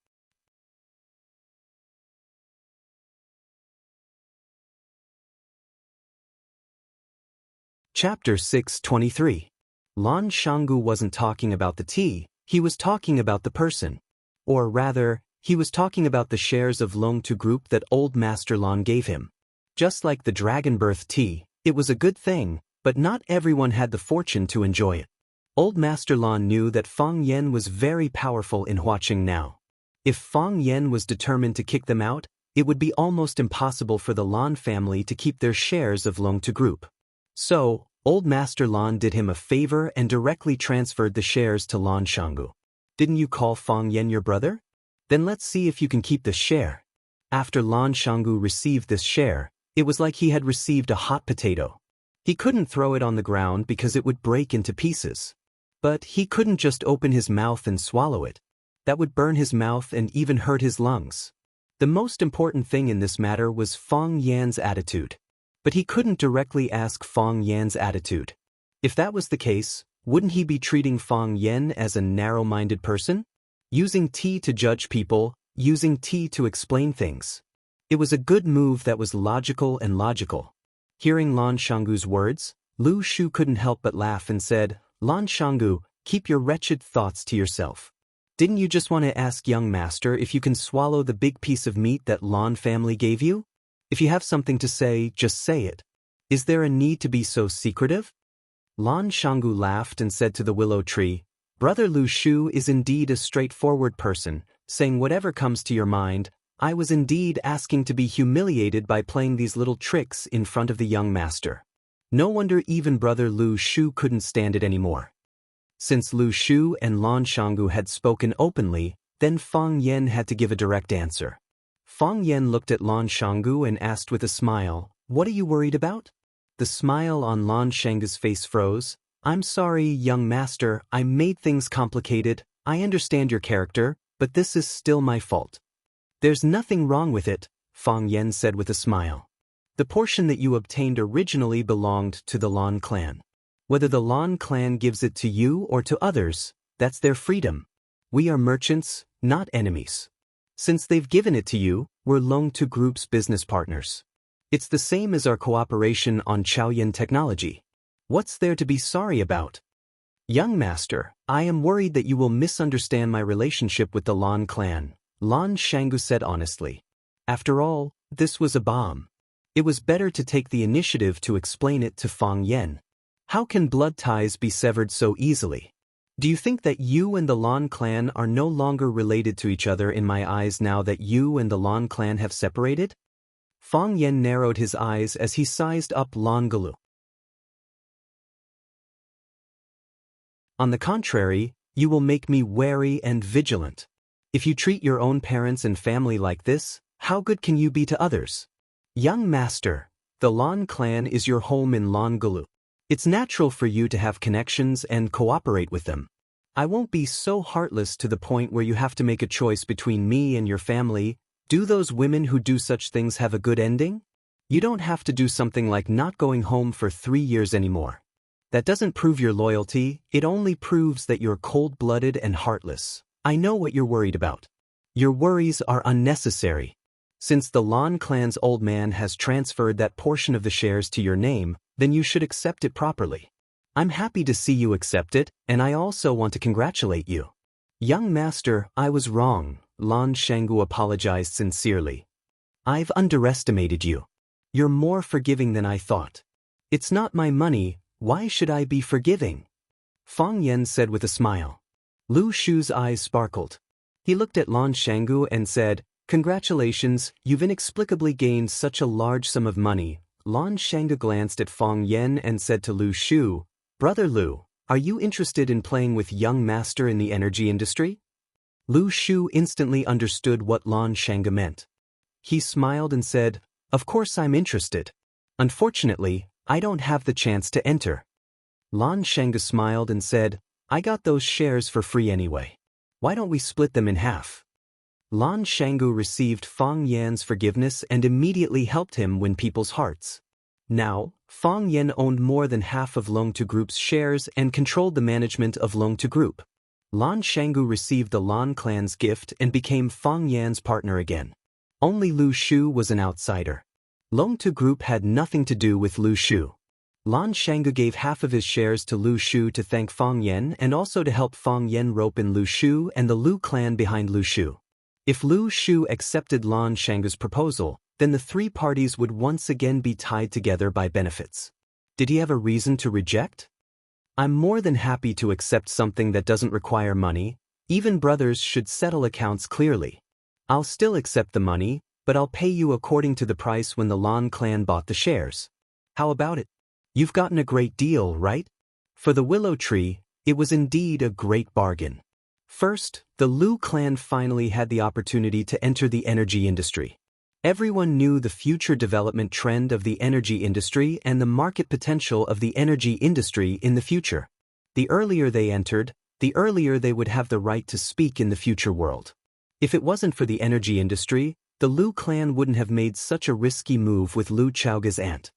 Chapter 623. Lan Shanggu wasn't talking about the tea, he was talking about the person. Or rather, he was talking about the shares of Longtu Group that old Master Lan gave him. Just like the Dragon Birth tea, it was a good thing, but not everyone had the fortune to enjoy it. Old Master Lan knew that Fang Yen was very powerful in Huaqing now. If Fang Yen was determined to kick them out, it would be almost impossible for the Lan family to keep their shares of Longtu Group. So, old Master Lan did him a favor and directly transferred the shares to Lan Shanggu. Didn't you call Fang Yen your brother? Then let's see if you can keep the share. After Lan Shanggu received this share, it was like he had received a hot potato. He couldn't throw it on the ground because it would break into pieces. But he couldn't just open his mouth and swallow it. That would burn his mouth and even hurt his lungs. The most important thing in this matter was Fang Yan's attitude. But he couldn't directly ask Fang Yan's attitude. If that was the case, wouldn't he be treating Fang Yan as a narrow-minded person? Using tea to judge people, using tea to explain things. It was a good move that was logical and logical. Hearing Lan Shanggu's words, Lu Shu couldn't help but laugh and said, Lan Shanggu, keep your wretched thoughts to yourself. Didn't you just want to ask young master if you can swallow the big piece of meat that Lan family gave you? If you have something to say, just say it. Is there a need to be so secretive? Lan Shanggu laughed and said to the willow tree, Brother Lu Shu is indeed a straightforward person, saying whatever comes to your mind. I was indeed asking to be humiliated by playing these little tricks in front of the young master. No wonder even Brother Lu Shu couldn't stand it anymore. Since Lu Shu and Lan Shanggu had spoken openly, then Fang Yen had to give a direct answer. Fang Yen looked at Lan Shanggu and asked with a smile, What are you worried about? The smile on Lan Shanggu's face froze. I'm sorry, young master, I made things complicated. I understand your character, but this is still my fault. There's nothing wrong with it, Fang Yen said with a smile. The portion that you obtained originally belonged to the Lan clan. Whether the Lan clan gives it to you or to others, that's their freedom. We are merchants, not enemies. Since they've given it to you, we're Longtu Group's business partners. It's the same as our cooperation on Chaoyan technology. What's there to be sorry about? Young master, I am worried that you will misunderstand my relationship with the Lan clan, Lan Shanggu said honestly. After all, this was a bomb. It was better to take the initiative to explain it to Fang Yen. How can blood ties be severed so easily? Do you think that you and the Lan clan are no longer related to each other in my eyes now that you and the Lan clan have separated? Fang Yen narrowed his eyes as he sized up Lan Galu. On the contrary, you will make me wary and vigilant. If you treat your own parents and family like this, how good can you be to others? Young master, the Lan clan is your home in Lan Galu. It's natural for you to have connections and cooperate with them. I won't be so heartless to the point where you have to make a choice between me and your family. Do those women who do such things have a good ending? You don't have to do something like not going home for 3 years anymore. That doesn't prove your loyalty, it only proves that you're cold-blooded and heartless. I know what you're worried about. Your worries are unnecessary. Since the Lan clan's old man has transferred that portion of the shares to your name, then you should accept it properly. I'm happy to see you accept it, and I also want to congratulate you. Young master, I was wrong, Lan Shanggu apologized sincerely. I've underestimated you. You're more forgiving than I thought. It's not my money, why should I be forgiving? Fang Yan said with a smile. Lu Shu's eyes sparkled. He looked at Lan Shanggu and said, Congratulations, you've inexplicably gained such a large sum of money. Lan Shanggu glanced at Fang Yan and said to Lu Shu, Brother Lu, are you interested in playing with young master in the energy industry? Lu Shu instantly understood what Lan Shanggu meant. He smiled and said, Of course I'm interested. Unfortunately, I don't have the chance to enter. Lan Shanggu smiled and said, I got those shares for free anyway. Why don't we split them in half? Lan Shanggu received Fang Yan's forgiveness and immediately helped him win people's hearts. Now, Fang Yan owned more than half of Longtu Group's shares and controlled the management of Longtu Group. Lan Shanggu received the Lan clan's gift and became Fang Yan's partner again. Only Lu Shu was an outsider. Longtu Group had nothing to do with Lu Shu. Lan Shanggu gave half of his shares to Lu Shu to thank Fang Yan and also to help Fang Yan rope in Lu Shu and the Lu clan behind Lu Shu. If Lu Shu accepted Lan Shanggu's proposal, then the three parties would once again be tied together by benefits. Did he have a reason to reject? I'm more than happy to accept something that doesn't require money. Even brothers should settle accounts clearly. I'll still accept the money, but I'll pay you according to the price when the Lan clan bought the shares. How about it? You've gotten a great deal, right? For the willow tree, it was indeed a great bargain. First, the Lu clan finally had the opportunity to enter the energy industry. Everyone knew the future development trend of the energy industry and the market potential of the energy industry in the future. The earlier they entered, the earlier they would have the right to speak in the future world. If it wasn't for the energy industry, the Lu clan wouldn't have made such a risky move with Lu Chaoga's aunt.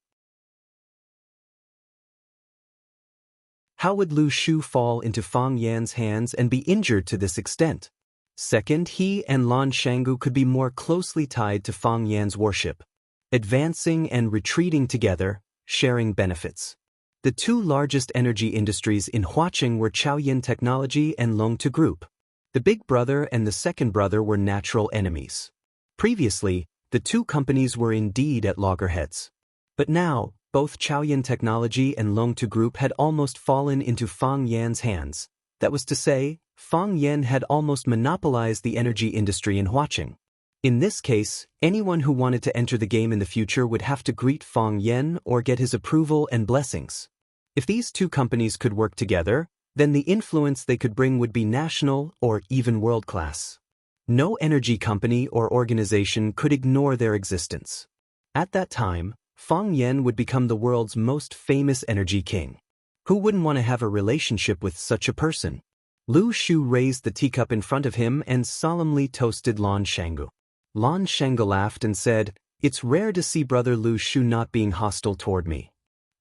How would Lu Shu fall into Fang Yan's hands and be injured to this extent? Second, he and Lan Shanggu could be more closely tied to Fang Yan's worship, advancing and retreating together, sharing benefits. The two largest energy industries in Huaqing were Chaoyin Technology and Longtu Group. The big brother and the second brother were natural enemies. Previously, the two companies were indeed at loggerheads. But now, both Chaoyin Technology and Longtu Group had almost fallen into Fang Yan's hands. That was to say, Fang Yan had almost monopolized the energy industry in Huaqing. In this case, anyone who wanted to enter the game in the future would have to greet Fang Yan or get his approval and blessings. If these two companies could work together, then the influence they could bring would be national or even world-class. No energy company or organization could ignore their existence. At that time, Fang Yan would become the world's most famous energy king. Who wouldn't want to have a relationship with such a person? Lu Shu raised the teacup in front of him and solemnly toasted Lan Shanggu. Lan Shanggu laughed and said, It's rare to see brother Lu Shu not being hostile toward me.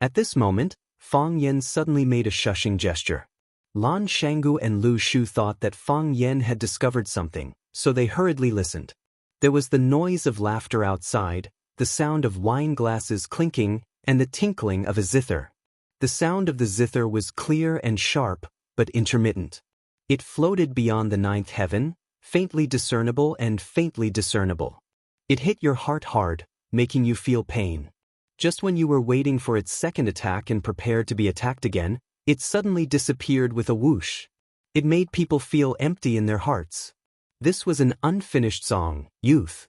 At this moment, Fang Yan suddenly made a shushing gesture. Lan Shanggu and Lu Shu thought that Fang Yan had discovered something, so they hurriedly listened. There was the noise of laughter outside, the sound of wine glasses clinking, and the tinkling of a zither. The sound of the zither was clear and sharp, but intermittent. It floated beyond the ninth heaven, faintly discernible and faintly discernible. It hit your heart hard, making you feel pain. Just when you were waiting for its second attack and prepared to be attacked again, it suddenly disappeared with a whoosh. It made people feel empty in their hearts. This was an unfinished song, youth.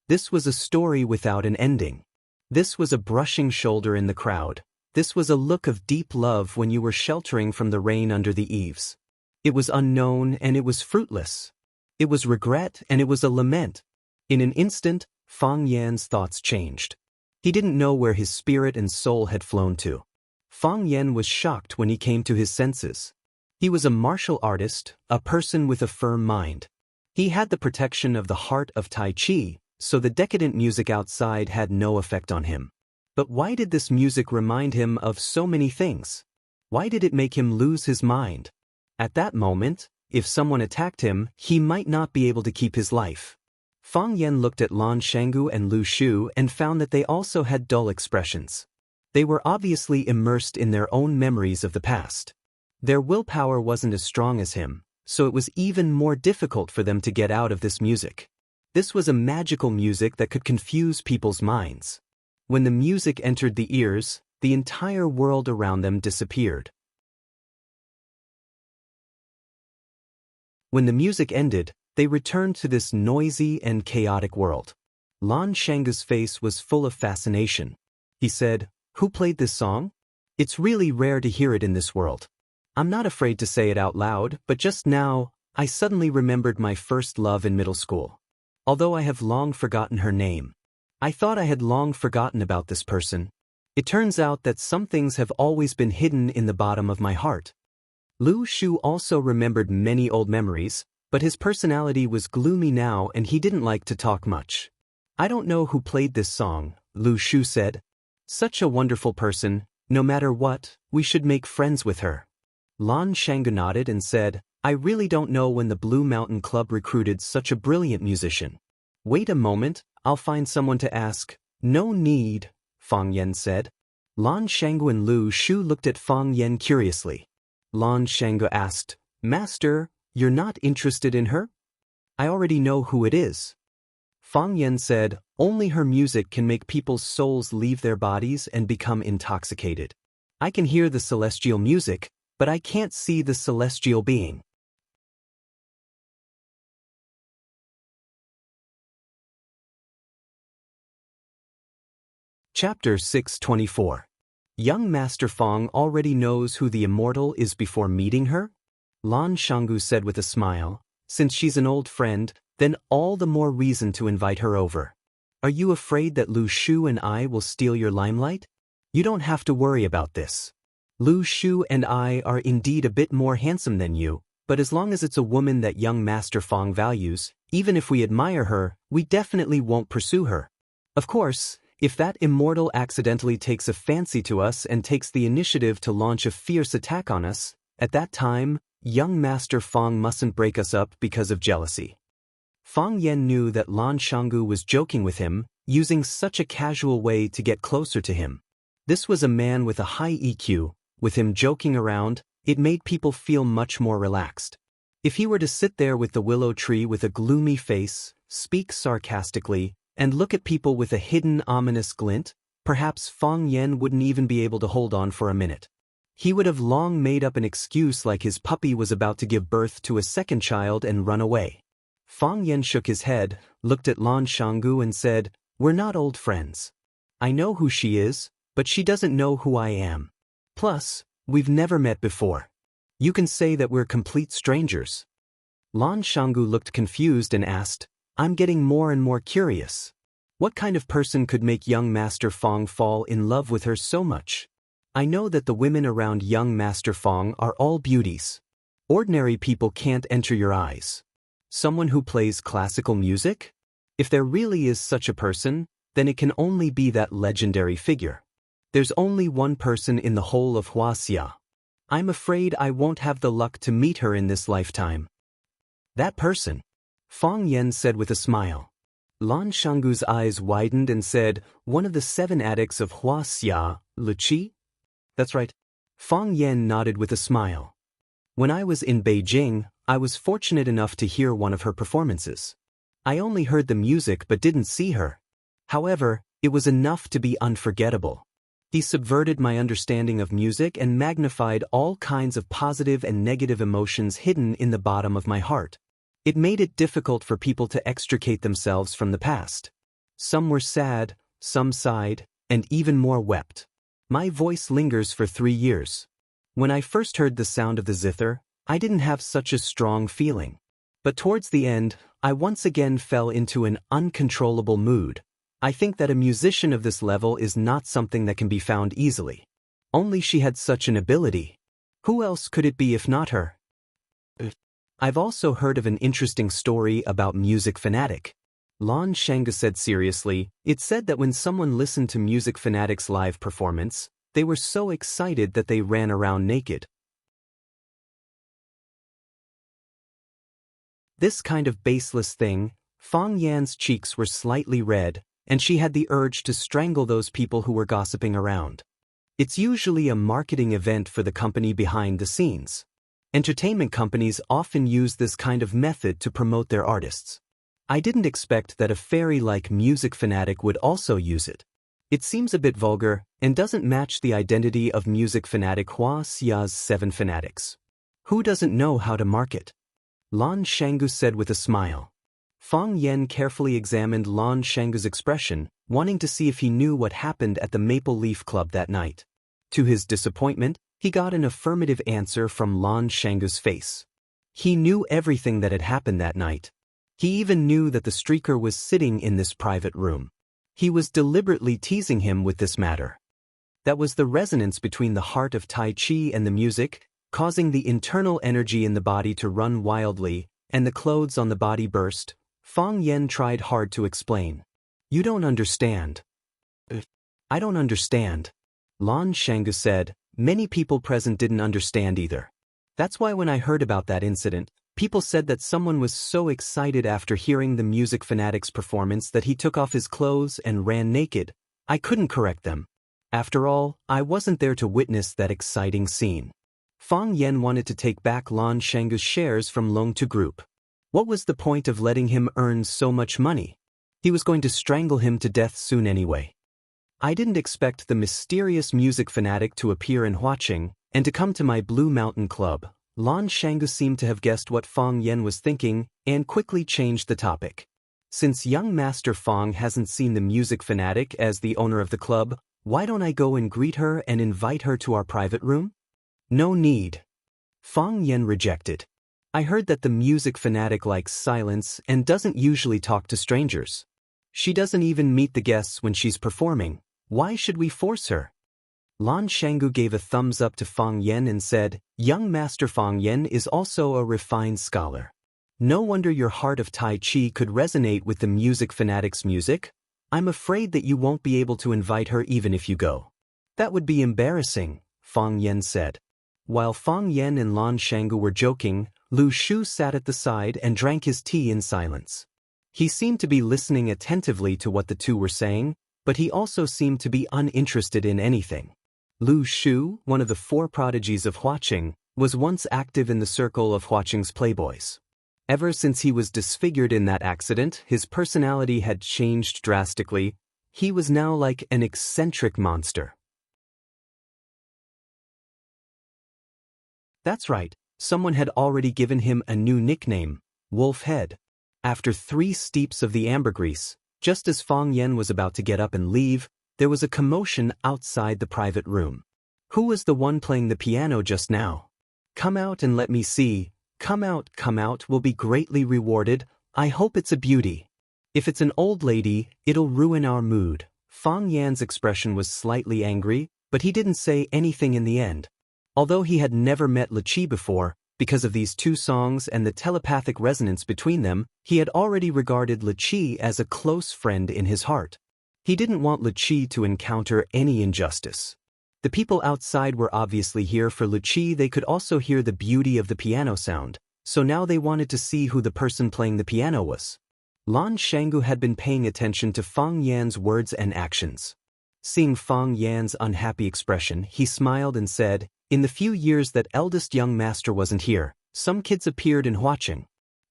This was a story without an ending. This was a brushing shoulder in the crowd. This was a look of deep love when you were sheltering from the rain under the eaves. It was unknown and it was fruitless. It was regret and it was a lament. In an instant, Fang Yan's thoughts changed. He didn't know where his spirit and soul had flown to. Fang Yan was shocked when he came to his senses. He was a martial artist, a person with a firm mind. He had the protection of the heart of Tai Chi, so the decadent music outside had no effect on him. But why did this music remind him of so many things? Why did it make him lose his mind? At that moment, if someone attacked him, he might not be able to keep his life. Fang Yan looked at Lan Shanggu and Lu Shu and found that they also had dull expressions. They were obviously immersed in their own memories of the past. Their willpower wasn't as strong as him, so it was even more difficult for them to get out of this music. This was a magical music that could confuse people's minds. When the music entered the ears, the entire world around them disappeared. When the music ended, they returned to this noisy and chaotic world. Lan Shanggu's face was full of fascination. He said, "Who played this song? It's really rare to hear it in this world. I'm not afraid to say it out loud, but just now, I suddenly remembered my first love in middle school. Although I have long forgotten her name. I thought I had long forgotten about this person. It turns out that some things have always been hidden in the bottom of my heart." Lu Shu also remembered many old memories, but his personality was gloomy now and he didn't like to talk much. "I don't know who played this song," Lu Shu said. "Such a wonderful person, no matter what, we should make friends with her." Lan Shanggu nodded and said, "I really don't know when the Blue Mountain Club recruited such a brilliant musician." "Wait a moment, I'll find someone to ask." "No need," Fang Yan said. Lan Shanggu and Lu Shu looked at Fang Yan curiously. Lan Shanggu asked, "Master, you're not interested in her?" "I already know who it is." Fang Yan said, "Only her music can make people's souls leave their bodies and become intoxicated. I can hear the celestial music, but I can't see the celestial being." Chapter 624. Young Master Fang already knows who the immortal is before meeting her? Lan Shanggu said with a smile, "Since she's an old friend, then all the more reason to invite her over. Are you afraid that Lu Shu and I will steal your limelight? You don't have to worry about this. Lu Shu and I are indeed a bit more handsome than you, but as long as it's a woman that young Master Fang values, even if we admire her, we definitely won't pursue her. Of course, if that immortal accidentally takes a fancy to us and takes the initiative to launch a fierce attack on us, at that time, young Master Fang mustn't break us up because of jealousy." Fang Yan knew that Lan Shanggu was joking with him, using such a casual way to get closer to him. This was a man with a high EQ. With him joking around, it made people feel much more relaxed. If he were to sit there with the willow tree with a gloomy face, speak sarcastically, and look at people with a hidden ominous glint, perhaps Fang Yan wouldn't even be able to hold on for a minute. He would have long made up an excuse like his puppy was about to give birth to a second child and run away. Fang Yan shook his head, looked at Lan Shanggu and said, "We're not old friends. I know who she is, but she doesn't know who I am. Plus, we've never met before. You can say that we're complete strangers." Lan Shanggu looked confused and asked, "I'm getting more and more curious. What kind of person could make young Master Fang fall in love with her so much? I know that the women around young Master Fang are all beauties. Ordinary people can't enter your eyes. Someone who plays classical music? If there really is such a person, then it can only be that legendary figure. There's only one person in the whole of Huaxia. I'm afraid I won't have the luck to meet her in this lifetime." "That person?" Fang Yan said with a smile. Lan Shanggu's eyes widened and said, "One of the 7 addicts of Huaxia, Lu Qi?" "That's right." Fang Yan nodded with a smile. "When I was in Beijing, I was fortunate enough to hear one of her performances. I only heard the music but didn't see her. However, it was enough to be unforgettable. He subverted my understanding of music and magnified all kinds of positive and negative emotions hidden in the bottom of my heart. It made it difficult for people to extricate themselves from the past. Some were sad, some sighed, and even more wept. My voice lingers for 3 years. When I first heard the sound of the zither, I didn't have such a strong feeling. But towards the end, I once again fell into an uncontrollable mood. I think that a musician of this level is not something that can be found easily. Only she had such an ability. Who else could it be if not her?" "I've also heard of an interesting story about Music Fanatic," Lan Shanggu said seriously. "It said that when someone listened to Music Fanatic's live performance, They were so excited that they ran around naked. This kind of baseless thing, Fang Yan's cheeks were slightly red, and she had the urge to strangle those people who were gossiping around. It's usually a marketing event for the company behind the scenes. Entertainment companies often use this kind of method to promote their artists. I didn't expect that a fairy-like music fanatic would also use it. It seems a bit vulgar and doesn't match the identity of music fanatic Hua Xia's 7 fanatics. Who doesn't know how to market? Lan Shangu said with a smile. Fang Yan carefully examined Lan Shangu's expression, wanting to see if he knew what happened at the Maple Leaf Club that night. To his disappointment, he got an affirmative answer from Lan Shangu's face. He knew everything that had happened that night. He even knew that the streaker was sitting in this private room. He was deliberately teasing him with this matter. That was the resonance between the heart of Tai Chi and the music, causing the internal energy in the body to run wildly, and the clothes on the body burst. Fang Yan tried hard to explain. You don't understand. I don't understand. Lan Shangu said. Many people present didn't understand either. That's why when I heard about that incident, people said that someone was so excited after hearing the music fanatic's performance that he took off his clothes and ran naked. I couldn't correct them. After all, I wasn't there to witness that exciting scene. Fang Yan wanted to take back Lan Shangu's shares from Longtu Group. What was the point of letting him earn so much money? He was going to strangle him to death soon anyway. I didn't expect the mysterious music fanatic to appear in Huaqing and to come to my Blue Mountain Club. Lan Shangu seemed to have guessed what Fang Yan was thinking and quickly changed the topic. Since young Master Fang hasn't seen the music fanatic as the owner of the club, why don't I go and greet her and invite her to our private room? No need. Fang Yan rejected. I heard that the music fanatic likes silence and doesn't usually talk to strangers. She doesn't even meet the guests when she's performing. Why should we force her? Lan Shangu gave a thumbs up to Fang Yan and said, Young Master Fang Yan is also a refined scholar. No wonder your heart of Tai Chi could resonate with the music fanatic's music. I'm afraid that you won't be able to invite her even if you go. That would be embarrassing, Fang Yan said. While Fang Yan and Lan Shangu were joking, Lu Shu sat at the side and drank his tea in silence. He seemed to be listening attentively to what the two were saying, but he also seemed to be uninterested in anything. Lu Shu, one of the 4 prodigies of Huaqing, was once active in the circle of Huaqing's playboys. Ever since he was disfigured in that accident, his personality had changed drastically. He was now like an eccentric monster. That's right, someone had already given him a new nickname, Wolf Head. After 3 steeps of the ambergris, just as Fang Yan was about to get up and leave, there was a commotion outside the private room. Who was the one playing the piano just now? Come out and let me see. Come out, we'll be greatly rewarded. I hope it's a beauty. If it's an old lady, it'll ruin our mood. Fang Yan's expression was slightly angry, but he didn't say anything in the end. Although he had never met Li Qi before, because of these 2 songs and the telepathic resonance between them, he had already regarded Li Qi as a close friend in his heart. He didn't want Li Qi to encounter any injustice. The people outside were obviously here for Li Qi. They could also hear the beauty of the piano sound, so now they wanted to see who the person playing the piano was. Lan Shangu had been paying attention to Fang Yan's words and actions. Seeing Fang Yan's unhappy expression, he smiled and said, In the few years that eldest young master wasn't here, some kids appeared in Huaqing.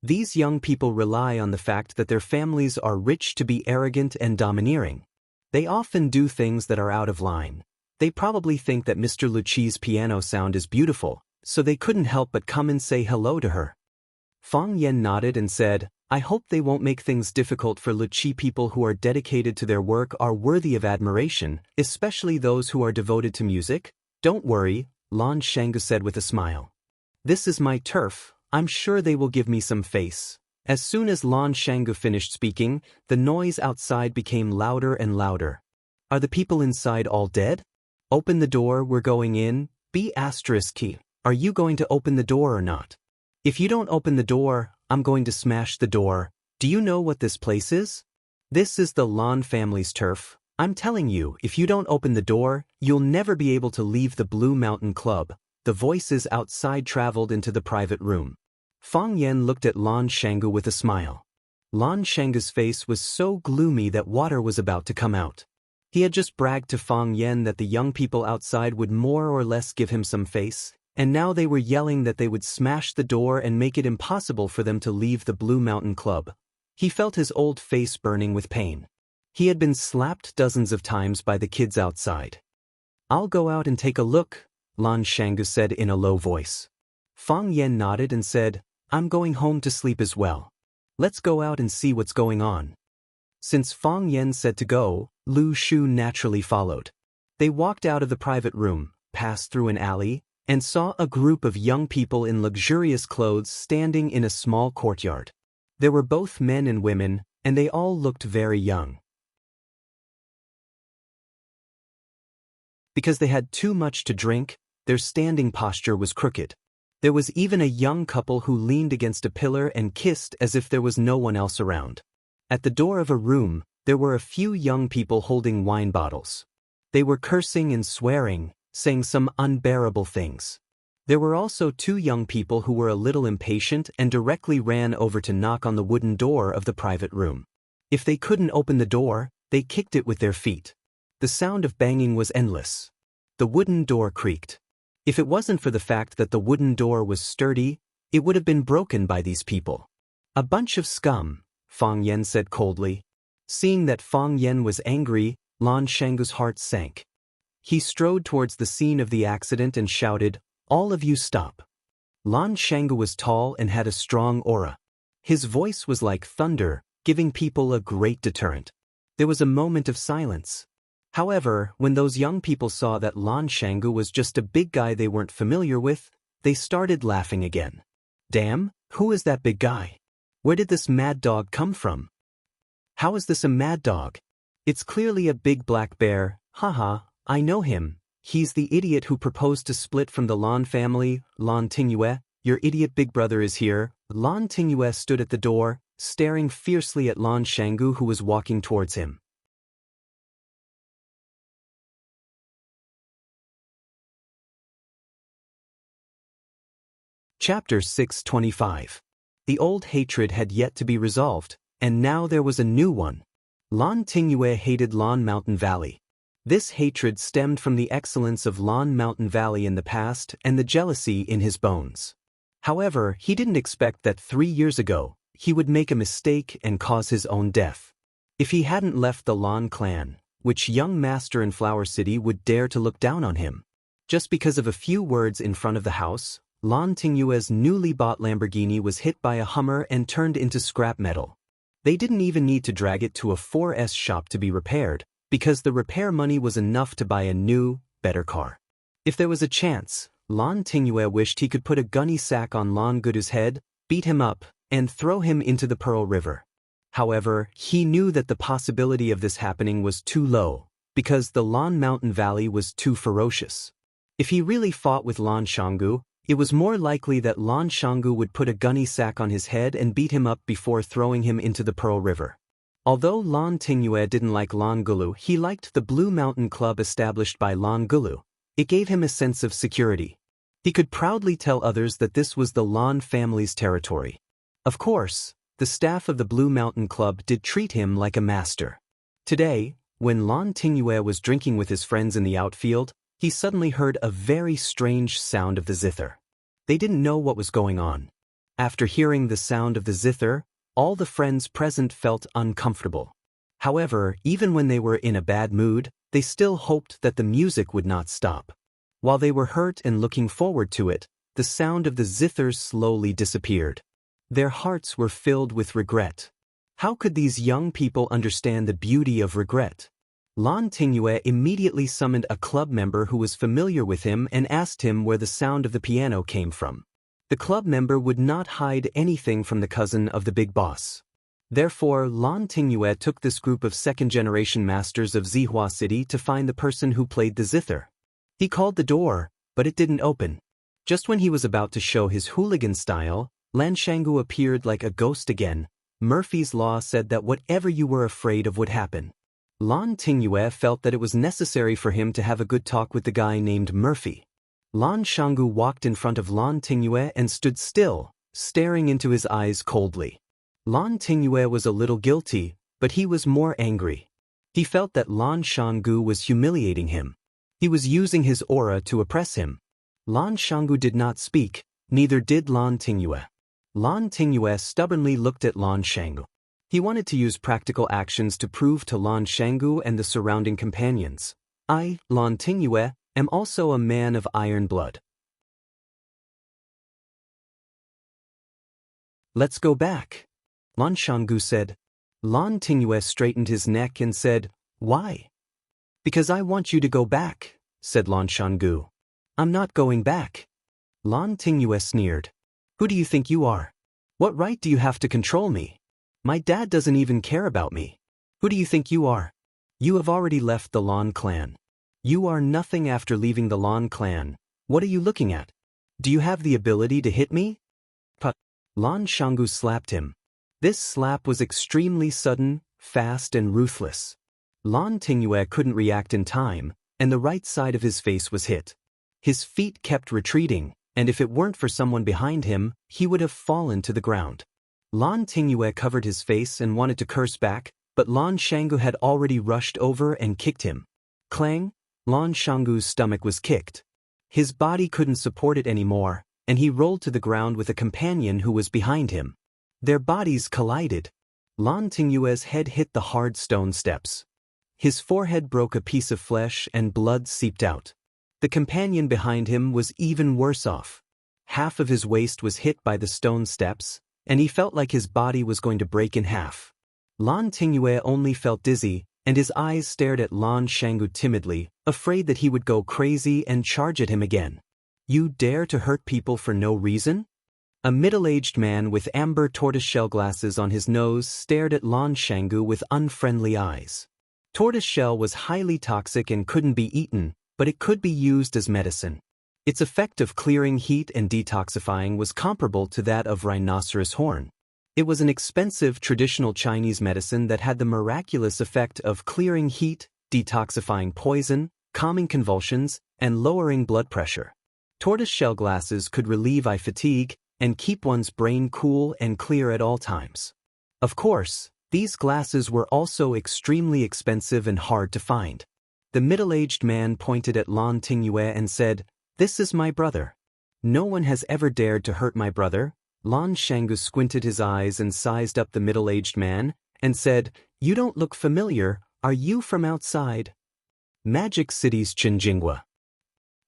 These young people rely on the fact that their families are rich to be arrogant and domineering. They often do things that are out of line. They probably think that Mr. Li Qi's piano sound is beautiful, so they couldn't help but come and say hello to her. Fang Yan nodded and said, I hope they won't make things difficult for Li Qi. People who are dedicated to their work are worthy of admiration, especially those who are devoted to music. Don't worry, Lan Shangu said with a smile. This is my turf, I'm sure they will give me some face. As soon as Lan Shangu finished speaking, the noise outside became louder and louder. Are the people inside all dead? Open the door, we're going in. B*key. Are you going to open the door or not? If you don't open the door, I'm going to smash the door. Do you know what this place is? This is the Lan family's turf. I'm telling you, if you don't open the door, you'll never be able to leave the Blue Mountain Club. The voices outside traveled into the private room. Fang Yen looked at Lan Shangu with a smile. Lan Shangu's face was so gloomy that water was about to come out. He had just bragged to Fang Yen that the young people outside would more or less give him some face, and now they were yelling that they would smash the door and make it impossible for them to leave the Blue Mountain Club. He felt his old face burning with pain. He had been slapped dozens of times by the kids outside. "I'll go out and take a look," Lan Shangu said in a low voice. Fang Yen nodded and said, "I'm going home to sleep as well. Let's go out and see what's going on." Since Fang Yen said to go, Lu Shu naturally followed. They walked out of the private room, passed through an alley, and saw a group of young people in luxurious clothes standing in a small courtyard. There were both men and women, and they all looked very young. Because they had too much to drink, their standing posture was crooked. There was even a young couple who leaned against a pillar and kissed as if there was no one else around. At the door of a room, there were a few young people holding wine bottles. They were cursing and swearing, saying some unbearable things. There were also two young people who were a little impatient and directly ran over to knock on the wooden door of the private room. If they couldn't open the door, they kicked it with their feet. The sound of banging was endless. The wooden door creaked. If it wasn't for the fact that the wooden door was sturdy, it would have been broken by these people. "A bunch of scum," Fang Yen said coldly. Seeing that Fang Yen was angry, Lan Shangu's heart sank. He strode towards the scene of the accident and shouted, "All of you stop." Lan Shangu was tall and had a strong aura. His voice was like thunder, giving people a great deterrent. There was a moment of silence. However, when those young people saw that Lan Shangu was just a big guy they weren't familiar with, they started laughing again. "Damn, who is that big guy? Where did this mad dog come from? How is this a mad dog? It's clearly a big black bear, haha, I know him. He's the idiot who proposed to split from the Lan family. Lan Tingyue, your idiot big brother is here." Lan Tingyue stood at the door, staring fiercely at Lan Shangu who was walking towards him. Chapter 625. The old hatred had yet to be resolved, and now there was a new one. Lan Tingyue hated Lan Mountain Valley. This hatred stemmed from the excellence of Lan Mountain Valley in the past and the jealousy in his bones. However, he didn't expect that 3 years ago, he would make a mistake and cause his own death. If he hadn't left the Lan clan, which young master in Flower City would dare to look down on him? Just because of a few words in front of the house, Lan Tingyue's newly bought Lamborghini was hit by a Hummer and turned into scrap metal. They didn't even need to drag it to a 4S shop to be repaired, because the repair money was enough to buy a new, better car. If there was a chance, Lan Tingyue wished he could put a gunny sack on Lan Gudu's head, beat him up, and throw him into the Pearl River. However, he knew that the possibility of this happening was too low, because the Lan Mountain Valley was too ferocious. If he really fought with Lan Shangu, it was more likely that Lan Shangu would put a gunny sack on his head and beat him up before throwing him into the Pearl River. Although Lan Tingyue didn't like Lan Gulu, he liked the Blue Mountain Club established by Lan Gulu. It gave him a sense of security. He could proudly tell others that this was the Lan family's territory. Of course, the staff of the Blue Mountain Club did treat him like a master. Today, when Lan Tingyue was drinking with his friends in the outfield, he suddenly heard a very strange sound of the zither. They didn't know what was going on. After hearing the sound of the zither, all the friends present felt uncomfortable. However, even when they were in a bad mood, they still hoped that the music would not stop. While they were hurt and looking forward to it, the sound of the zither slowly disappeared. Their hearts were filled with regret. How could these young people understand the beauty of regret? Lan Tingyue immediately summoned a club member who was familiar with him and asked him where the sound of the piano came from. The club member would not hide anything from the cousin of the big boss. Therefore, Lan Tingyue took this group of second-generation masters of Zihua City to find the person who played the zither. He called the door, but it didn't open. Just when he was about to show his hooligan style, Lan Shangu appeared like a ghost again. Murphy's Law said that whatever you were afraid of would happen. Lan Tingyue felt that it was necessary for him to have a good talk with the guy named Murphy. Lan Shanggu walked in front of Lan Tingyue and stood still, staring into his eyes coldly. Lan Tingyue was a little guilty, but he was more angry. He felt that Lan Shanggu was humiliating him. He was using his aura to oppress him. Lan Shanggu did not speak, neither did Lan Tingyue. Lan Tingyue stubbornly looked at Lan Shanggu. He wanted to use practical actions to prove to Lan Shanggu and the surrounding companions, I, Lan Tingyue, am also a man of iron blood. Let's go back, Lan Shanggu said. Lan Tingyue straightened his neck and said, Why? Because I want you to go back, said Lan Shanggu. I'm not going back. Lan Tingyue sneered. Who do you think you are? What right do you have to control me? My dad doesn't even care about me. Who do you think you are? You have already left the Lan clan. You are nothing after leaving the Lan clan. What are you looking at? Do you have the ability to hit me? But Lan Shanggu slapped him. This slap was extremely sudden, fast and ruthless. Lan Tingyue couldn't react in time, and the right side of his face was hit. His feet kept retreating, and if it weren't for someone behind him, he would have fallen to the ground. Lan Tingyue covered his face and wanted to curse back, but Lan Shanggu had already rushed over and kicked him. Clang! Lan Shanggu's stomach was kicked. His body couldn't support it anymore, and he rolled to the ground with a companion who was behind him. Their bodies collided. Lan Tingyue's head hit the hard stone steps. His forehead broke a piece of flesh and blood seeped out. The companion behind him was even worse off. Half of his waist was hit by the stone steps, and he felt like his body was going to break in half. Lan Tingyue only felt dizzy, and his eyes stared at Lan Shanggu timidly, afraid that he would go crazy and charge at him again. You dare to hurt people for no reason? A middle-aged man with amber tortoiseshell glasses on his nose stared at Lan Shanggu with unfriendly eyes. Tortoiseshell was highly toxic and couldn't be eaten, but it could be used as medicine. Its effect of clearing heat and detoxifying was comparable to that of rhinoceros horn. It was an expensive traditional Chinese medicine that had the miraculous effect of clearing heat, detoxifying poison, calming convulsions, and lowering blood pressure. Tortoiseshell glasses could relieve eye fatigue and keep one's brain cool and clear at all times. Of course, these glasses were also extremely expensive and hard to find. The middle-aged man pointed at Lan Tingyue and said, This is my brother. No one has ever dared to hurt my brother. Lan Shanggu squinted his eyes and sized up the middle-aged man, and said, You don't look familiar, are you from outside? Magic City's Qinjingwa.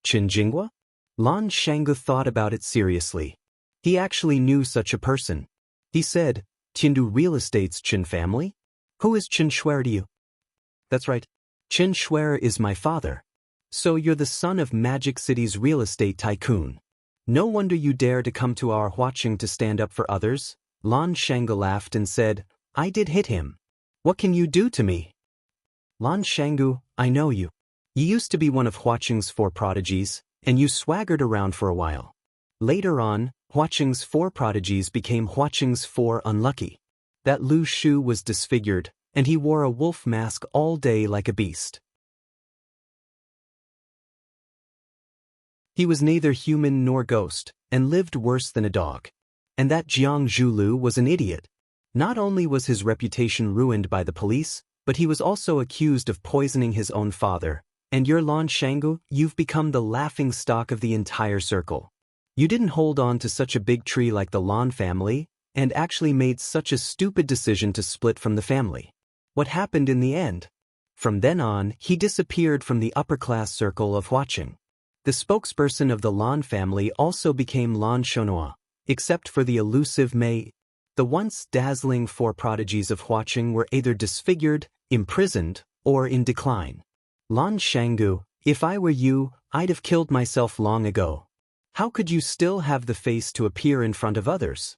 Qinjingwa? Lan Shanggu thought about it seriously. He actually knew such a person. He said, Qindu Real Estate's Qin family? Who is Qin Shuer to you? That's right. Qin Shuer is my father. So you're the son of Magic City's real estate tycoon. No wonder you dare to come to our Huaqing to stand up for others. Lan Shanggu laughed and said, I did hit him. What can you do to me? Lan Shanggu, I know you. You used to be one of Huaqing's 4 prodigies, and you swaggered around for a while. Later on, Huaqing's 4 prodigies became Huaqing's 4 unlucky. That Lu Shu was disfigured, and he wore a wolf mask all day like a beast. He was neither human nor ghost, and lived worse than a dog. And that Jiang Zhulu was an idiot. Not only was his reputation ruined by the police, but he was also accused of poisoning his own father. And you're Lan Shanggu, you've become the laughing stock of the entire circle. You didn't hold on to such a big tree like the Lan family, and actually made such a stupid decision to split from the family. What happened in the end? From then on, he disappeared from the upper-class circle of Huaqing. The spokesperson of the Lan family also became Lan Shonhua, except for the elusive Mei. The once dazzling 4 prodigies of Huaqing were either disfigured, imprisoned, or in decline. Lan Shanggu, if I were you, I'd have killed myself long ago. How could you still have the face to appear in front of others?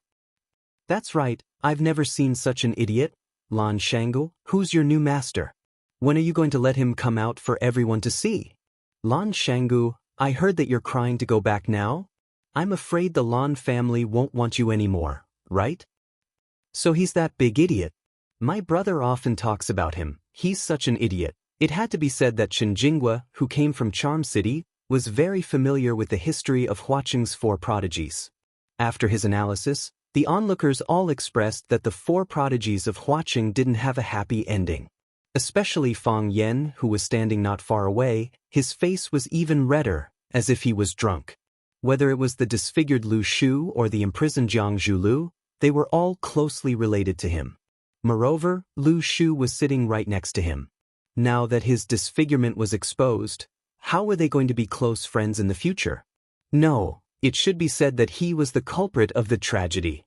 That's right, I've never seen such an idiot. Lan Shanggu, who's your new master? When are you going to let him come out for everyone to see? Lan Shanggu, I heard that you're crying to go back now? I'm afraid the Lan family won't want you anymore, right? So he's that big idiot. My brother often talks about him, he's such an idiot. It had to be said that Chen Jingwa, who came from Charm City, was very familiar with the history of Huaqing's four prodigies. After his analysis, the onlookers all expressed that the four prodigies of Huaqing didn't have a happy ending. Especially Fang Yan, who was standing not far away, his face was even redder, as if he was drunk. Whether it was the disfigured Lu Shu or the imprisoned Jiang Zhulu, they were all closely related to him. Moreover, Lu Shu was sitting right next to him. Now that his disfigurement was exposed, how were they going to be close friends in the future? No, it should be said that he was the culprit of the tragedy.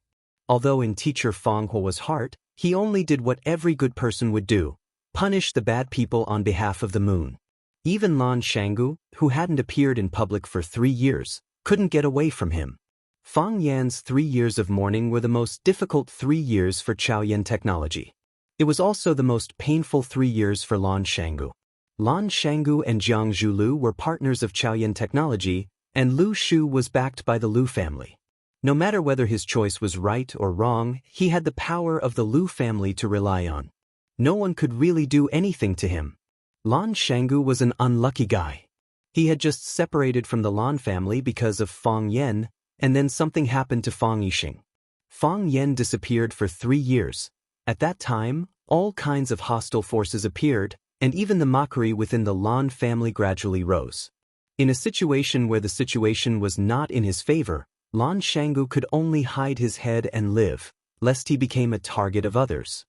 Although in teacher Fang Huo's heart, he only did what every good person would do, punish the bad people on behalf of the moon. Even Lan Shanggu, who hadn't appeared in public for 3 years, couldn't get away from him. Fang Yan's 3 years of mourning were the most difficult 3 years for Chaoyan technology. It was also the most painful 3 years for Lan Shanggu. Lan Shanggu and Jiang Zhulu were partners of Chaoyan technology, and Lu Shu was backed by the Lu family. No matter whether his choice was right or wrong, he had the power of the Lu family to rely on. No one could really do anything to him. Lan Shanggu was an unlucky guy. He had just separated from the Lan family because of Fang Yan, and then something happened to Fang Yixing. Fang Yan disappeared for 3 years. At that time, all kinds of hostile forces appeared, and even the mockery within the Lan family gradually rose. In a situation where the situation was not in his favor, Lan Shanggu could only hide his head and live, lest he became a target of others.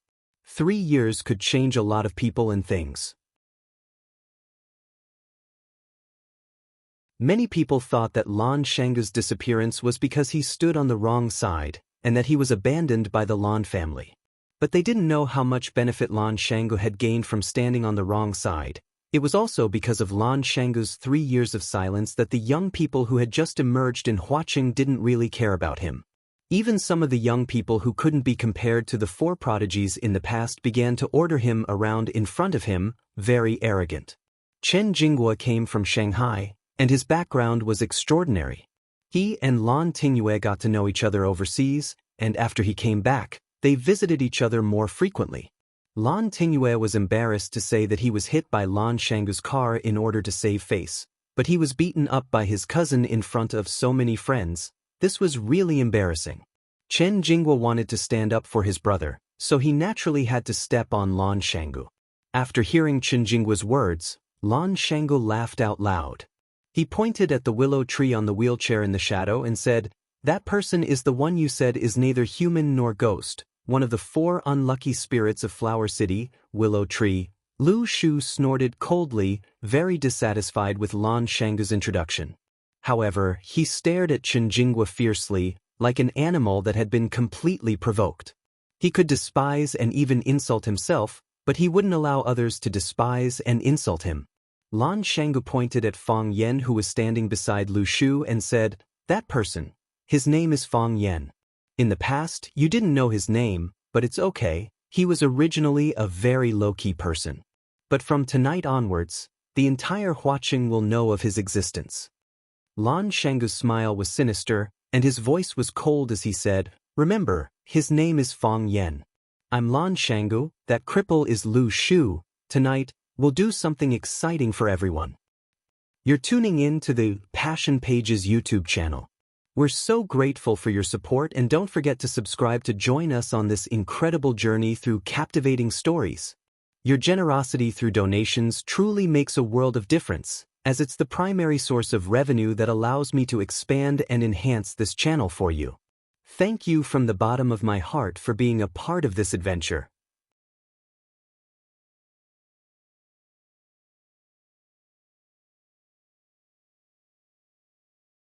3 years could change a lot of people and things. Many people thought that Lan Shanggu's disappearance was because he stood on the wrong side, and that he was abandoned by the Lan family. But they didn't know how much benefit Lan Shanggu had gained from standing on the wrong side. It was also because of Lan Shanggu's 3 years of silence that the young people who had just emerged in Huaqing didn't really care about him. Even some of the young people who couldn't be compared to the four prodigies in the past began to order him around in front of him, very arrogant. Chen Jingwa came from Shanghai, and his background was extraordinary. He and Lan Tingyue got to know each other overseas, and after he came back, they visited each other more frequently. Lan Tingyue was embarrassed to say that he was hit by Lan Shanggu's car in order to save face, but he was beaten up by his cousin in front of so many friends. This was really embarrassing. Chen Jingwa wanted to stand up for his brother, so he naturally had to step on Lan Shanggu. After hearing Chen Jingwa's words, Lan Shanggu laughed out loud. He pointed at the willow tree on the wheelchair in the shadow and said, "That person is the one you said is neither human nor ghost, one of the 4 unlucky spirits of Flower City, Willow Tree." Lu Shu snorted coldly, very dissatisfied with Lan Shanggu's introduction. However, he stared at Chen Jingwa fiercely, like an animal that had been completely provoked. He could despise and even insult himself, but he wouldn't allow others to despise and insult him. Lan Shanggu pointed at Fang Yan, who was standing beside Lu Shu, and said, "That person. His name is Fang Yan. In the past, you didn't know his name, but it's okay, he was originally a very low-key person. But from tonight onwards, the entire Huaqing will know of his existence." Lan Shanggu's smile was sinister, and his voice was cold as he said, "Remember, his name is Fang Yan. I'm Lan Shanggu, that cripple is Lu Shu. Tonight, we'll do something exciting for everyone." You're tuning in to the Passion Pages YouTube channel. We're so grateful for your support, and don't forget to subscribe to join us on this incredible journey through captivating stories. Your generosity through donations truly makes a world of difference, as it's the primary source of revenue that allows me to expand and enhance this channel for you. Thank you from the bottom of my heart for being a part of this adventure.